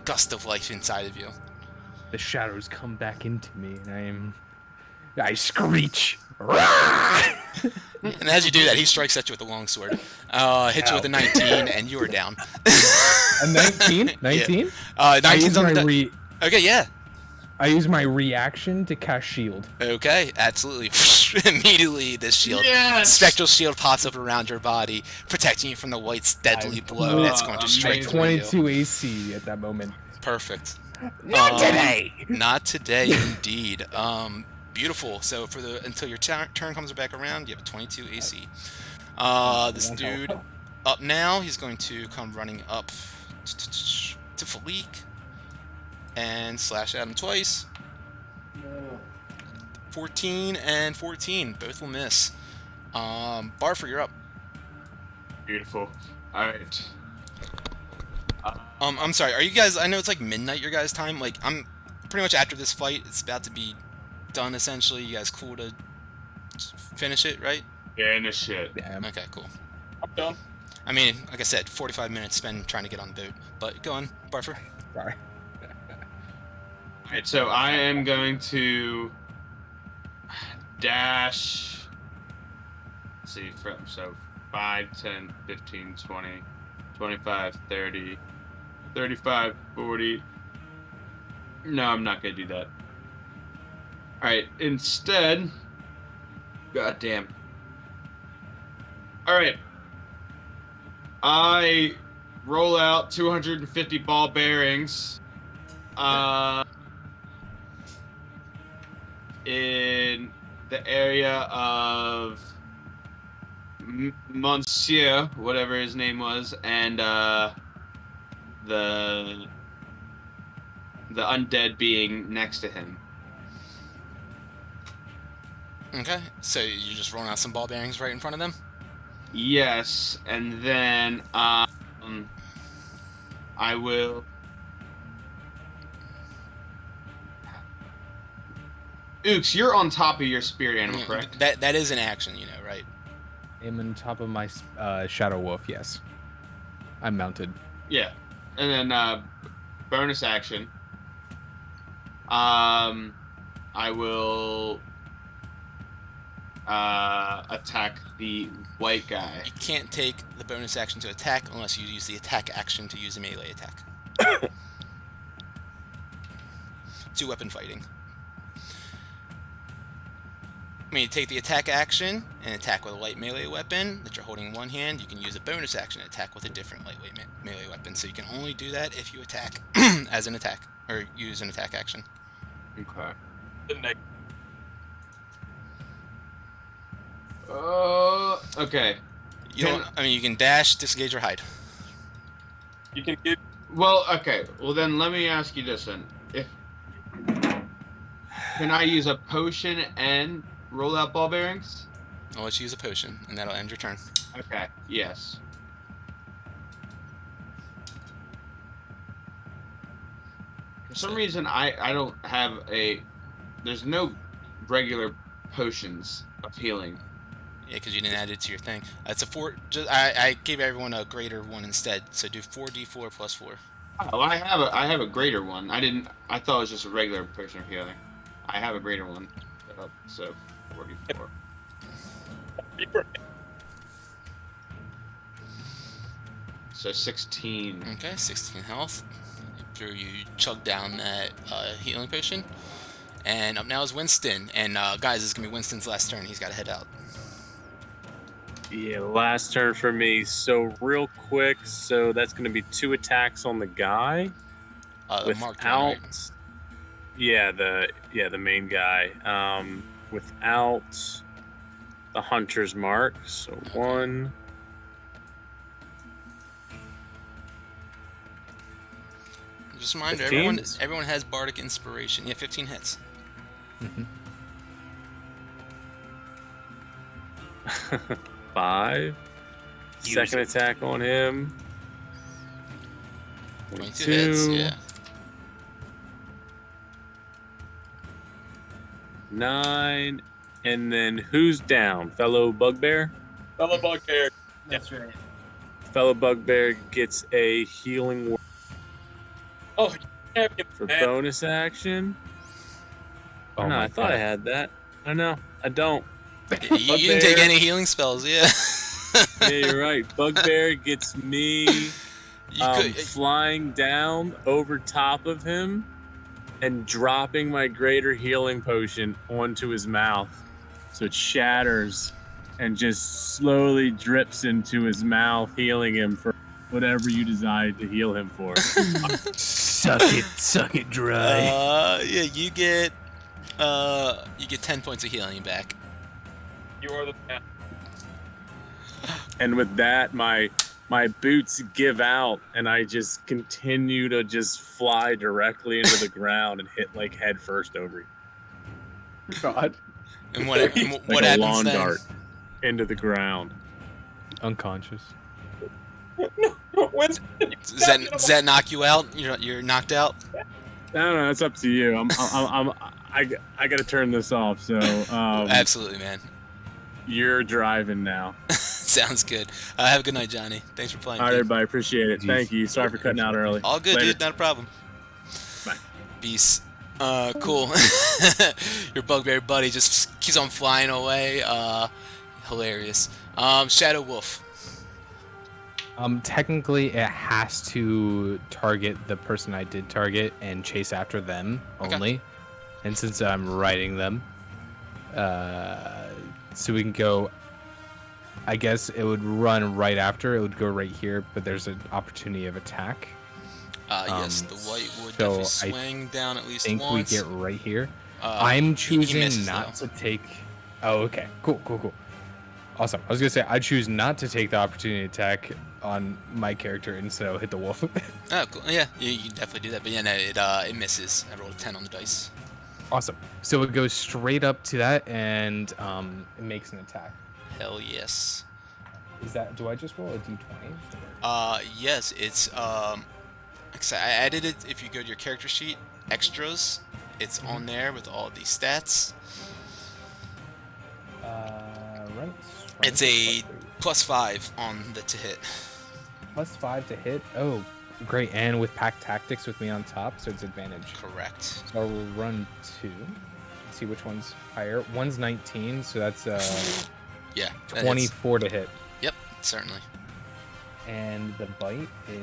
Speaker 2: gust of life inside of you.
Speaker 7: The shadows come back into me, and I screech.
Speaker 2: And as you do that, he strikes at you with a longsword. Hits you with a 19, and you are down.
Speaker 7: A 19? 19?
Speaker 2: Yeah. 19's on the Okay, yeah.
Speaker 7: I use my reaction to cast shield.
Speaker 2: Okay, absolutely. Immediately, this shield, spectral shield, pops up around your body, protecting you from the white's deadly blow that's going to strike through you.
Speaker 7: 22 AC at that moment.
Speaker 2: Perfect.
Speaker 3: Not today.
Speaker 2: Not today, indeed. Beautiful. So until your turn comes back around, you have a 22 AC. This dude up now, he's going to come running up to Philique and slash at him twice. 14 and 14, both will miss. Barfer, you're up.
Speaker 1: Beautiful. All right.
Speaker 2: I'm sorry. Are you guys? I know it's like midnight your guys' time. Like I'm pretty much after this fight. It's about to be done essentially. You guys cool to finish it, right?
Speaker 1: Finish it.
Speaker 7: Yeah.
Speaker 2: Okay, cool.
Speaker 9: I'm done.
Speaker 2: I mean, like I said, 45 minutes spent trying to get on the boat. But go on, Barfer.
Speaker 7: Sorry.
Speaker 1: All right, so I am going to dash. Let's see, so 5, 10, 15, 20, 25, 30, 35, 40. No, I'm not going to do that. Alright, instead... God damn. Alright. I roll out 250 ball bearings. In the area of Monsieur, whatever his name was, and the undead being next to him.
Speaker 2: Okay, so you're just rolling out some ball bearings right in front of them?
Speaker 1: Yes, and then I will. Ooks, you're on top of your spirit animal, correct?
Speaker 2: That is an action, right?
Speaker 7: I'm on top of my shadow wolf. Yes. I'm mounted.
Speaker 1: Yeah, and then bonus action. I will attack the white guy.
Speaker 2: You can't take the bonus action to attack unless you use the attack action to use a melee attack. Two-weapon fighting. When you take the attack action and attack with a light melee weapon that you're holding in one hand, you can use a bonus action to attack with a different lightweight melee weapon. So you can only do that if you attack as an attack, or use an attack action.
Speaker 1: Okay. Okay.
Speaker 2: You can dash, disengage, or hide.
Speaker 9: You can give.
Speaker 1: Well, okay. Well, then let me ask you this then. Can I use a potion and roll out ball bearings?
Speaker 2: I'll let you use a potion, and that'll end your turn.
Speaker 1: Okay. Yes. For some reason, I don't have a. There's no regular potions of healing.
Speaker 2: Yeah, because you didn't add it to your thing. It's a 4. I gave everyone a greater one instead. So do 4d4 plus 4.
Speaker 1: Oh, I have a greater one. I thought it was just a regular potion of healing. I have a greater one. So 44. So 16.
Speaker 2: Okay, 16 health. After you chug down that healing potion. And up now is Winston. And guys, this is going to be Winston's last turn. He's got to head out.
Speaker 4: Yeah, last turn for me. So real quick, so that's going to be 2 attacks on the guy.
Speaker 2: The marked one, right?
Speaker 4: The main guy. Without the hunter's mark. So 1.
Speaker 2: Just a reminder,
Speaker 4: 15?
Speaker 2: everyone has bardic inspiration. Yeah, 15 hits.
Speaker 7: Mm-hmm.
Speaker 4: 5. Second attack on him.
Speaker 2: 22 hits, yeah.
Speaker 4: 9. And then who's down? Fellow bugbear?
Speaker 9: Fellow bugbear.
Speaker 8: That's right.
Speaker 4: Fellow bugbear gets a healing word
Speaker 9: Oh, champion.
Speaker 4: for bonus action.
Speaker 7: Oh
Speaker 4: no,
Speaker 7: my
Speaker 4: I thought
Speaker 7: God.
Speaker 4: I had that. I know. I don't.
Speaker 2: You didn't take any healing spells, yeah.
Speaker 4: Yeah, you're right. Bugbear gets me flying down over top of him and dropping my greater healing potion onto his mouth. So it shatters and just slowly drips into his mouth, healing him for whatever you decide to heal him for.
Speaker 3: Suck it dry.
Speaker 2: Yeah, you get 10 points of healing back.
Speaker 9: You are the man.
Speaker 4: And with that, my boots give out, and I just continue to just fly directly into the ground and hit like head first over you.
Speaker 7: God.
Speaker 2: And what
Speaker 4: Like a
Speaker 2: happens
Speaker 4: lawn
Speaker 2: then?
Speaker 4: dart into the ground.
Speaker 7: Unconscious.
Speaker 2: Does that knock you out? You're knocked out?
Speaker 4: I don't know. It's up to you. I got to turn this off. So
Speaker 2: Absolutely, man.
Speaker 4: You're driving now.
Speaker 2: Sounds good. Have a good night, Johnny. Thanks for playing.
Speaker 4: All right,
Speaker 2: dude.
Speaker 4: everybody. Appreciate it. Thank you. Sorry for cutting out early.
Speaker 2: All good,
Speaker 4: Later.
Speaker 2: dude. Not a problem.
Speaker 4: Bye.
Speaker 2: Peace. Cool. Your bugbear buddy just keeps on flying away. Hilarious. Shadow Wolf.
Speaker 7: Technically, it has to target the person I did target and chase after them only. And since I'm riding them, so we can go. I guess it would run right after. It would go right here, but there's an opportunity of attack.
Speaker 2: Yes, the white would
Speaker 7: so
Speaker 2: definitely swing down at least
Speaker 7: I think
Speaker 2: once.
Speaker 7: we get right here.
Speaker 2: he
Speaker 7: I'm choosing
Speaker 2: misses,
Speaker 7: not
Speaker 2: though.
Speaker 7: to take. Oh, okay. Cool. Awesome. I was gonna say I choose not to take the opportunity attack on my character and so hit the wolf.
Speaker 2: Oh, cool. Yeah, you definitely do that. But yeah, no, it misses. I rolled a 10 on the dice.
Speaker 7: Awesome. So it goes straight up to that and it makes an attack.
Speaker 2: Hell yes.
Speaker 7: Is that? Do I just roll a d20?
Speaker 2: Yes, it's like I said, I added it. If you go to your character sheet, extras, it's on there with all the stats.
Speaker 7: Right.
Speaker 2: It's a +5 on the to hit.
Speaker 7: +5 to hit. Oh, great! And with pack tactics with me on top, so it's advantage.
Speaker 2: Correct.
Speaker 7: So I will run 2. see which one's higher. One's 19, so that's
Speaker 2: Yeah.
Speaker 7: 24 to hit.
Speaker 2: Yep, certainly.
Speaker 7: And the bite is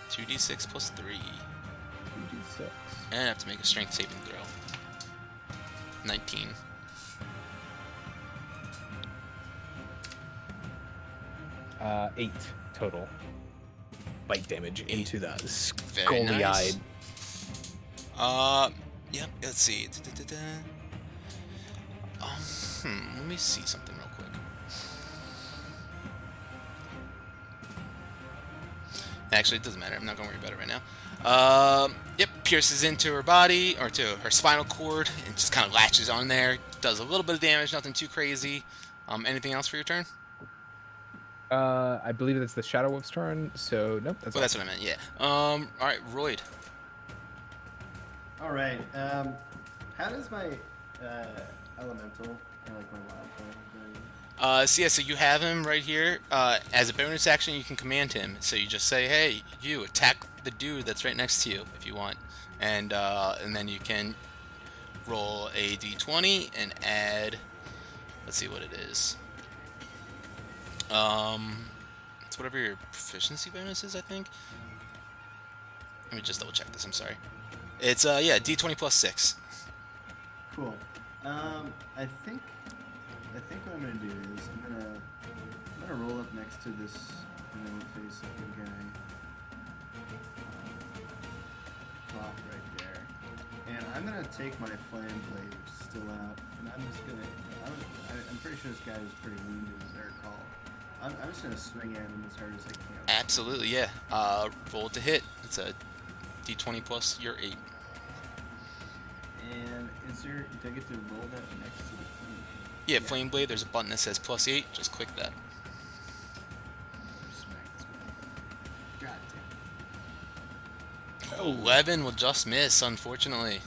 Speaker 2: 2d6 plus 3.
Speaker 7: 2d6.
Speaker 2: And I have to make a strength saving throw. 19.
Speaker 7: Eight total bite damage into the
Speaker 2: Very nice.
Speaker 7: scully-eyed.
Speaker 2: Yep, let's see. Let me see something real quick. Actually, it doesn't matter. I'm not going to worry about it right now. Yep, pierces into her body, or to her spinal cord, and just kind of latches on there. Does a little bit of damage, nothing too crazy. Anything else for your turn?
Speaker 7: I believe that's the Shadow Wolf's turn, so nope.
Speaker 2: Well, that's what I meant, yeah. Alright, Royd.
Speaker 8: Alright, how does my elemental, or like my wild form,
Speaker 2: So you have him right here. As a bonus action, you can command him. So you just say, hey, you, attack the dude that's right next to you, if you want. And then you can roll a d20 and add, let's see what it is. It's whatever your proficiency bonus is, I think. Let me just double check this, I'm sorry. It's, yeah, d20 plus 6.
Speaker 8: Cool. I think what I'm gonna do is I'm gonna roll up next to this face looking guy. Plop right there. And I'm gonna take my flame blade, which is still out, and I'm just gonna I'm pretty sure this guy was pretty wounded, as I recall. I'm just gonna swing at him as hard as I can.
Speaker 2: Absolutely, yeah. Roll it to hit. It's a d20 plus your 8.
Speaker 8: And do I get to roll that next to the flame?
Speaker 2: Yeah, Flame Blade, there's a button that says plus 8. Just click that.
Speaker 8: Smack this one. God damn.
Speaker 2: 11 will just miss, unfortunately.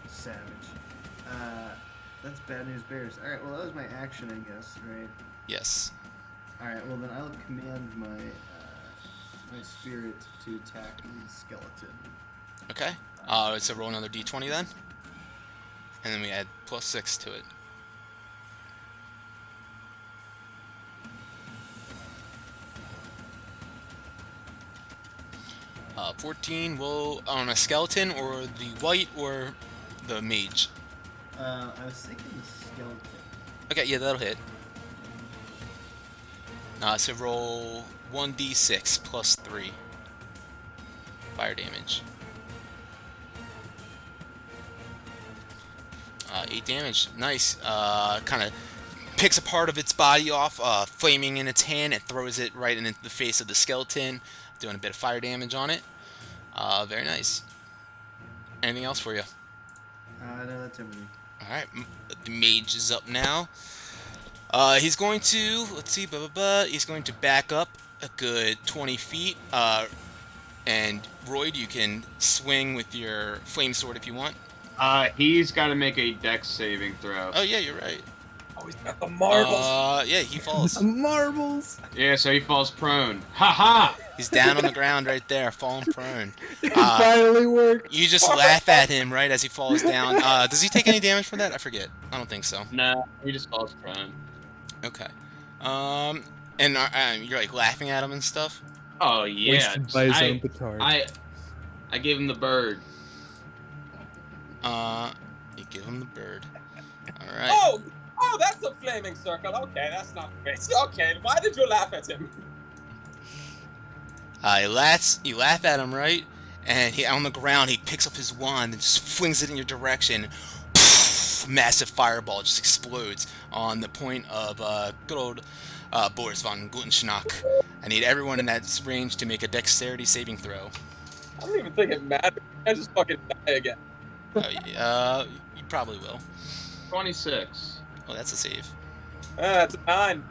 Speaker 8: Savage. That's bad news bears. Alright, well that was my action, I guess, right?
Speaker 2: Yes.
Speaker 8: Alright, well then I'll command my my spirit to attack the skeleton.
Speaker 2: Okay. So roll another d20 then. And then we add plus 6 to it. 14 will on a skeleton, or the white, or the mage.
Speaker 8: I was thinking the skeleton.
Speaker 2: Okay, yeah, that'll hit. So roll 1d6 plus 3 fire damage. 8 damage. Nice. Kind of picks a part of its body off, flaming in its hand, and throws it right in the face of the skeleton, doing a bit of fire damage on it. Very nice. Anything else for you?
Speaker 8: No, that's everything.
Speaker 2: Alright, the mage is up now. He's going to, let's see, he's going to back up a good 20 feet. And Royd, you can swing with your flame sword if you want.
Speaker 1: He's got to make a dex saving throw.
Speaker 2: Oh, yeah, you're right.
Speaker 9: Oh, he's got the marbles.
Speaker 2: Yeah, he falls.
Speaker 7: Marbles.
Speaker 1: Yeah, so he falls prone. Ha ha!
Speaker 2: He's down on the ground right there, falling prone.
Speaker 7: It finally worked.
Speaker 2: You just laugh at him right as he falls down. Does he take any damage for that? I forget. I don't think so.
Speaker 1: No, he just falls prone.
Speaker 2: Okay. And you're like laughing at him and stuff?
Speaker 1: Oh yeah.
Speaker 7: Wasted by his own petard.
Speaker 1: I gave him the bird.
Speaker 2: You give him the bird. All right.
Speaker 9: Oh, that's a flaming circle. Okay, that's not great. Okay, why did you laugh at him?
Speaker 2: You laugh at him, right? And on the ground, he picks up his wand and just flings it in your direction. Massive fireball just explodes on the point of good old Boris von Gutenschnack. I need everyone in that range to make a dexterity saving throw.
Speaker 9: I don't even think it matters. I just fucking die again.
Speaker 2: You probably will.
Speaker 1: 26.
Speaker 2: Oh, that's a save.
Speaker 9: That's a 9.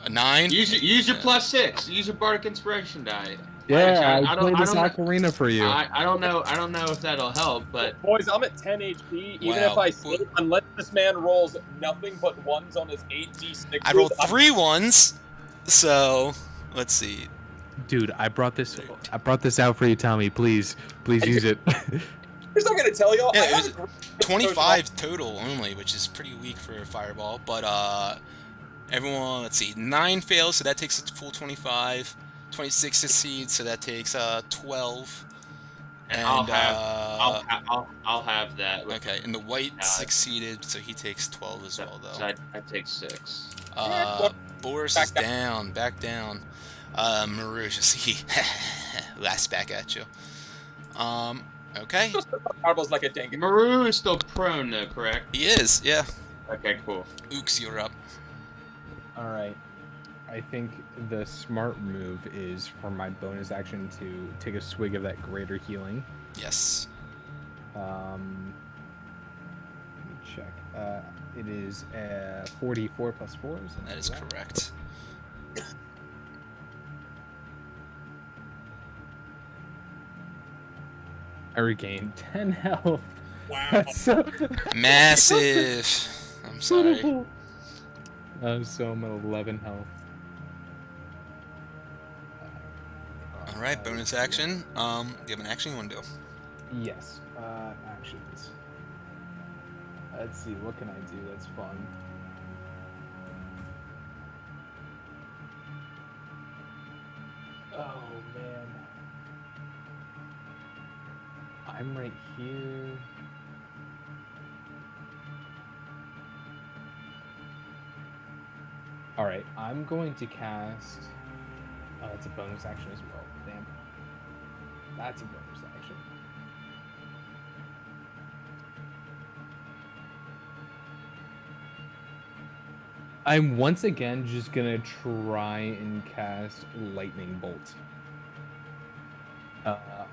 Speaker 2: A 9?
Speaker 1: Use your plus 6. Use your bardic inspiration die.
Speaker 7: Yeah, I played this ocarina for you.
Speaker 1: I don't know if that'll help, but
Speaker 9: boys, I'm at 10 HP. Even if I save, unless this man rolls nothing but ones on his 8d6.
Speaker 2: I rolled 3 ones, so let's see.
Speaker 7: Dude, I brought this out for you, Tommy. Please use it.
Speaker 9: Here's what I'm gonna tell y'all.
Speaker 2: Yeah,
Speaker 9: I
Speaker 2: it
Speaker 9: have
Speaker 2: was
Speaker 9: a great
Speaker 2: 25 total only, which is pretty weak for a fireball. But everyone, let's see, 9 fails, so that takes a full 25. 26 succeeds, so that takes 12.
Speaker 1: And
Speaker 2: And
Speaker 1: I'll have that. With
Speaker 2: okay, and the white succeeded, so he takes 12 as well, though.
Speaker 1: So I take 6.
Speaker 2: Boris is down, back down. Marouche, he laughs back at you. Okay.
Speaker 9: Fireball's like a dang.
Speaker 1: Maru is still prone, though, correct?
Speaker 2: He is, yeah.
Speaker 1: Okay, cool.
Speaker 2: Ooks, you're up.
Speaker 7: All right. I think the smart move is for my bonus action to take a swig of that greater healing.
Speaker 2: Yes.
Speaker 7: Let me check. It is 44 plus 4.
Speaker 2: That is correct.
Speaker 7: I regained 10 health.
Speaker 9: Wow.
Speaker 7: That's so
Speaker 2: Massive. I'm sorry.
Speaker 7: So I'm at 11 health.
Speaker 2: All right, bonus action. Do you have an action you want to do?
Speaker 7: Yes. Actions. Let's see. What can I do? That's fun. Oh man. I'm right here. All right. I'm going to cast. Oh, it's a bonus action as well. Damn. That's a bonus action. I'm once again just gonna try and cast Lightning Bolt.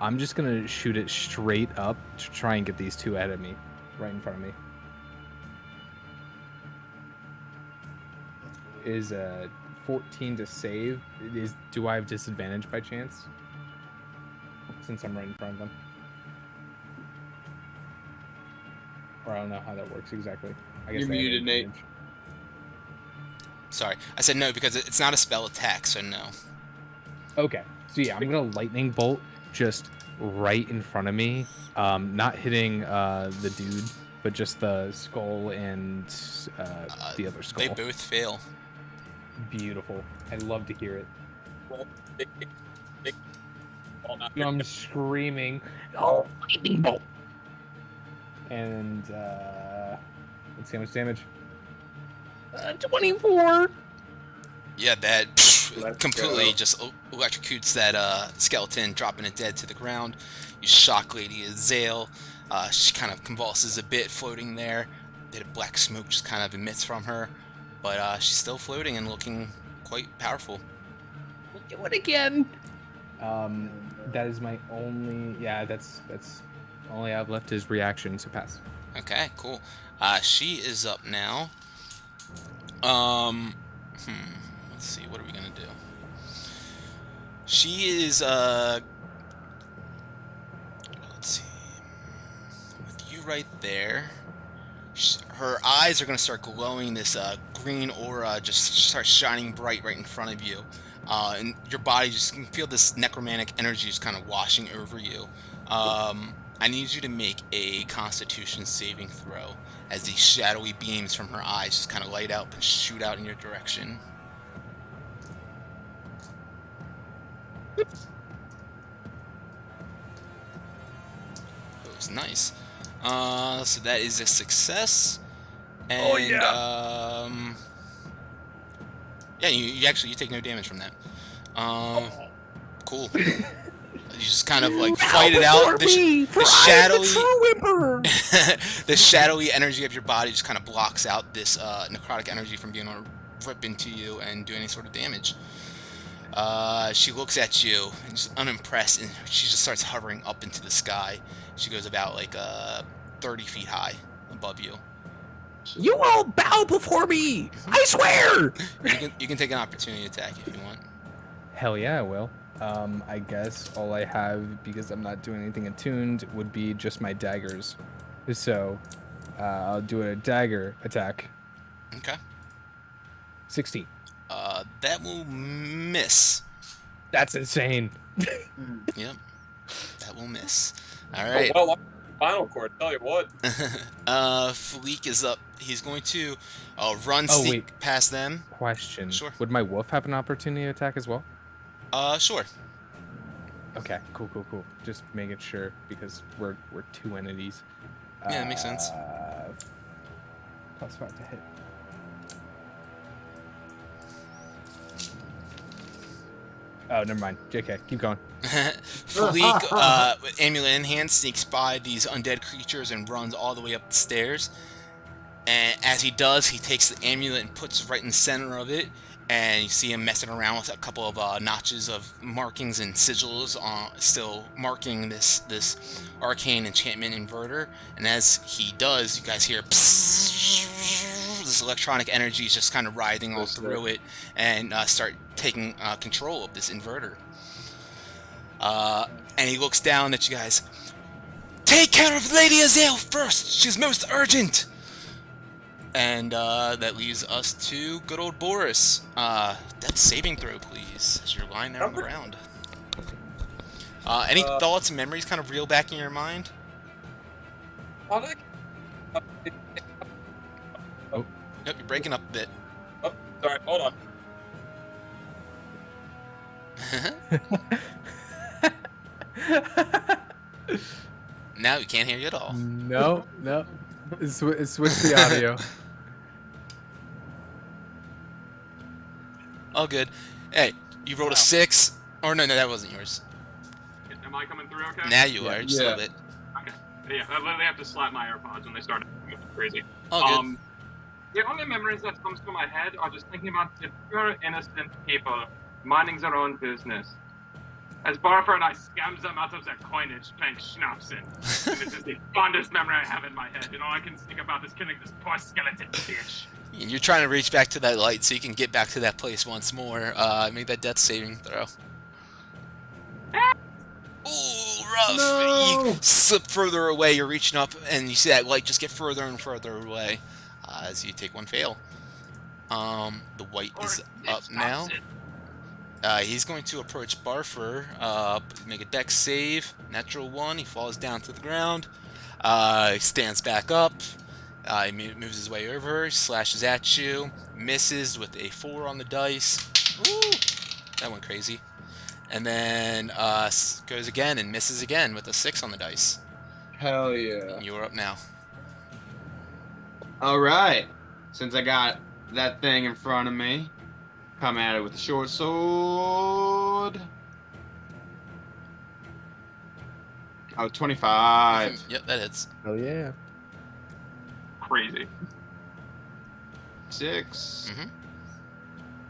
Speaker 7: I'm just gonna shoot it straight up to try and get these two ahead of me, right in front of me. Is 14 to save. Do I have disadvantage by chance? Since I'm right in front of them. Or I don't know how that works exactly. I guess
Speaker 1: You're muted, Nate.
Speaker 2: Sorry, I said no because it's not a spell attack, so no.
Speaker 7: Okay, so yeah, I'm gonna lightning bolt just right in front of me, not hitting the dude, but just the skull and the other skull.
Speaker 2: They both fail.
Speaker 7: Beautiful. I'd love to hear it.
Speaker 9: Well, big ball now.
Speaker 7: I'm screaming, "Oh, lightning bolt!" And let's see how much damage. 24.
Speaker 2: Yeah, that
Speaker 1: Let's
Speaker 2: completely
Speaker 1: go.
Speaker 2: just electrocutes that skeleton, dropping it dead to the ground. You shock Lady Azale. She kind of convulses a bit, floating there. A bit of black smoke just kind of emits from her, but she's still floating and looking quite powerful.
Speaker 3: Do it again.
Speaker 7: That is my only. Yeah, that's all I have left is reaction, so pass.
Speaker 2: Okay, cool. She is up now. Let's see, what are we gonna do? She is let's see, with you right there. Her eyes are gonna start glowing. This green aura just starts shining bright right in front of you, and your body just can feel this necromantic energy just kind of washing over you. I need you to make a Constitution saving throw as these shadowy beams from her eyes just kind of light up and shoot out in your direction. That was nice. So that is a success. And, yeah, you take no damage from that. Cool. You just kind of like fight it out. The shadowy energy of your body just kind of blocks out this necrotic energy from being able to rip into you and do any sort of damage. She looks at you and just unimpressed, and she just starts hovering up into the sky. She goes about like 30 feet high above you.
Speaker 3: You all bow before me! I swear!
Speaker 2: You can take an opportunity attack if you want.
Speaker 7: Hell yeah, I will. I guess all I have, because I'm not doing anything attuned, would be just my daggers. So, I'll do a dagger attack.
Speaker 2: Okay.
Speaker 7: 16.
Speaker 2: That will miss.
Speaker 7: That's insane.
Speaker 2: Yep. That will miss. All right.
Speaker 9: Oh, well, Spinal cord, tell you what.
Speaker 2: Fleek is up. He's going to run sneak past them.
Speaker 7: Question.
Speaker 2: Sure.
Speaker 7: Would my wolf have an opportunity to attack as well?
Speaker 2: Sure.
Speaker 7: Okay, cool. Just making sure because we're two entities.
Speaker 2: Yeah, that makes sense.
Speaker 7: +5 to hit. Oh, never mind. JK, keep going.
Speaker 2: Fleek, with amulet in hand, sneaks by these undead creatures and runs all the way up the stairs. And as he does, he takes the amulet and puts it right in the center of it. And you see him messing around with a couple of notches of markings and sigils, still marking this arcane enchantment inverter. And as he does, you guys hear this electronic energy is just kind of writhing all through it, and start taking control of this inverter. And he looks down at you guys. Take care of Lady Azale first. She's most urgent. And that leaves us to good old Boris. Death saving throw, please, as you're lying there on the ground. Any thoughts and memories kind of reel back in your mind?
Speaker 9: Oh.
Speaker 2: Yep, you're breaking up a bit.
Speaker 9: Oh, sorry, hold on.
Speaker 2: Now we can't hear you at all.
Speaker 7: No. Switch the audio.
Speaker 2: All good. Hey, you rolled a 6. Or no, that wasn't yours.
Speaker 6: Am I coming through okay?
Speaker 2: Now you are, just a little bit.
Speaker 6: Okay. Yeah, I literally have to slap my AirPods when they start moving crazy.
Speaker 2: All good.
Speaker 6: The only memories that comes to my head are just thinking about the pure innocent people minding their own business. As Barfer and I scams them out of their coinage playing Schnapsen. And this is the fondest memory I have in my head. You know, I can think about this killing this poor skeleton bitch.
Speaker 2: And you're trying to reach back to that light so you can get back to that place once more. Make that death saving throw. Ooh, rough.
Speaker 5: No.
Speaker 2: You slip further away, you're reaching up, and you see that light just get further and further away as you take one fail. The white is up now. He's going to approach Barfer, make a dex save, natural 1, he falls down to the ground, he stands back up, he moves his way over, slashes at you, misses with a 4 on the dice, ooh, that went crazy, and then goes again and misses again with a 6 on the dice.
Speaker 1: Hell yeah.
Speaker 2: You're up now.
Speaker 1: Alright, since I got that thing in front of me, come at it with the short sword. Oh, 25.
Speaker 2: Yep, that hits.
Speaker 7: Oh yeah.
Speaker 6: Crazy.
Speaker 1: 6.
Speaker 2: Mm-hmm.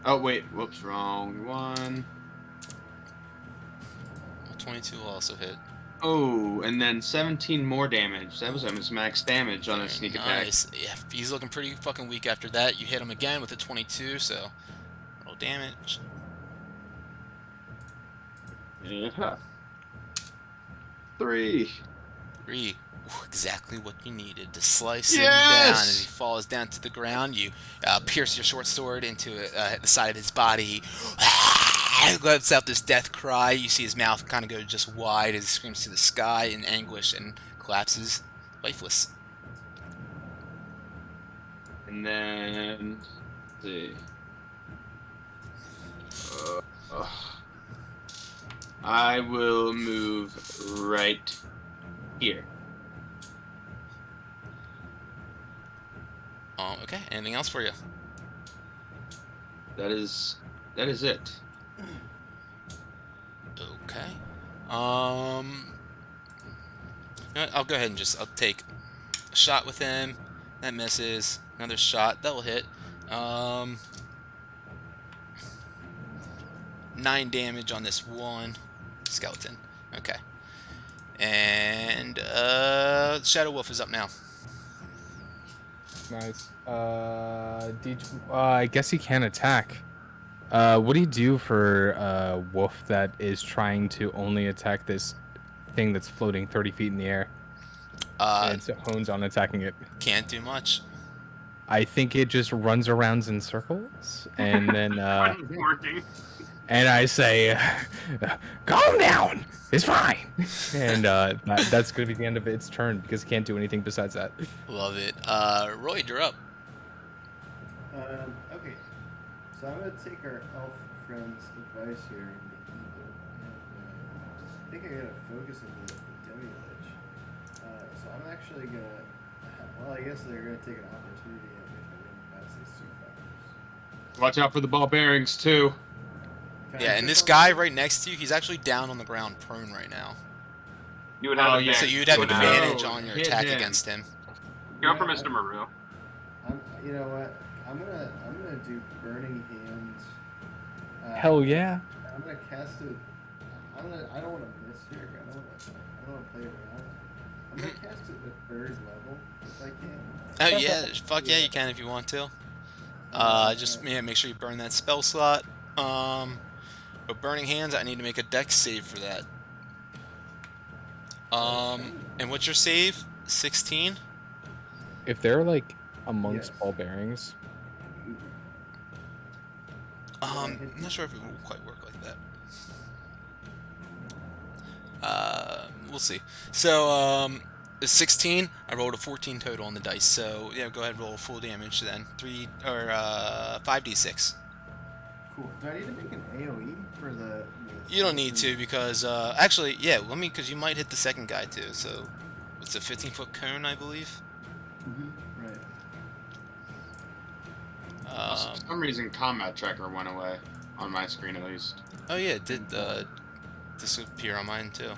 Speaker 1: Oh, wait. Whoops, wrong one.
Speaker 2: 22 will also hit.
Speaker 1: Oh, and then 17 more damage. That was almost max damage on a sneak attack.
Speaker 2: Nice. Yeah, he's looking pretty fucking weak after that. You hit him again with a 22, so roll damage.
Speaker 1: Yeah. 3.
Speaker 2: 3. Ooh, exactly what you needed to slice him down. As he falls down to the ground, you pierce your short sword into the side of his body. He lets out this death cry. You see his mouth kind of go just wide as he screams to the sky in anguish and collapses lifeless.
Speaker 1: And then, let's see. I will move right here.
Speaker 2: Okay. Anything else for you?
Speaker 1: That is it.
Speaker 2: Okay. You know what, I'll go ahead and I'll take a shot with him. That misses. Another shot. That will hit. 9 damage on this one skeleton. Okay. And Shadow Wolf is up now.
Speaker 7: Nice. I guess he can attack. What do you do for a wolf that is trying to only attack this thing that's floating 30 feet in the air? And it hones on attacking it.
Speaker 2: Can't do much.
Speaker 7: I think it just runs around in circles, and then
Speaker 6: Working.
Speaker 7: and I say, calm down. It's fine. And that's going to be the end of its turn because it can't do anything besides that.
Speaker 2: Love it. Roy, you're up.
Speaker 8: Okay. So I'm going to take our elf friend's advice here. I think I got to focus on the demi-lich. So I'm actually going to... Well, I guess they're going to take an opportunity at me if I run past these two fuckers.
Speaker 1: Watch out for the ball bearings, too.
Speaker 2: Yeah, and this guy right next to you, he's actually down on the ground prone right now.
Speaker 6: You would have
Speaker 2: So you'd have advantage on your attack against him.
Speaker 6: Go for Mr. Maru.
Speaker 8: You know what? I'm gonna do Burning Hands.
Speaker 7: Hell yeah.
Speaker 8: I'm gonna cast it. I don't want to miss here. I don't want to play around. I'm gonna cast it at third level if I can.
Speaker 2: Oh yeah, fuck yeah, you can if you want to. Just make sure you burn that spell slot. But Burning Hands, I need to make a dex save for that. And what's your save? 16?
Speaker 7: If they're like amongst ball bearings.
Speaker 2: I'm not sure if it will quite work like that. We'll see. So, 16. I rolled a 14 total on the dice. So yeah, go ahead and roll full damage then. 5d6.
Speaker 8: Cool. Do I need to make an AOE for the
Speaker 2: You don't need to because actually, yeah. Let me because you might hit the second guy too. So it's a 15-foot cone, I believe.
Speaker 8: Right.
Speaker 1: For some reason, combat tracker went away on my screen at least.
Speaker 2: Oh yeah, it did disappear on mine too.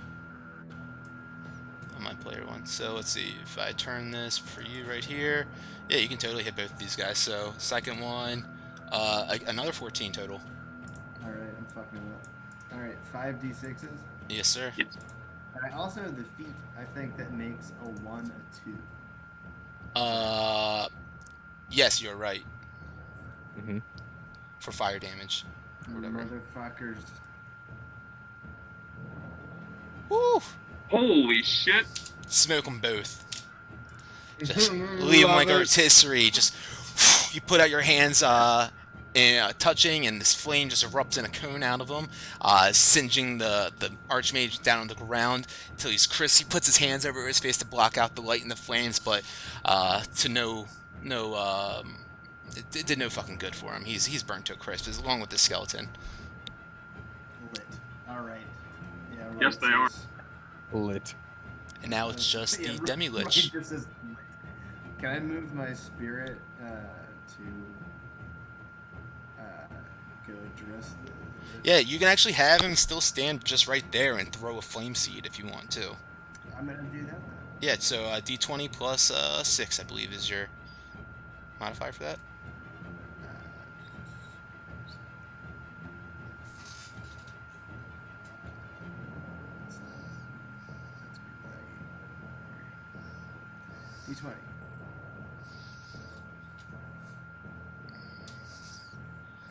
Speaker 2: On my player one. So let's see if I turn this for you right here. Yeah, you can totally hit both of these guys. So second one, another 14 total.
Speaker 8: All right, I'm fucking up. All right, 5d6s.
Speaker 2: Yes, sir.
Speaker 6: Yes.
Speaker 8: And I also have the feat. I think that makes a 1 a 2.
Speaker 2: Yes, you're right.
Speaker 7: Mm-hmm.
Speaker 2: For fire damage. Or whatever.
Speaker 8: Motherfuckers.
Speaker 2: Woo!
Speaker 6: Holy shit.
Speaker 2: Smoke them both. Just leave them like rotisserie. Just you put out your hands, touching, and this flame just erupts in a cone out of them, singeing the archmage down on the ground until he's crisp. He puts his hands over his face to block out the light and the flames, but it did no fucking good for him. He's burnt to a crisp, along with the skeleton.
Speaker 8: Lit. All right. Yeah. Right,
Speaker 6: Yes, they are.
Speaker 7: Lit.
Speaker 2: And now it's just the demi-lich.
Speaker 8: Right, just says lit. Can I move my spirit to go address the...
Speaker 2: Yeah, you can actually have him still stand just right there and throw a flame seed if you want to.
Speaker 8: I'm gonna do that then.
Speaker 2: Yeah, so d20 plus 6, I believe, is your modifier for that.
Speaker 8: D20.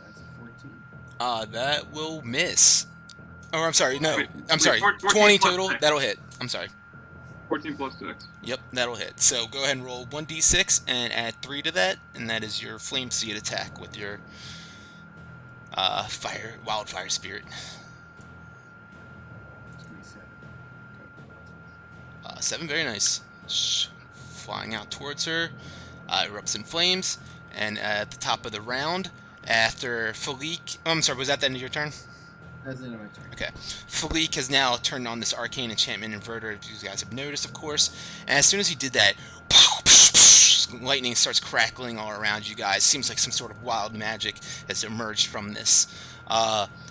Speaker 8: That's a 14.
Speaker 2: That will miss. Oh, I'm sorry, no.
Speaker 6: Wait,
Speaker 2: I'm sorry.
Speaker 6: 14
Speaker 2: 20
Speaker 6: plus
Speaker 2: total,
Speaker 6: 6.
Speaker 2: that'll hit. I'm sorry.
Speaker 6: 14 plus 6.
Speaker 2: Yep, that'll hit. So go ahead and roll 1d6 and add 3 to that, and that is your flame seed attack with your wildfire spirit.
Speaker 8: It's gonna be 7.
Speaker 2: 7, very nice. Flying out towards her, erupts in flames, and at the top of the round, after Philique... Oh, I'm sorry, was that the end of your turn?
Speaker 8: That's the end of my turn.
Speaker 2: Okay. Philique has now turned on this arcane enchantment inverter, as you guys have noticed, of course, and as soon as he did that, lightning starts crackling all around you guys. Seems like some sort of wild magic has emerged from this.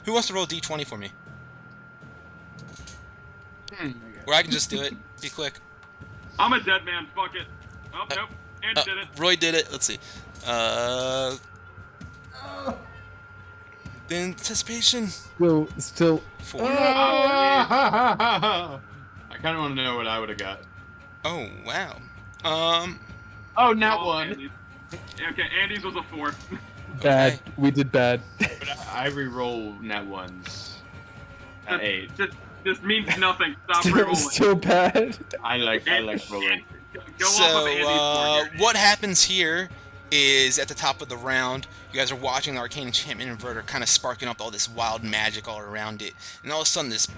Speaker 2: Who wants to roll d20 for me? Or I can just do it. Be quick.
Speaker 6: I'm a dead man. Fuck it. Oh, nope. Andy did it.
Speaker 2: Roy did it. Let's see. The anticipation.
Speaker 7: Still.
Speaker 2: 4.
Speaker 1: I kind of want to know what I would have got.
Speaker 2: Oh wow.
Speaker 1: Oh, not
Speaker 6: Oh,
Speaker 1: one.
Speaker 6: Andy's. Okay, Andy's was a 4.
Speaker 7: Bad.
Speaker 2: Okay.
Speaker 7: We did bad.
Speaker 1: But I re-roll net ones at 8.
Speaker 6: This means nothing. Stop re-rolling.
Speaker 7: Still bad.
Speaker 1: I like rolling.
Speaker 6: Go off of Andy's board here.
Speaker 2: What happens here is at the top of the round, You guys are watching the arcane enchantment inverter kind of sparking up all this wild magic all around it, and all of a sudden this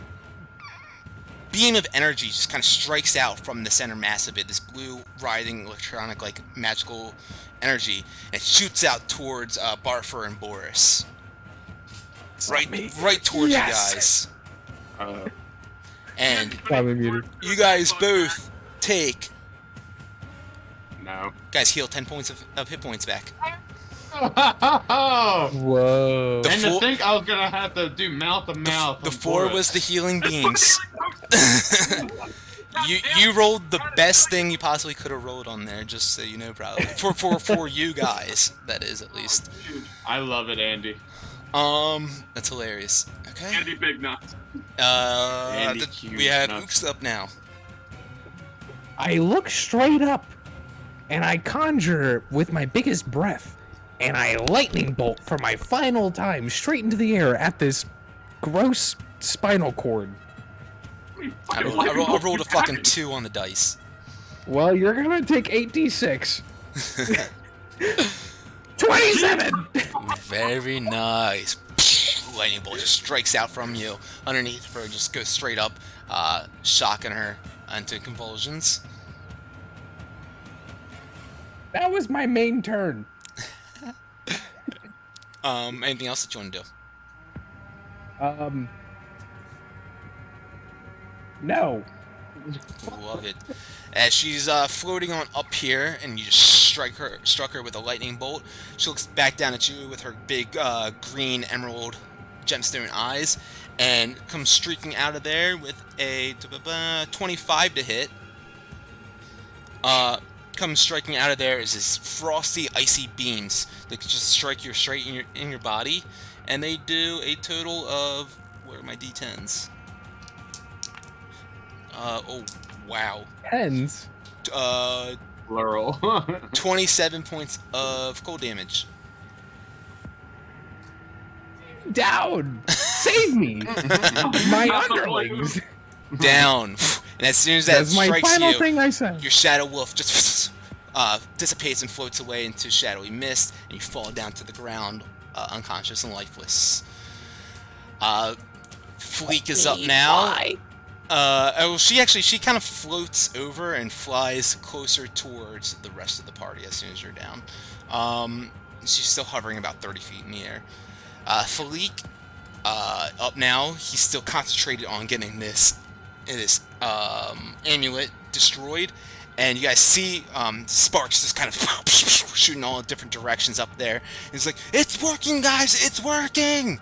Speaker 2: beam of energy just kind of strikes out from the center mass of it, this blue, writhing, electronic, like, magical energy, and it shoots out towards Barfer and Boris. Right towards you guys. And you guys both take...
Speaker 1: No.
Speaker 2: Guys, heal 10 points of hit points back.
Speaker 7: Whoa.
Speaker 1: And to think I was gonna have to do mouth to mouth.
Speaker 2: The 4 was the healing beams. you rolled the best thing you possibly could have rolled on there, just so you know, probably for you guys. That is, at least.
Speaker 1: I love it, Andy.
Speaker 2: That's hilarious. Okay.
Speaker 9: Andy Big Nuts.
Speaker 2: We have Ooks up now.
Speaker 3: I look straight up, and I conjure with my biggest breath, and I lightning bolt for my final time straight into the air at this gross spinal cord.
Speaker 2: I rolled a fucking 2 on the dice.
Speaker 3: Well, you're gonna take 8d6. 27!
Speaker 2: Very nice. Lightning bolt just strikes out from you underneath her, just goes straight up, shocking her into convulsions.
Speaker 3: That was my main turn.
Speaker 2: Anything else that you want to do?
Speaker 3: No.
Speaker 2: Love it. As she's floating on up here, and you just struck her with a lightning bolt. She looks back down at you with her big green emerald gemstone eyes, and comes streaking out of there with a 25 to hit. Comes striking out of there is this frosty, icy beams that just strike you straight in your body, and they do a total of, where are my d10s? Oh wow.
Speaker 3: Tens.
Speaker 1: Plural.
Speaker 2: 27 points of cold damage.
Speaker 3: Down. Save me. My underlings.
Speaker 2: Down. And as soon as that
Speaker 3: That's my
Speaker 2: strikes
Speaker 3: final
Speaker 2: you,
Speaker 3: thing I said.
Speaker 2: your shadow wolf just dissipates and floats away into shadowy mist, and you fall down to the ground, unconscious and lifeless. Fleek is up now. She kind of floats over and flies closer towards the rest of the party as soon as you're down. She's still hovering about 30 feet in the air. Fleek, up now. He's still concentrated on getting this amulet destroyed, and you guys see sparks just kind of shooting all different directions up there. He's like, "It's working, guys! It's working!"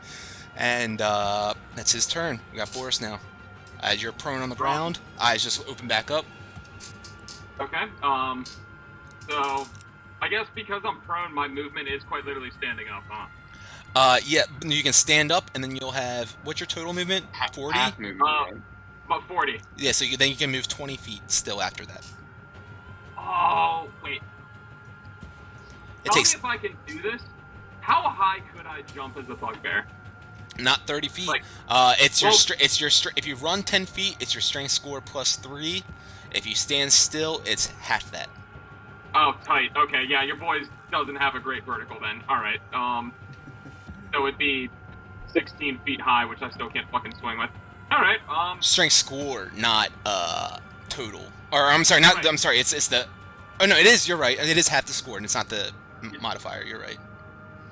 Speaker 2: And that's his turn. We got Boris now. As you're prone on the ground, eyes just open back up.
Speaker 6: Okay. So I guess because I'm prone, my movement is quite literally standing up, huh?
Speaker 2: Yeah, you can stand up, and then you'll have, what's your total movement? 40?
Speaker 1: Half movement.
Speaker 6: About 40.
Speaker 2: Yeah, so then you can move 20 feet still after that.
Speaker 6: Oh, wait. Tell me if I can do this. How high could I jump as a bugbear?
Speaker 2: Not 30 feet.
Speaker 6: Like,
Speaker 2: It's your if you run 10 feet, it's your strength score plus 3. If you stand still, it's half that.
Speaker 6: Oh, tight. Okay, yeah, your boy doesn't have a great vertical then. All right. So it'd be 16 feet high, which I still can't fucking swing with. All right.
Speaker 2: Strength score, not total. Or I'm sorry, not.
Speaker 6: Right.
Speaker 2: I'm sorry. It's the. Oh no, it is. You're right. It is half the score, and it's not the modifier. You're right.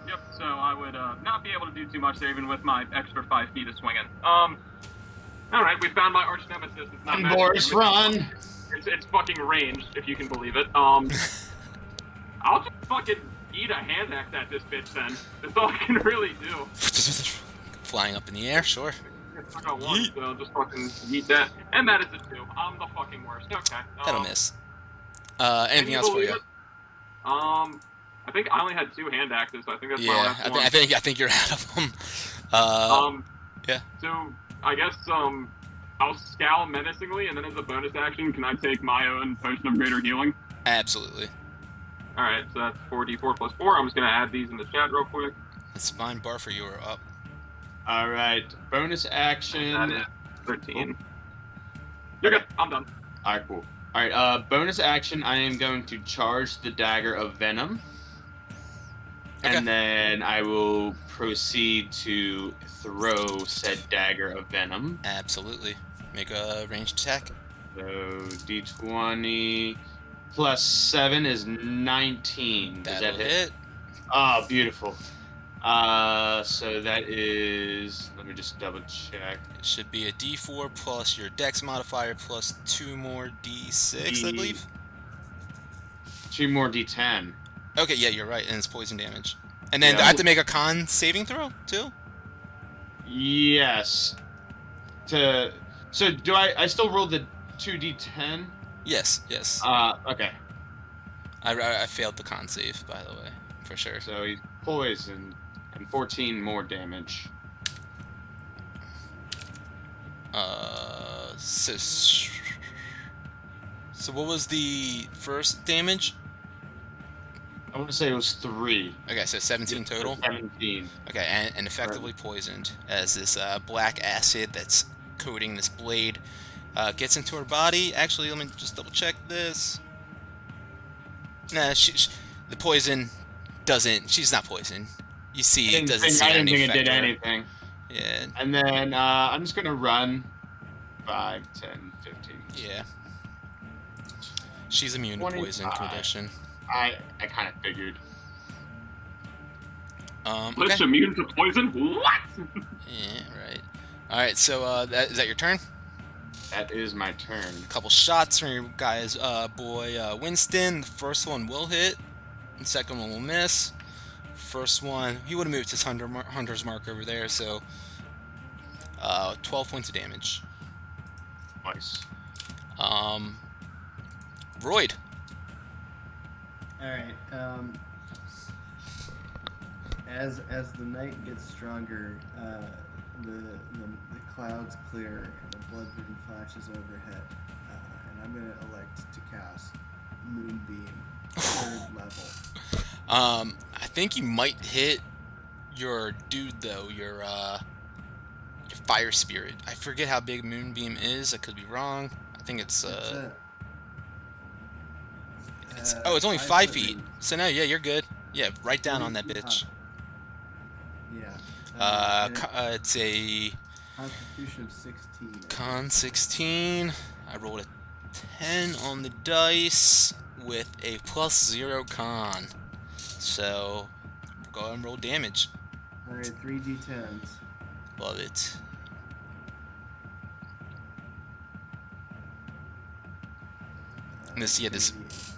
Speaker 6: Yep. So I would not be able to do too much there, even with my extra 5 feet of swinging. All right. We found my arch nemesis. It's not magic.
Speaker 1: Boris, run.
Speaker 6: It's fucking ranged, if you can believe it. I'll just fucking eat a hand axe at this bitch then. That's all I can really do.
Speaker 2: Flying up in the air, sure.
Speaker 6: I got one, so just fucking eat that. And that is a 2. I'm the fucking worst. Okay.
Speaker 2: That'll miss. Anything else for you?
Speaker 6: I think I only had 2 hand axes, so I think that's my
Speaker 2: Yeah,
Speaker 6: last one.
Speaker 2: I think you're out of them. Yeah.
Speaker 6: So I guess I'll scowl menacingly, and then as a bonus action, can I take my own potion of greater healing?
Speaker 2: Absolutely.
Speaker 6: All right, so that's 4d4 plus 4. I'm just gonna add these in the chat real quick.
Speaker 2: It's fine, Barfer. You are up.
Speaker 1: All right, bonus action.
Speaker 6: That is 13. You're good. I'm done.
Speaker 1: All right, cool. All right, bonus action. I am going to charge the dagger of venom.
Speaker 2: Okay.
Speaker 1: And then I will proceed to throw said dagger of venom.
Speaker 2: Absolutely. Make a ranged attack.
Speaker 1: So D20 plus 7 is 19. Does
Speaker 2: That'll
Speaker 1: that hit?
Speaker 2: hit.
Speaker 1: Oh, beautiful. So that is. Let me just double check.
Speaker 2: It should be a D4 plus your Dex modifier plus 2 more D6, I believe.
Speaker 1: 2 more D10.
Speaker 2: Okay, yeah, you're right, and it's poison damage. And then
Speaker 1: Yeah.
Speaker 2: do I have to make a con saving throw too?
Speaker 1: Yes. So do I still roll the 2D10?
Speaker 2: Yes, yes.
Speaker 1: Okay.
Speaker 2: I failed the con save, by the way, for sure.
Speaker 1: So he's poisoned and 14 more damage.
Speaker 2: So what was the first damage?
Speaker 1: I want to say it was 3.
Speaker 2: Okay, so 17 total.
Speaker 1: 17.
Speaker 2: Okay, and effectively poisoned as this black acid that's coating this blade gets into her body. Actually, let me just double check this. Nah, the poison doesn't. She's not poisoned. You see, it doesn't seem
Speaker 1: I didn't
Speaker 2: any
Speaker 1: think it did
Speaker 2: effect to her.
Speaker 1: anything.
Speaker 2: Yeah.
Speaker 1: And then I'm just gonna run 5, 10, 15.
Speaker 2: Yeah. She's immune to poison
Speaker 1: 25.
Speaker 2: condition.
Speaker 1: I kind of figured.
Speaker 6: Glitch
Speaker 2: Okay.
Speaker 6: immune to poison? What?
Speaker 2: Yeah, right. All right. So is that your turn?
Speaker 1: That is my turn.
Speaker 2: A couple shots from your guy's boy Winston. The first one will hit. The second one will miss. First one, he would have moved his hunter's mark over there, so 12 points of damage.
Speaker 1: Nice.
Speaker 2: Royd.
Speaker 8: All right. As the night gets stronger, the clouds clear, the blood moon flashes overhead, and I'm gonna elect to cast Moonbeam, 3rd level.
Speaker 2: I think you might hit your dude though, your fire spirit. I forget how big Moonbeam is. I could be wrong. I think it's it's only 5 feet. So no, yeah, you're good. Yeah, right down on that bitch.
Speaker 8: Yeah.
Speaker 2: It's a
Speaker 8: Constitution of 16.
Speaker 2: con 16. I rolled a 10 on the dice with a +0 con. So go ahead and roll damage.
Speaker 8: All right, 3d10s.
Speaker 2: Love it. And this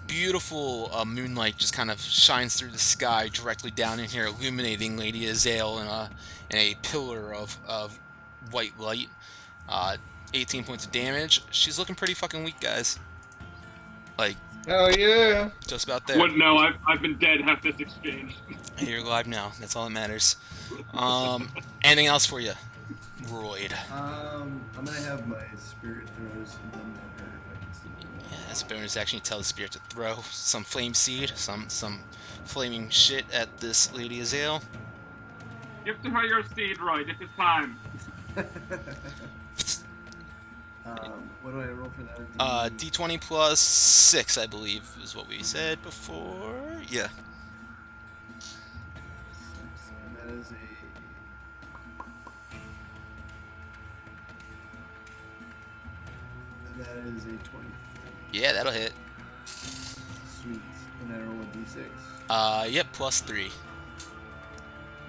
Speaker 2: beautiful moonlight just kind of shines through the sky directly down in here, illuminating Lady Azale in a pillar of white light. 18 points of damage. She's looking pretty fucking weak, guys. Like,
Speaker 1: hell yeah.
Speaker 2: Just about there.
Speaker 6: Wouldn't know. I've been dead half this exchange.
Speaker 2: You're alive now. That's all that matters. Anything else for you, Royd?
Speaker 8: I'm gonna have my spirit throws and then her if I can see them.
Speaker 2: Yeah, that's a bonus action. You tell the spirit to throw some flame seed, some flaming shit at this Lady Azale.
Speaker 6: Give to her your seed, Roy. It is time.
Speaker 8: What do I roll for that?
Speaker 2: D20 plus 6, I believe, is what we said before. Yeah.
Speaker 8: 6, and that is a 23.
Speaker 2: Yeah, that'll hit.
Speaker 8: Sweet. And I roll a d6.
Speaker 2: Yep, +3.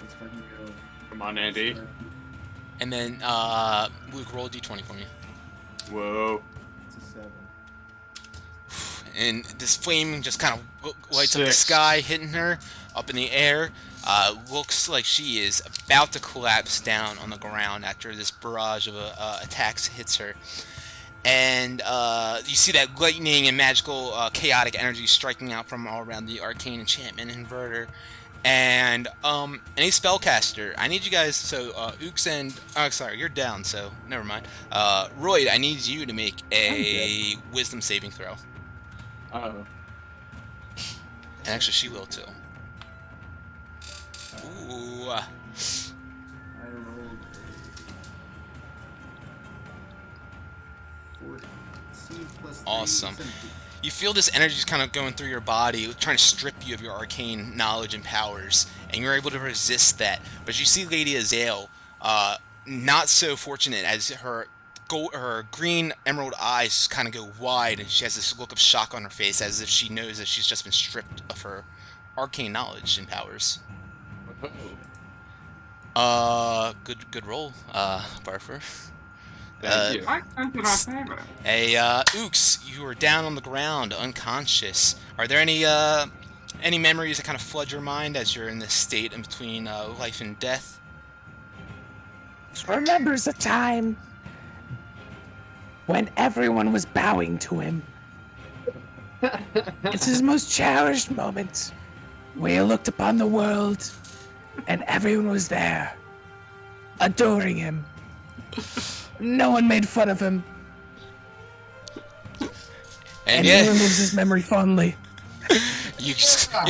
Speaker 8: Let's fucking go.
Speaker 1: Come on, Andy.
Speaker 2: And then, Luke, roll a D20 for me.
Speaker 1: Whoa.
Speaker 8: It's a 7.
Speaker 2: And this flame just kind of lights up the
Speaker 1: 6.
Speaker 2: sky, hitting her up in the air. Looks like she is about to collapse down on the ground after this barrage of attacks hits her. And you see that lightning and magical chaotic energy striking out from all around the arcane enchantment inverter. And any spellcaster, I need you guys. So Ooks and sorry, you're down. So never mind. Royd, I need you to make a wisdom saving throw.
Speaker 1: Oh.
Speaker 2: And actually, she will too. Ooh.
Speaker 8: I rolled a 14 plus 3,
Speaker 2: Awesome.
Speaker 8: 17.
Speaker 2: You feel this energy just kind of going through your body, trying to strip you of your arcane knowledge and powers, and you're able to resist that. But you see Lady Azale, not so fortunate, as her green emerald eyes kind of go wide, and she has this look of shock on her face, as if she knows that she's just been stripped of her arcane knowledge and powers. Good roll, Barfer.
Speaker 1: Thank you.
Speaker 6: I sent in our favor.
Speaker 2: Hey, Ooks, you are down on the ground, unconscious. Are there any memories that kind of flood your mind as you're in this state in between life and death?
Speaker 3: Remembers a time when everyone was bowing to him. It's his most cherished moment, where he looked upon the world, and everyone was there, adoring him. No one made fun of him. And he remembers his memory fondly.
Speaker 2: You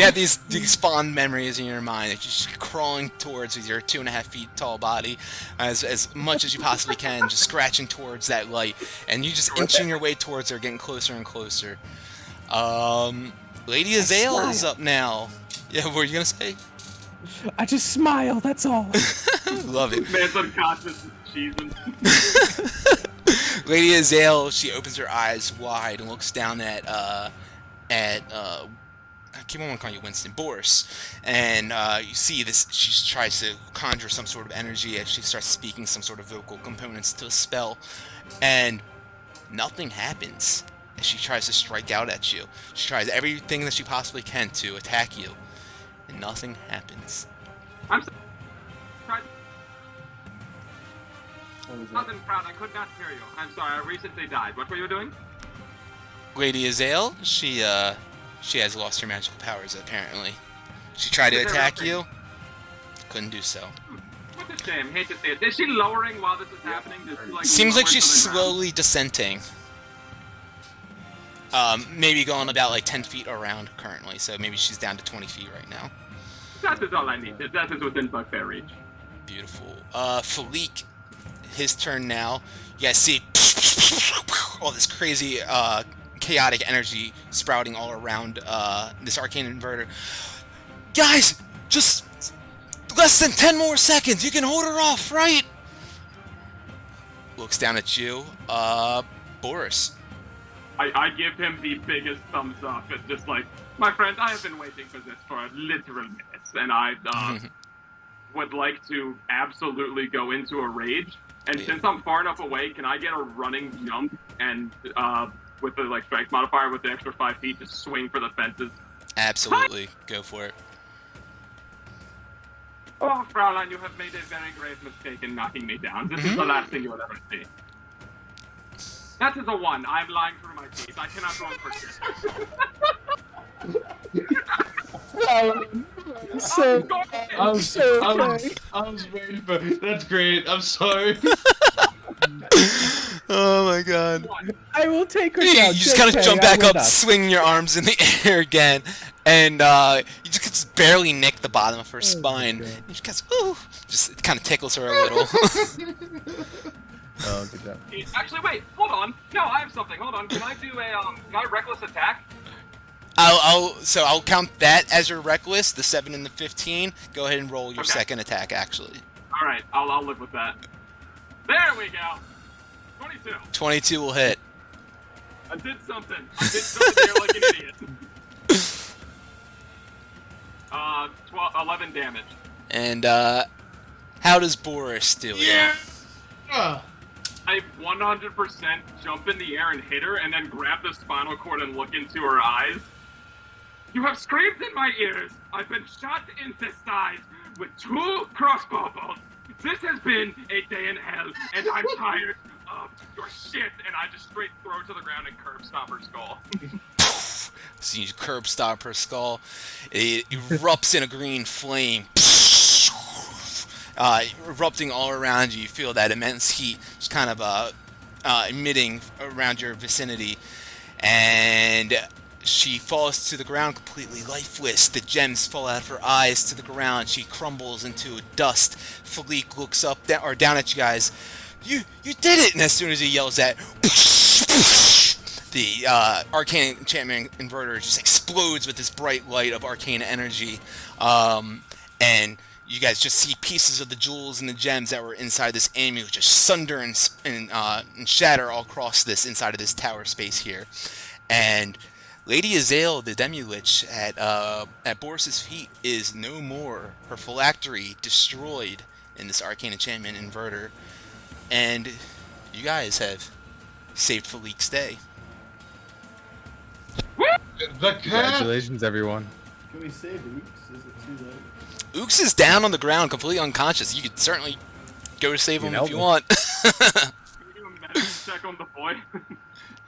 Speaker 2: have these fond memories in your mind that you're just crawling towards with your 2.5 feet tall body as much as you possibly can, just scratching towards that light, and you just inching your way towards her, getting closer and closer. Lady Azale is up now. Yeah, what were you gonna say?
Speaker 3: I just smile, that's all.
Speaker 2: Love it.
Speaker 6: Man's unconscious and cheesing.
Speaker 2: Lady Azale, she opens her eyes wide and looks down at I keep on calling you Winston, Boris, and you see this. She tries to conjure some sort of energy as she starts speaking some sort of vocal components to a spell, and nothing happens. As she tries to strike out at you, she tries everything that she possibly can to attack you, and nothing happens.
Speaker 6: I'm sorry. Nothing proud. I could not hear you. I'm sorry. I recently died. What were you doing?
Speaker 2: Lady Azale, she has lost her magical powers apparently. She tried to attack you, couldn't do so.
Speaker 6: What a shame. Hate to see it. Is she lowering while this is happening? Does she, like,
Speaker 2: Seems like
Speaker 6: lower
Speaker 2: she's
Speaker 6: to the ground?
Speaker 2: slowly descending. Maybe going about like 10 feet around currently, so maybe she's down to 20 feet right now.
Speaker 6: That is all I need. That is within bugbear reach.
Speaker 2: Beautiful. Philique, his turn now. You guys see all this crazy chaotic energy sprouting all around this arcane inverter. Guys, just less than 10 more seconds. You can hold her off, right? Looks down at you. Boris.
Speaker 6: I give him the biggest thumbs up. It's just like, my friend, I have been waiting for this for literal minutes, and I would like to absolutely go into a rage. And since I'm far enough away, can I get a running jump and with the like strength modifier with the extra 5 feet to swing for the fences?
Speaker 2: Absolutely, go for it.
Speaker 6: Oh, Fraulein, you have made a very grave mistake in knocking me down. This is the last thing you will ever see. That is a 1. I'm lying through my teeth. I cannot roll for shit.
Speaker 1: I was waiting for. That's great. I'm sorry.
Speaker 2: Oh my god.
Speaker 3: I will take her
Speaker 2: You
Speaker 3: down.
Speaker 2: just kind of jump back up, swinging your arms in the air again, and you just barely nick the bottom of her spine. And she goes, ooh, just kind of tickles her a little.
Speaker 7: Oh, good job.
Speaker 6: Actually, wait, hold on. No, I have something. Hold on. Can I do can I reckless attack?
Speaker 2: So I'll count that as your reckless, the 7 and the 15. Go ahead and roll your second attack, actually.
Speaker 6: All right, I'll live with that. There we go. 22.
Speaker 2: 22 will hit.
Speaker 6: I did something. I did something here like an idiot. 11 damage.
Speaker 2: And how does Boris do it?
Speaker 1: Yeah.
Speaker 6: I 100% jump in the air and hit her, and then grab the spinal cord and look into her eyes. You have screamed in my ears. I've been shot in the side with 2 crossbow bolts. This has been a day in hell, and I'm tired of your shit. And I just straight throw her to the ground and curb stomp her skull.
Speaker 2: So you curb stomp her skull. It erupts in a green flame. Erupting all around you. You feel that immense heat just kind of emitting around your vicinity. And she falls to the ground completely lifeless. The gems fall out of her eyes to the ground. She crumbles into dust. Philique looks up down at you guys. You did it! And as soon as he yells that, The arcane enchantment inverter just explodes with this bright light of arcane energy, and you guys just see pieces of the jewels and the gems that were inside this amulet just sunder and shatter all across this inside of this tower space here. And Lady Azale, the Demi-Lich at Boris's feet, is no more. Her phylactery destroyed in this arcane enchantment inverter, and you guys have saved Philique's day.
Speaker 1: The cat.
Speaker 7: Congratulations, everyone.
Speaker 5: Can we save Ooks? Is it too late?
Speaker 2: Ooks is down on the ground, completely unconscious. You could certainly go to save him if you want.
Speaker 6: Can we do a medical check on the boy?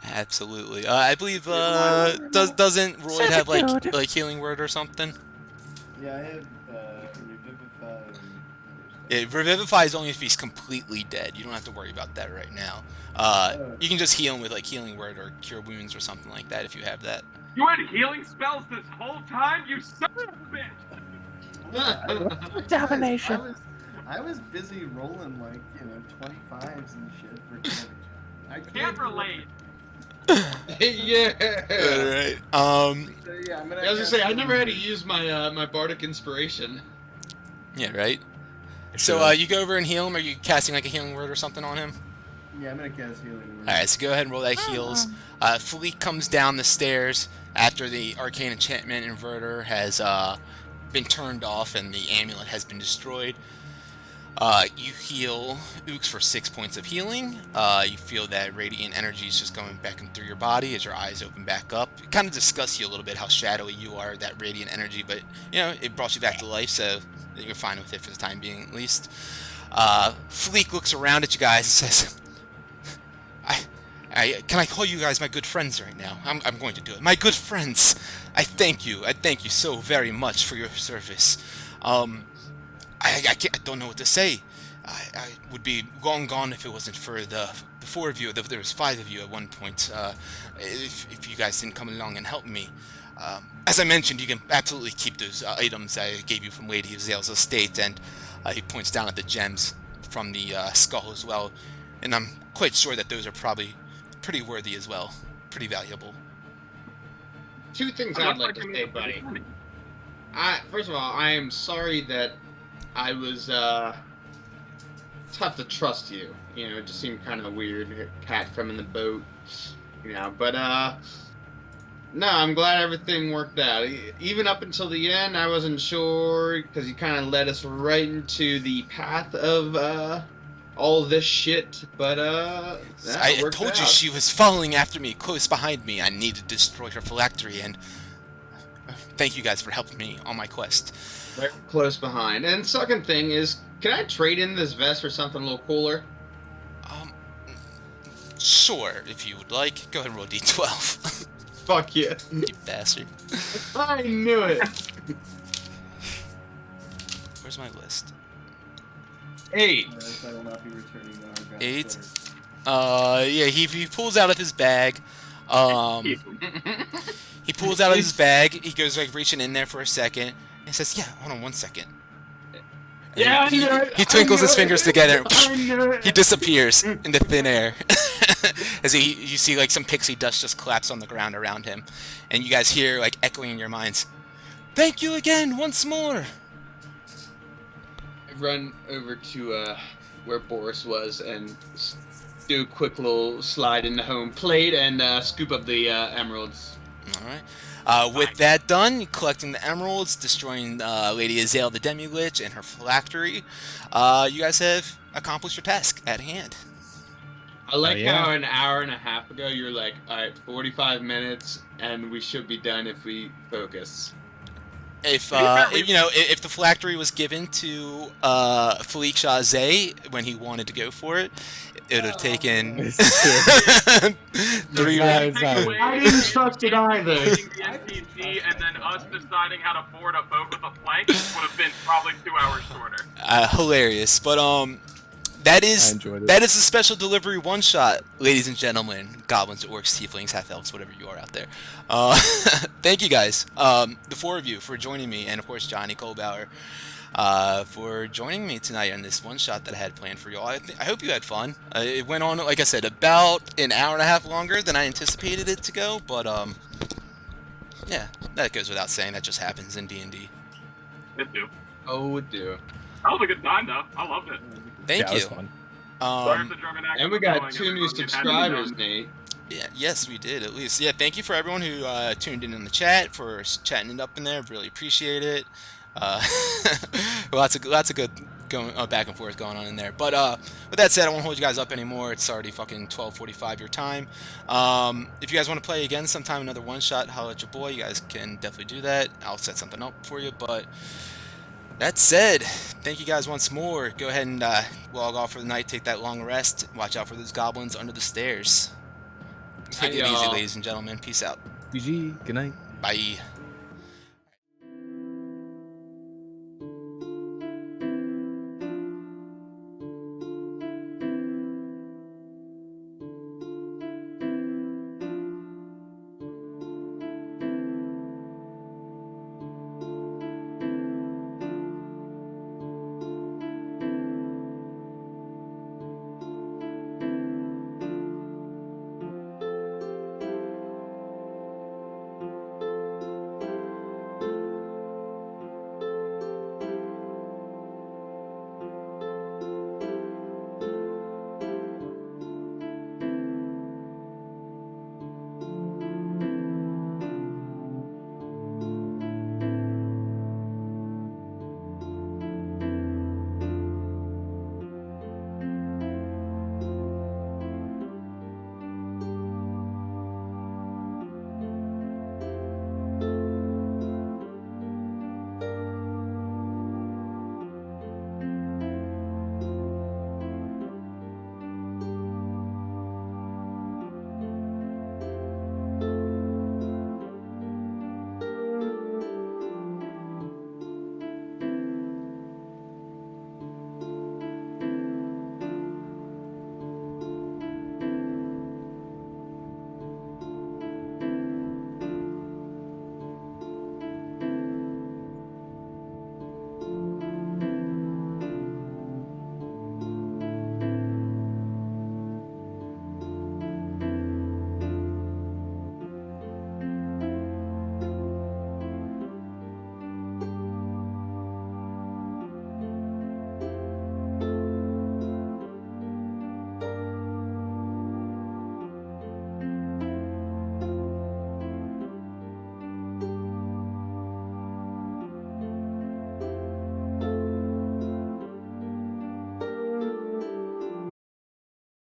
Speaker 2: Absolutely. I believe doesn't Royd have like healing word or something?
Speaker 5: Yeah, I have Revivify.
Speaker 2: Yeah, Revivify is only if he's completely dead. You don't have to worry about that right now. You can just heal him with like healing word or cure wounds or something like that if you have that.
Speaker 6: You had healing spells this whole time, you son of a bitch!
Speaker 3: Domination.
Speaker 8: I was busy rolling like 25s and shit for damage. I
Speaker 6: Can't relate.
Speaker 1: Yeah.
Speaker 2: Alright.
Speaker 8: So, yeah, I'm gonna
Speaker 1: I was gonna
Speaker 8: cast
Speaker 1: say I never had to
Speaker 8: Healing
Speaker 1: use my my bardic inspiration.
Speaker 2: Yeah, right? So you go over and heal him. Are you casting like a healing word or something on him?
Speaker 8: Word. Yeah, I'm gonna cast Healing Word.
Speaker 2: Alright, so go ahead and roll that heals. Philique comes down the stairs after the arcane enchantment inverter has been turned off and the amulet has been destroyed. You heal Ooks for 6 points of healing. You feel that radiant energy is just going back and through your body as your eyes open back up. It kind of discussed you a little bit how shadowy you are, that radiant energy, but it brought you back to life, so you're fine with it for the time being at least. Philique looks around at you guys and says, can I call you guys my good friends right now? I'm going to do it. My good friends, I thank you. I thank you so very much for your service. I don't know what to say. I would be long gone if it wasn't for the four of you. There was 5 of you at one point. If you guys didn't come along and help me. As I mentioned, you can absolutely keep those items I gave you from Lady Azale's estate, and he points down at the gems from the skull as well. And I'm quite sure that those are probably pretty worthy as well. Pretty valuable.
Speaker 1: 2 things I'd like to say, buddy. First of all, I am sorry that I was tough to trust you. It just seemed kind of weird, cat from in the boat. But no, I'm glad everything worked out. Even up until the end, I wasn't sure because you kind of led us right into the path of all this shit. But
Speaker 2: I told you she was following after me, close behind me. I needed to destroy her phylactery, and thank you guys for helping me on my quest.
Speaker 1: Right close behind. And second thing is, can I trade in this vest for something a little cooler?
Speaker 2: Sure, if you would like. Go ahead and roll D12.
Speaker 1: Fuck yeah.
Speaker 2: You bastard.
Speaker 1: I knew it.
Speaker 2: Where's my list?
Speaker 1: 8.
Speaker 8: I will not be returning to our ground
Speaker 2: 8.
Speaker 8: quarters.
Speaker 2: Yeah, he pulls out of his bag. He pulls out of his bag. He goes like reaching in there for a second. And says, "Yeah, hold on one second."
Speaker 1: Yeah,
Speaker 2: he twinkles his fingers together.
Speaker 1: I knew it.
Speaker 2: He disappears into thin air. As you see like some pixie dust just collapse on the ground around him, and you guys hear like echoing in your minds, "Thank you again, once more."
Speaker 1: I run over to where Boris was and do a quick little slide in the home plate and scoop up the emeralds.
Speaker 2: All right. With that done, collecting the emeralds, destroying Lady Azale the Demi-Lich and her phylactery, you guys have accomplished your task at hand.
Speaker 1: I like
Speaker 7: yeah.
Speaker 1: how an hour and a half ago you were like, alright, 45 minutes and we should be done if we focus.
Speaker 2: If if the phylactery was given to Philique Chazé when he wanted to go for it, it would have taken 3 rounds.
Speaker 1: I didn't trust it either.
Speaker 6: The NPC and then us deciding how to board a boat with a plank would have been probably 2 hours shorter.
Speaker 2: Hilarious, but that is
Speaker 7: enjoyed it.
Speaker 2: the special delivery one-shot, ladies and gentlemen, goblins, orcs, tieflings, half-elves, whatever you are out there. Thank you guys, the 4 of you, for joining me, and of course Johnny Kohlbauer. for joining me tonight on this one shot that I had planned for y'all. I hope you had fun. It went on, like I said, about an hour and a half longer than I anticipated it to go, but yeah, that goes without saying. That just happens in D&D.
Speaker 6: It do.
Speaker 1: Oh, it do.
Speaker 6: That was a good time, though. I loved it.
Speaker 2: Thank
Speaker 7: It was
Speaker 2: you.
Speaker 7: fun.
Speaker 6: Sorry if the German accent
Speaker 1: And we
Speaker 6: was
Speaker 1: got
Speaker 6: going,
Speaker 1: 2 new
Speaker 6: everybody. It had to be
Speaker 1: subscribers,
Speaker 6: done.
Speaker 1: Nate.
Speaker 2: Yeah, yes, we did, at least. Yeah, thank you for everyone who tuned in the chat, for chatting it up in there. Really appreciate it. Lots of good going back and forth going on in there. But with that said, I won't hold you guys up anymore. It's already fucking 12:45 your time. If you guys want to play again sometime, another one-shot, holla at your boy. You guys can definitely do that. I'll set something up for you. But that said, thank you guys once more. Go ahead and log off for the night. Take that long rest. Watch out for those goblins under the stairs. Take it easy, ladies and gentlemen. Peace out.
Speaker 7: GG. Good night.
Speaker 2: Bye.